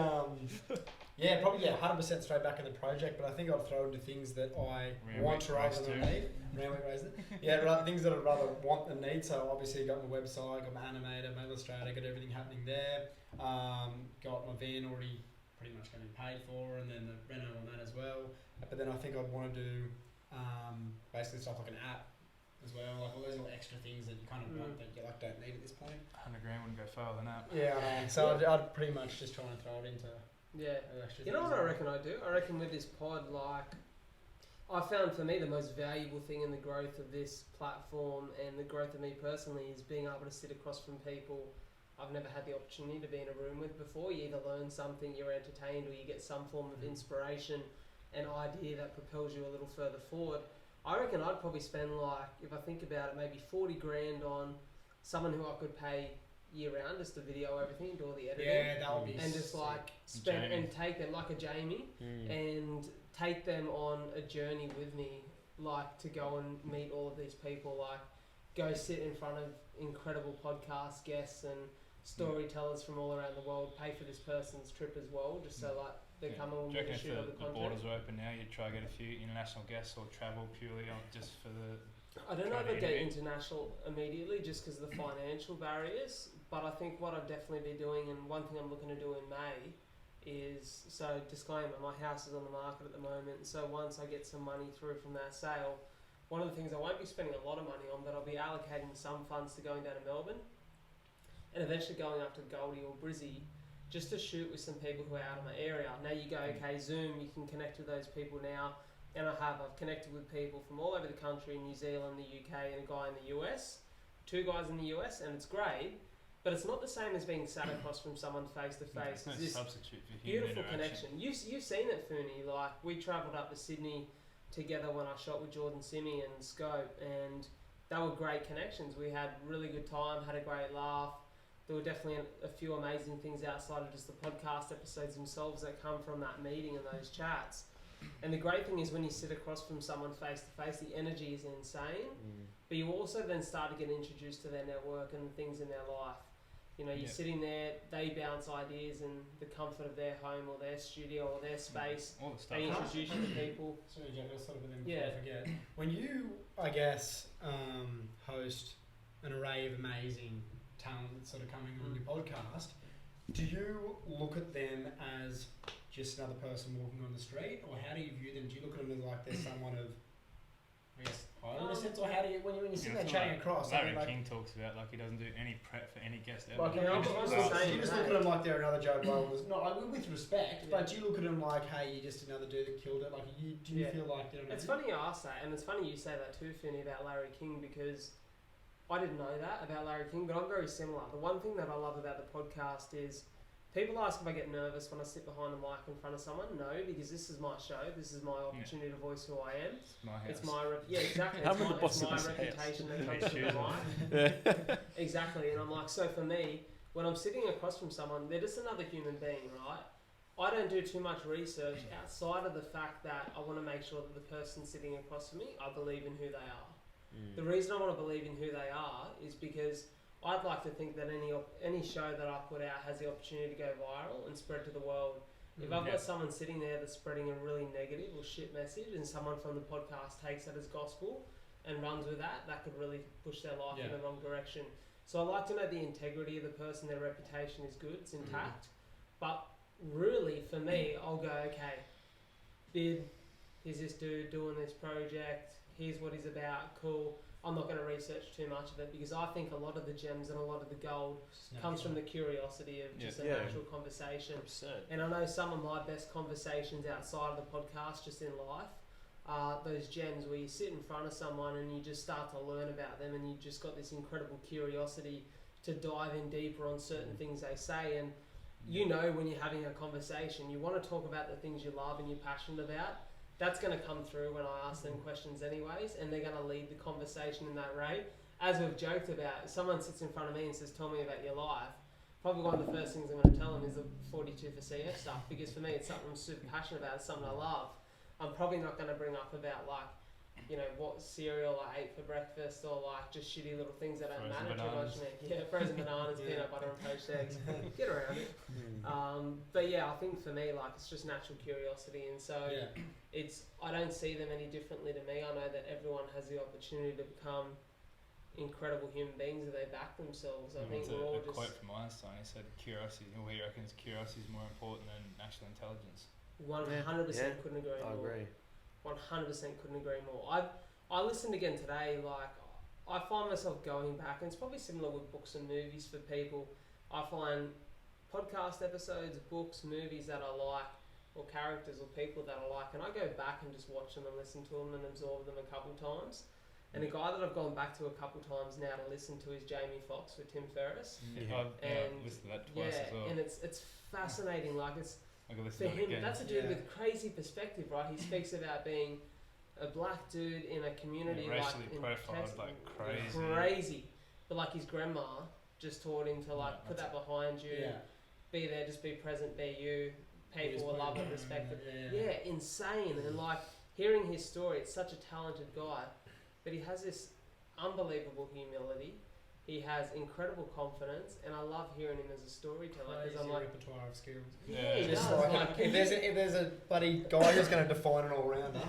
100% straight back in the project. But I think I'd throw into things that I want rather than need. Ramwick raised it. Yeah, things that I'd rather want than need. So obviously got my website, got my animator, my illustrator, got everything happening there. Got my van already pretty much going to be paid for, and then the reno on that as well. But then I think I'd want to do basically stuff like an app as well, like all those little extra things that you kind of want that you like don't need at this point. 100 grand wouldn't go far with an app. Yeah, so I'd pretty much just try and throw it into Yeah. extra You know things what I like reckon I do? I reckon with this pod, like, I found for me the most valuable thing in the growth of this platform and the growth of me personally is being able to sit across from people I've never had the opportunity to be in a room with before. You either learn something, you're entertained, or you get some form of inspiration and idea that propels you a little further forward. I reckon I'd probably spend, like, if I think about it, maybe 40 grand on someone who I could pay year round just to video everything, do all the editing. Yeah, that would be And just sick. like spend Jamie. and take them like a Jamie and take them on a journey with me, like to go and meet all of these people, like go sit in front of incredible podcast guests and storytellers from all around the world, pay for this person's trip as well, just so like they come and Do you we reckon shoot all the if the content. borders are open now, you'd try to get a few international guests or travel purely on just for the... I don't know if try I'd to go innovate? international immediately just because of the financial barriers, but I think what I'd definitely be doing, and one thing I'm looking to do in May is, so disclaimer, my house is on the market at the moment, so once I get some money through from that sale, one of the things I won't be spending a lot of money on, but I'll be allocating some funds to going down to Melbourne and eventually going up to Goldie or Brizzy just to shoot with some people who are out of my area. Now you go, okay, Zoom, you can connect with those people now, and I've connected with people from all over the country, New Zealand, the UK, and a guy in the US, 2 guys in the US, and it's great, but it's not the same as being sat across from someone face to face. There's no It's this substitute for human beautiful interaction. connection. You've seen it, Fooney. Like, we travelled up to Sydney together when I shot with Jordan Simi and Scope, and they were great connections. We had really good time, had a great laugh. There were definitely a few amazing things outside of just the podcast episodes themselves that come from that meeting and those chats. And the great thing is when you sit across from someone face to face, the energy is insane, but you also then start to get introduced to their network and things in their life. You know, you're sitting there, they bounce ideas in the comfort of their home or their studio or their space. All the stuff. They introduce you to people. Sorry, Jack, I'll sort of then Yeah. before I forget. When you, I guess, host an array of amazing talent that's sort of coming on your podcast, do you look at them as just another person walking on the street, or how do you view them? Do you look at them as like they're someone of, I guess, higher in a sense, or how do you, when you're sitting there chatting across, I Larry mean, like, King talks about, like, he doesn't do any prep for any guest ever. like, Yeah, I'm you just just, saying you just that. look at them like they're another Joe Blow. Not like, with respect, Yeah. but do you look at them like, hey, you're just another dude that killed it? Like, do you Yeah. feel like, you know what I It's mean? funny you ask that, and it's funny you say that too, Finney, about Larry King, because I didn't know that about Larry King, but I'm very similar. The one thing that I love about the podcast is people ask if I get nervous when I sit behind a mic in front of someone. No, because this is my show. This is my opportunity to voice who I am. It's my house. It's my yeah, exactly. I'm It's the my, boss it's of my this house. reputation that comes Take with shoes the off. mic. Exactly, and I'm like, so for me, when I'm sitting across from someone, they're just another human being, right? I don't do too much research outside of the fact that I want to make sure that the person sitting across from me, I believe in who they are. The reason I want to believe in who they are is because I'd like to think that any show that I put out has the opportunity to go viral and spread to the world. If I've got someone sitting there that's spreading a really negative or shit message, and someone from the podcast takes that as gospel and runs with that, that could really push their life in the wrong direction. So I like to know the integrity of the person, their reputation is good, it's intact. But really, for me, I'll go, okay, bid, here's this dude doing this project, here's what he's about, cool. I'm not going to research too much of it because I think a lot of the gems and a lot of the gold comes from the curiosity of just a natural conversation. 100%. And I know some of my best conversations outside of the podcast, just in life, are those gems where you sit in front of someone and you just start to learn about them and you just got this incredible curiosity to dive in deeper on certain things they say. And you know when you're having a conversation, you want to talk about the things you love and you're passionate about. That's going to come through when I ask them questions anyways, and they're going to lead the conversation in that rate. As we've joked about, if someone sits in front of me and says, tell me about your life, probably one of the first things I'm going to tell them is the 42 for CF stuff, because for me it's something I'm super passionate about, it's something I love. I'm probably not going to bring up about like, you know, what cereal I ate for breakfast or like just shitty little things that don't matter too much to me. Yeah, frozen bananas, peanut butter and poached eggs. Get around it. But yeah, I think for me, like, it's just natural curiosity, and so it's, I don't see them any differently to me. I know that everyone has the opportunity to become incredible human beings if they back themselves. I think we're all a just... quote from Einstein, he said curiosity, or he reckons curiosity is more important than natural intelligence. 100% couldn't agree more. I agree. 100% couldn't agree more. I listened again today, like, I find myself going back, and it's probably similar with books and movies for people. I find podcast episodes, books, movies that I like, or characters or people that I like, and I go back and just watch them and listen to them and absorb them a couple times. And a guy that I've gone back to a couple times now to listen to is Jamie Foxx with Tim Ferriss. I've listened to that twice as well. And it's fascinating. Like, it's for him, again. that's a dude with crazy perspective, right? He speaks about being a black dude in a community racially like profiled, like crazy. But like his grandma just taught him to like put that behind you, be there, just be present, be you. People will love it, respect it. Yeah, insane. And like hearing his story, it's such a talented guy, but he has this unbelievable humility. He has incredible confidence, and I love hearing him as a storyteller because I'm like, repertoire of skills. Yeah, just does, like if there's a bloody guy who's going to define an all rounder.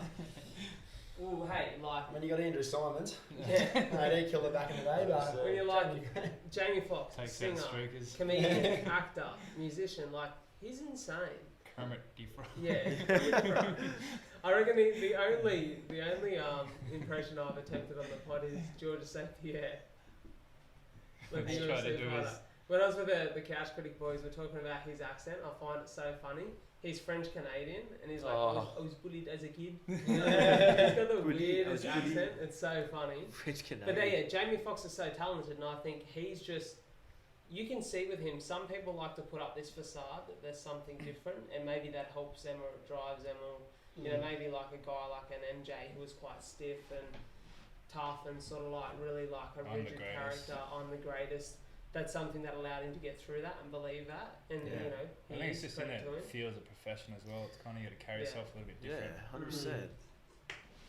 ooh, hey, like When you got Andrew Simons, yeah. he killed it back in the day, but When you're like Jamie Foxx, Takes singer, out streakers. comedian, actor, musician, like he's insane. Kermit Defro. Yeah, I reckon the only impression I've attempted on the pod is George St. Pierre. Like Let's try to do his. When I was with the Couch Critic boys, we're talking about his accent. I find it so funny. He's French Canadian, and he's like, I was bullied as a kid. He's got the weirdest accent. It's so funny. French Canadian. But yeah, Jamie Foxx is so talented, and I think he's just. You can see with him, some people like to put up this facade that there's something different, and maybe that helps them or it drives them, or you know, maybe like a guy like an MJ who was quite stiff and tough and sort of like really like a rigid character. I'm the greatest. That's something that allowed him to get through that and believe that, and you know, I think it's just in it feels a profession as well. It's kind of you got to carry yourself a little bit different. Yeah, 100%.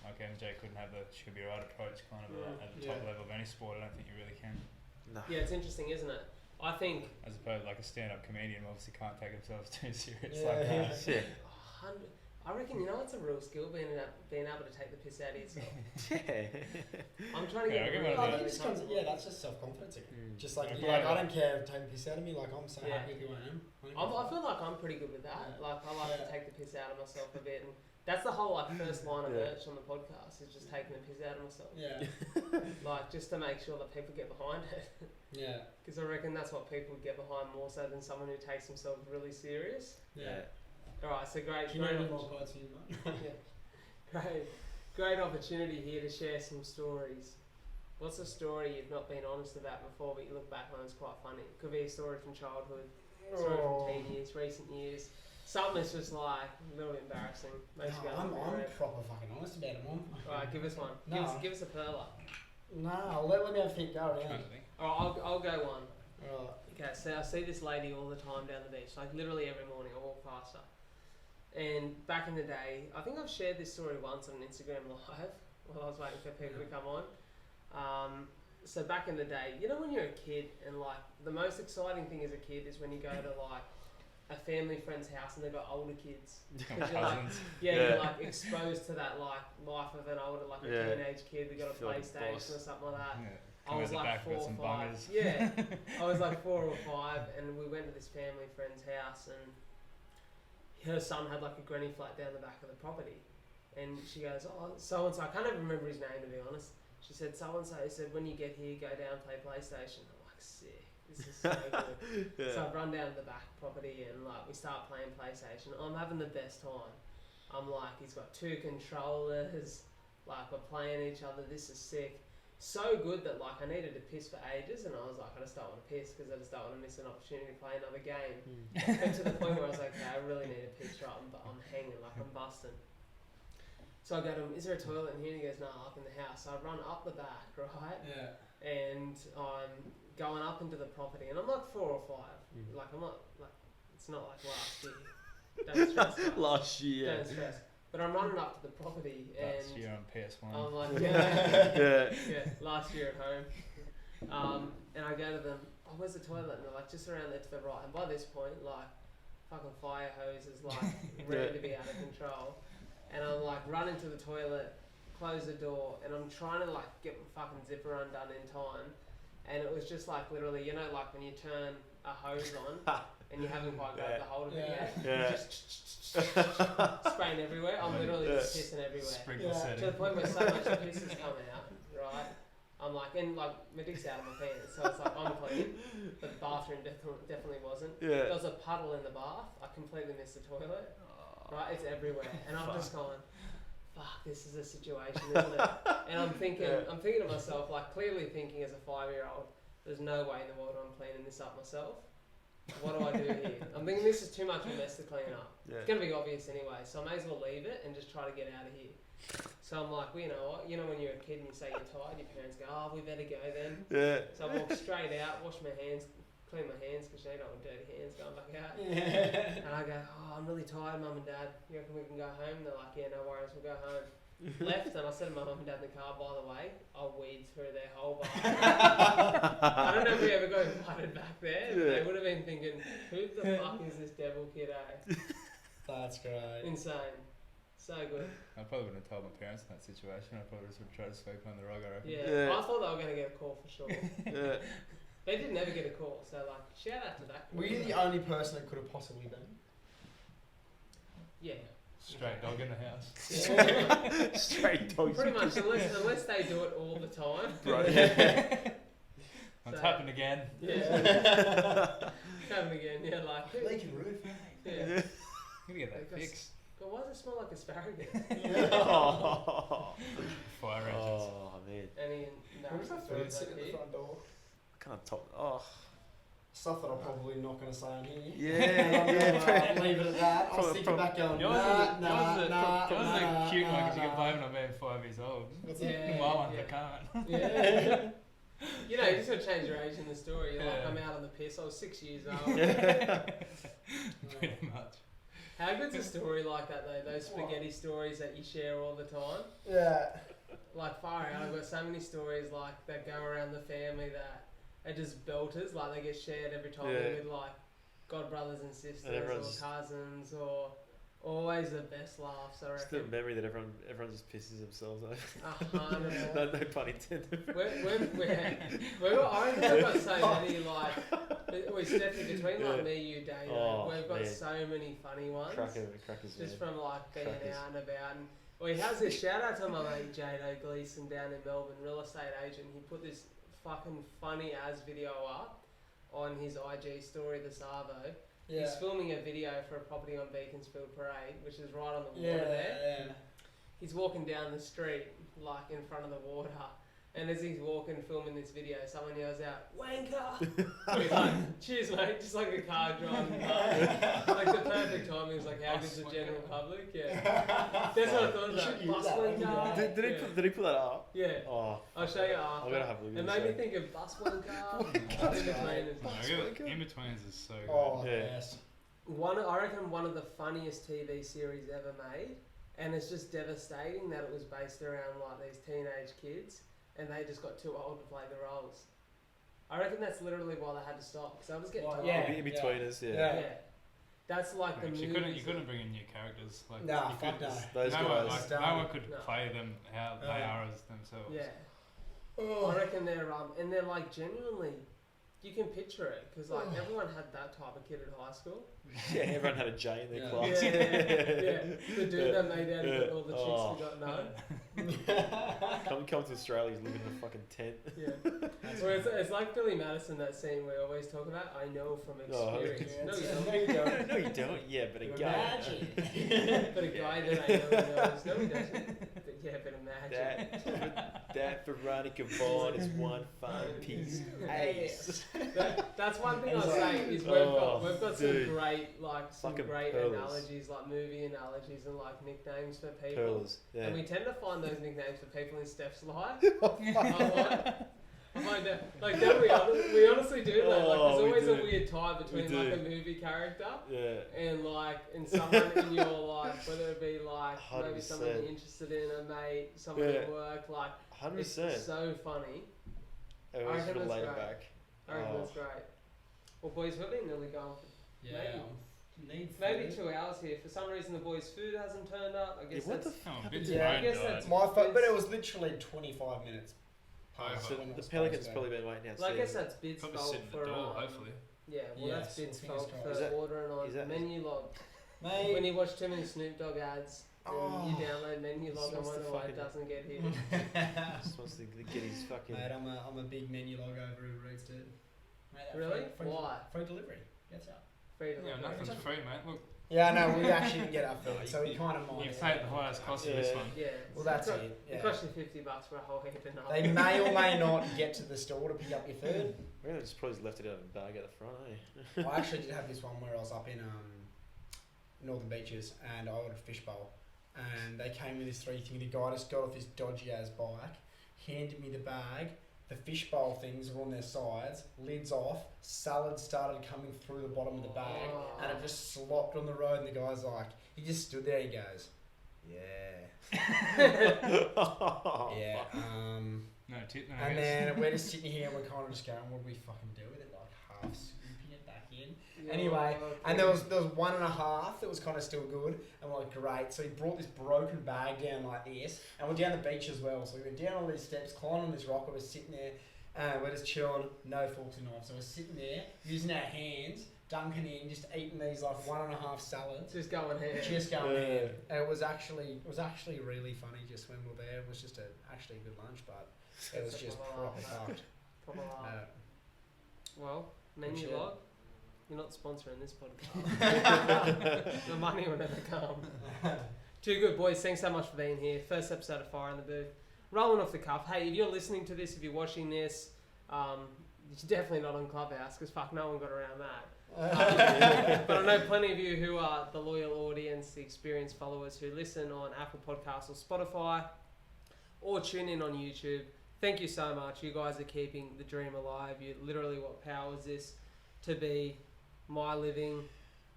Like MJ couldn't have the should be right approach kind of at the top level of any sport. I don't think you really can. No. Yeah, it's interesting, isn't it? I think as opposed like a stand-up comedian obviously can't take themselves too serious like that. I reckon, you know, it's a real skill being able to take the piss out of yourself. I'm trying to get really that's just self-confidence again. Just like, I don't care if take the piss out of me, like I'm so happy with who I am. I feel like I'm pretty good with that. Like I like to take the piss out of myself a bit, and that's the whole like first line of merch on the podcast is just taking the piss out of myself. Yeah. Like just to make sure that people get behind it. Yeah. Because I reckon that's what people would get behind more so than someone who takes themselves really serious. Yeah. Alright, so great opportunity here to share some stories. What's a story you've not been honest about before but you look back on it's quite funny? It could be a story from childhood, story from teen years, recent years. Something that's just like a little bit embarrassing. I'm proper fucking honest about it, Mom. Alright, give us one. Give us a perler. No, let me have a think, go around. Alright, I'll go one. Right. Okay, so I see this lady all the time down the beach, like literally every morning I walk past her. And back in the day, I think I've shared this story once on an Instagram live while I was waiting for people to come on. So back in the day, you know when you're a kid and like the most exciting thing as a kid is when you go to like a family friend's house and they've got older kids. You're like, you're like exposed to that like life of an older, like a teenage kid. They got a PlayStation or something like that. I was at the like back, 4 got or some 5. bungers. Yeah, I was like 4 or 5, and we went to this family friend's house, and her son had like a granny flat down the back of the property, and she goes, "Oh, so and so." I can't even remember his name, to be honest. She said, "So and so said when you get here, go down and play PlayStation." I'm like, "Sick, this is so good." Yeah. So I run down to the back property, and like we start playing PlayStation. I'm having the best time. I'm like, he's got 2 controllers. Like we're playing each other. This is sick. So good that like I needed to piss for ages, and I was like, I just don't want to piss because I just don't want to miss an opportunity to play another game. But to the point where I was like, okay, I really need to piss, right? I'm hanging, like I'm busting. So I go to him, "Is there a toilet in here?" And he goes, "No, up in the house." So I run up the back, right? Yeah. And I'm going up into the property, and I'm like 4 or 5. Mhm. Like I'm not like, it's not like last year. Don't stress, guys. Last year. Don't stress. But I'm running up to the property, Last and year on PS1. I'm like, yeah, Yeah. last year at home. And I go to them, "Oh, where's the toilet?" And they're like, "Just around there to the right." And by this point, like, fucking fire hose is like ready to be out of control. And I'm like, running to the toilet, close the door, and I'm trying to like get my fucking zipper undone in time. And it was just like literally, you know, like when you turn a hose on and you haven't quite got the hold of it yet. Yeah. Just spraying everywhere. I'm literally just pissing everywhere. Sprinkle Yeah. To setting. the point where so much piss has come out, right? I'm like, and like my dick's out of my pants, so it's like I'm clean, but the bathroom definitely wasn't. There Yeah. was a puddle in the bath. I completely missed the toilet. Right, it's everywhere, and I'm just going, "Fuck, this is a situation, isn't it?" And I'm thinking to myself, like clearly thinking as a 5-year-old, there's no way in the world I'm cleaning this up myself. What do I do here? I'm thinking this is too much of a mess to clean up. Yeah. It's gonna be obvious anyway, so I may as well leave it and just try to get out of here. So I'm like, well, you know what? You know when you're a kid and you say you're tired, your parents go, "Oh, we better go then." Yeah. So I walk straight out, wash my hands, clean my hands because you don't want dirty hands going back out. Yeah. And I go, "Oh, I'm really tired, Mum and Dad. You reckon we can go home?" And they're like, "Yeah, no worries, we'll go home." Left, and I said to my mum and dad in the car, "By the way, I'll weed through their whole bar." I don't know if we ever got invited back there, but they would have been thinking, "Who the fuck is this devil kid, eh?" That's great. Insane. So good. I probably wouldn't have told my parents in that situation. I probably just would try to sweep under the rug, I reckon. Yeah. Yeah. I thought they were going to get a call for sure. Yeah. They did never get a call, so like, shout out to that. Were you the only person that could have possibly been? Yeah. Straight dog in the house. Yeah. Straight dogs. Pretty much, unless they do it all the time. Right. It's So- happened again. Yeah. Coming again, yeah, like. Leaking roof. Yeah. I'm gonna get that Because- fixed. God, why does it smell like asparagus? Oh, Fire engines. man. Any Who's that embarrassing food stories sitting like at the here? front door? I can't talk. Oh. Stuff that I'm probably not going to say on here. Yeah. I'll leave it at that. I'll From- stick from- it back going. Yours Nah, is a cute one because you can nah. blame it on being 5 years old. Yeah, My ones yeah. I can't. Yeah. You know, you just gotta change your age in the story. You're like, Yeah. I'm out on the piss. I was 6 years old. Pretty much. How good's a story like that though? Those spaghetti stories that you share all the time. Yeah. Like far out. I've got so many stories like that go around the family that are just belters. Like they get shared every time Yeah. with like godbrothers and sisters And everyone's- or cousins or always the best laughs. I Just the reckon. memory that everyone just pisses themselves over. 100%. No pun intended. I reckon we've got so many like we stepped in between like Yeah. me, you, Dave. Oh, We've got man. so many funny ones. Crackers, Just man. from like being Crackers. out and about. And well, he has this shout out to my mate Jado Gleason down in Melbourne, real estate agent. He put this fucking funny as video up on his IG story, the Savo. Yeah. He's filming a video for a property on Beaconsfield Parade, which is right on the Yeah. water there. Yeah. He's walking down the street, like in front of the water, and as he's walking, filming this video, someone yells out, "Wanker!" He's like, "Cheers, mate," just like a car driving past. Like the perfect timing was like, how good's the general public? Yeah. That's what I thought You about. should use Bus that, wanker. wouldn't Did he put that up? Yeah. Oh. I'll show you after. I'm gonna have a look It at made me this. think of bus wanker. In-betweeners is so good. Oh, Yeah. yes. I reckon one of the funniest TV series ever made, and it's just devastating that it was based around like these teenage kids, and they just got too old to play the roles. I reckon that's literally why they had to stop, because I was getting Well, tired. yeah. In betweeners, yeah. Yeah. Yeah. That's like the Like, movies. you couldn't bring in new characters. Like, Nah, you fuck could, no. Those no guys. one, like, no one could No. play them how they are as themselves. Yeah. I reckon they're and they're like genuinely, you can picture it because like everyone had that type of kid at high school. Yeah, everyone had a J in their Yeah. class. Yeah. The dude that made out that all the chicks forgot no. Come to Australia, he's living in a fucking tent. Yeah. Well, it's like Billy Madison, that scene we always talk about. I know from experience. Yeah, No, it's- you don't. No, you don't. Yeah, but You again, imagine. But a guy that I know knows. No, he doesn't. But yeah, but imagine. that Veronica Vaughn is one fine piece. Ace. That's one thing I'll He's say like, is oh, we've got dude. some Fucking great pearls. analogies, like movie analogies and like nicknames for people. Pearls. Yeah. And we tend to find those nicknames for people in Steph's life. I find that, like that we honestly do that. Like Oh, there's we always a do. weird tie between We like a do. movie character Yeah. and like in someone in your life, whether it be like maybe someone 100%. you're interested in, a mate, someone Yeah. at work, like 100%. it's so funny. I always I reckon relate that's it back. I reckon Oh. that's great. Well, boys, we've been nearly gone for Yeah. Need maybe food. 2 hours here. For some reason, the boys' food hasn't turned up. I guess Yeah, what that's the Oh, a fuck bit is Yeah, brain I guess died. that's- My fault, but it was literally 25 minutes. Over. past So when it the was Pelicans supposed probably been waiting outside. Well, I guess that's Bid's Probably fault sit at for the door, hopefully. Yeah, well, Yes, that's Bid's well, fingers fault crossed. for Is that- ordering on is that- menu log. to. Mate, When you watch too many Snoop Dogg ads, then Oh. you download menu log and Wants to wonder why it fucking- doesn't get here. Just wants to get his fucking. mate, I'm a big menu log over Uber Eats, dude. Mate, that Really? Free, Why? free delivery. Gets out. Free Yeah, delivery. nothing's free, mate. Look, Yeah, no, we actually didn't get our food, so we kind of you mind. paid the highest cost for this Yeah. one. Yeah. Well, that's it. it. It Yeah. cost you $50 for a whole heap of nothing. They may or may not get to the store to pick up your food. Really, just probably just left it out of the bag at the front, eh? I actually did have this one where I was up in Northern Beaches and I ordered a fishbowl, and they came with this 3 thing. The guy just got off his dodgy ass bike, handed me the bag. The fishbowl things were on their sides, lids off, salad started coming through the bottom of the bag, Oh. and it just slopped on the road. And the guy's like, he just stood there. He goes, yeah, yeah. No tip, no And guess. then we're just sitting here and we're kind of just going, what do we fucking do with it? Like half scooping it back in. Yeah, Anyway, okay. And there was 1.5 that was kind of still good, and we're like, great. So he brought this broken bag down like this, and we're down the beach as well. So we went down all these steps, climbed on this rock, and we're sitting there, and we're just chilling, no forks and knives. So we're sitting there, using our hands, dunking in, just eating these like 1.5 salads, Just going here. just going Yeah. in. And it was actually really funny just when we were there. It was just actually a good lunch, but it was That's a just proper proper laugh. fucked. Proper laugh. Uh, Well, menu Appreciate log. You're not sponsoring this podcast. The money will never come. Too good, boys. Thanks so much for being here. First episode of Fire in the Booth. Rolling off the cuff. Hey, if you're listening to this, if you're watching this, you're definitely not on Clubhouse because fuck, no one got around that. But I know plenty of you who are the loyal audience, the experienced followers who listen on Apple Podcasts or Spotify or tune in on YouTube. Thank you so much. You guys are keeping the dream alive. You literally what powers this to be my living,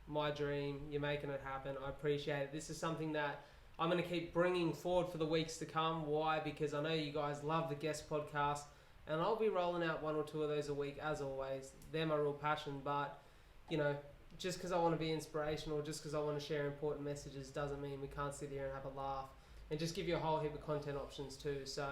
my dream. You're making it happen. I appreciate it. This is something that I'm going to keep bringing forward for the weeks to come. Why? Because I know you guys love the guest podcast, and I'll be rolling out 1 or 2 of those a week as always. They're my real passion, but you know, just because I want to be inspirational, just because I want to share important messages doesn't mean we can't sit here and have a laugh and just give you a whole heap of content options too. So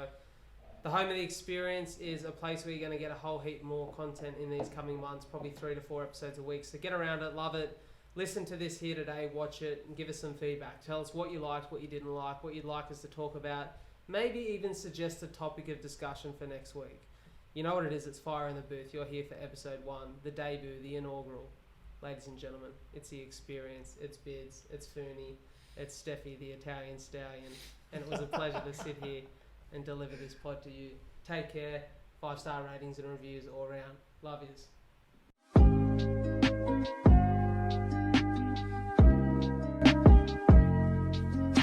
the Home of the Experience is a place where you're going to get a whole heap more content in these coming months, probably 3 to 4 episodes a week. So get around it, love it, listen to this here today, watch it, and give us some feedback. Tell us what you liked, what you didn't like, what you'd like us to talk about. Maybe even suggest a topic of discussion for next week. You know what it is, it's Fire in the Booth. You're here for episode 1, the debut, the inaugural. Ladies and gentlemen, it's the experience, it's Bids, it's Fooney, it's Steffi, the Italian stallion. And it was a pleasure to sit here and deliver this pod to you. Take care, 5-star ratings and reviews all around. Love yous.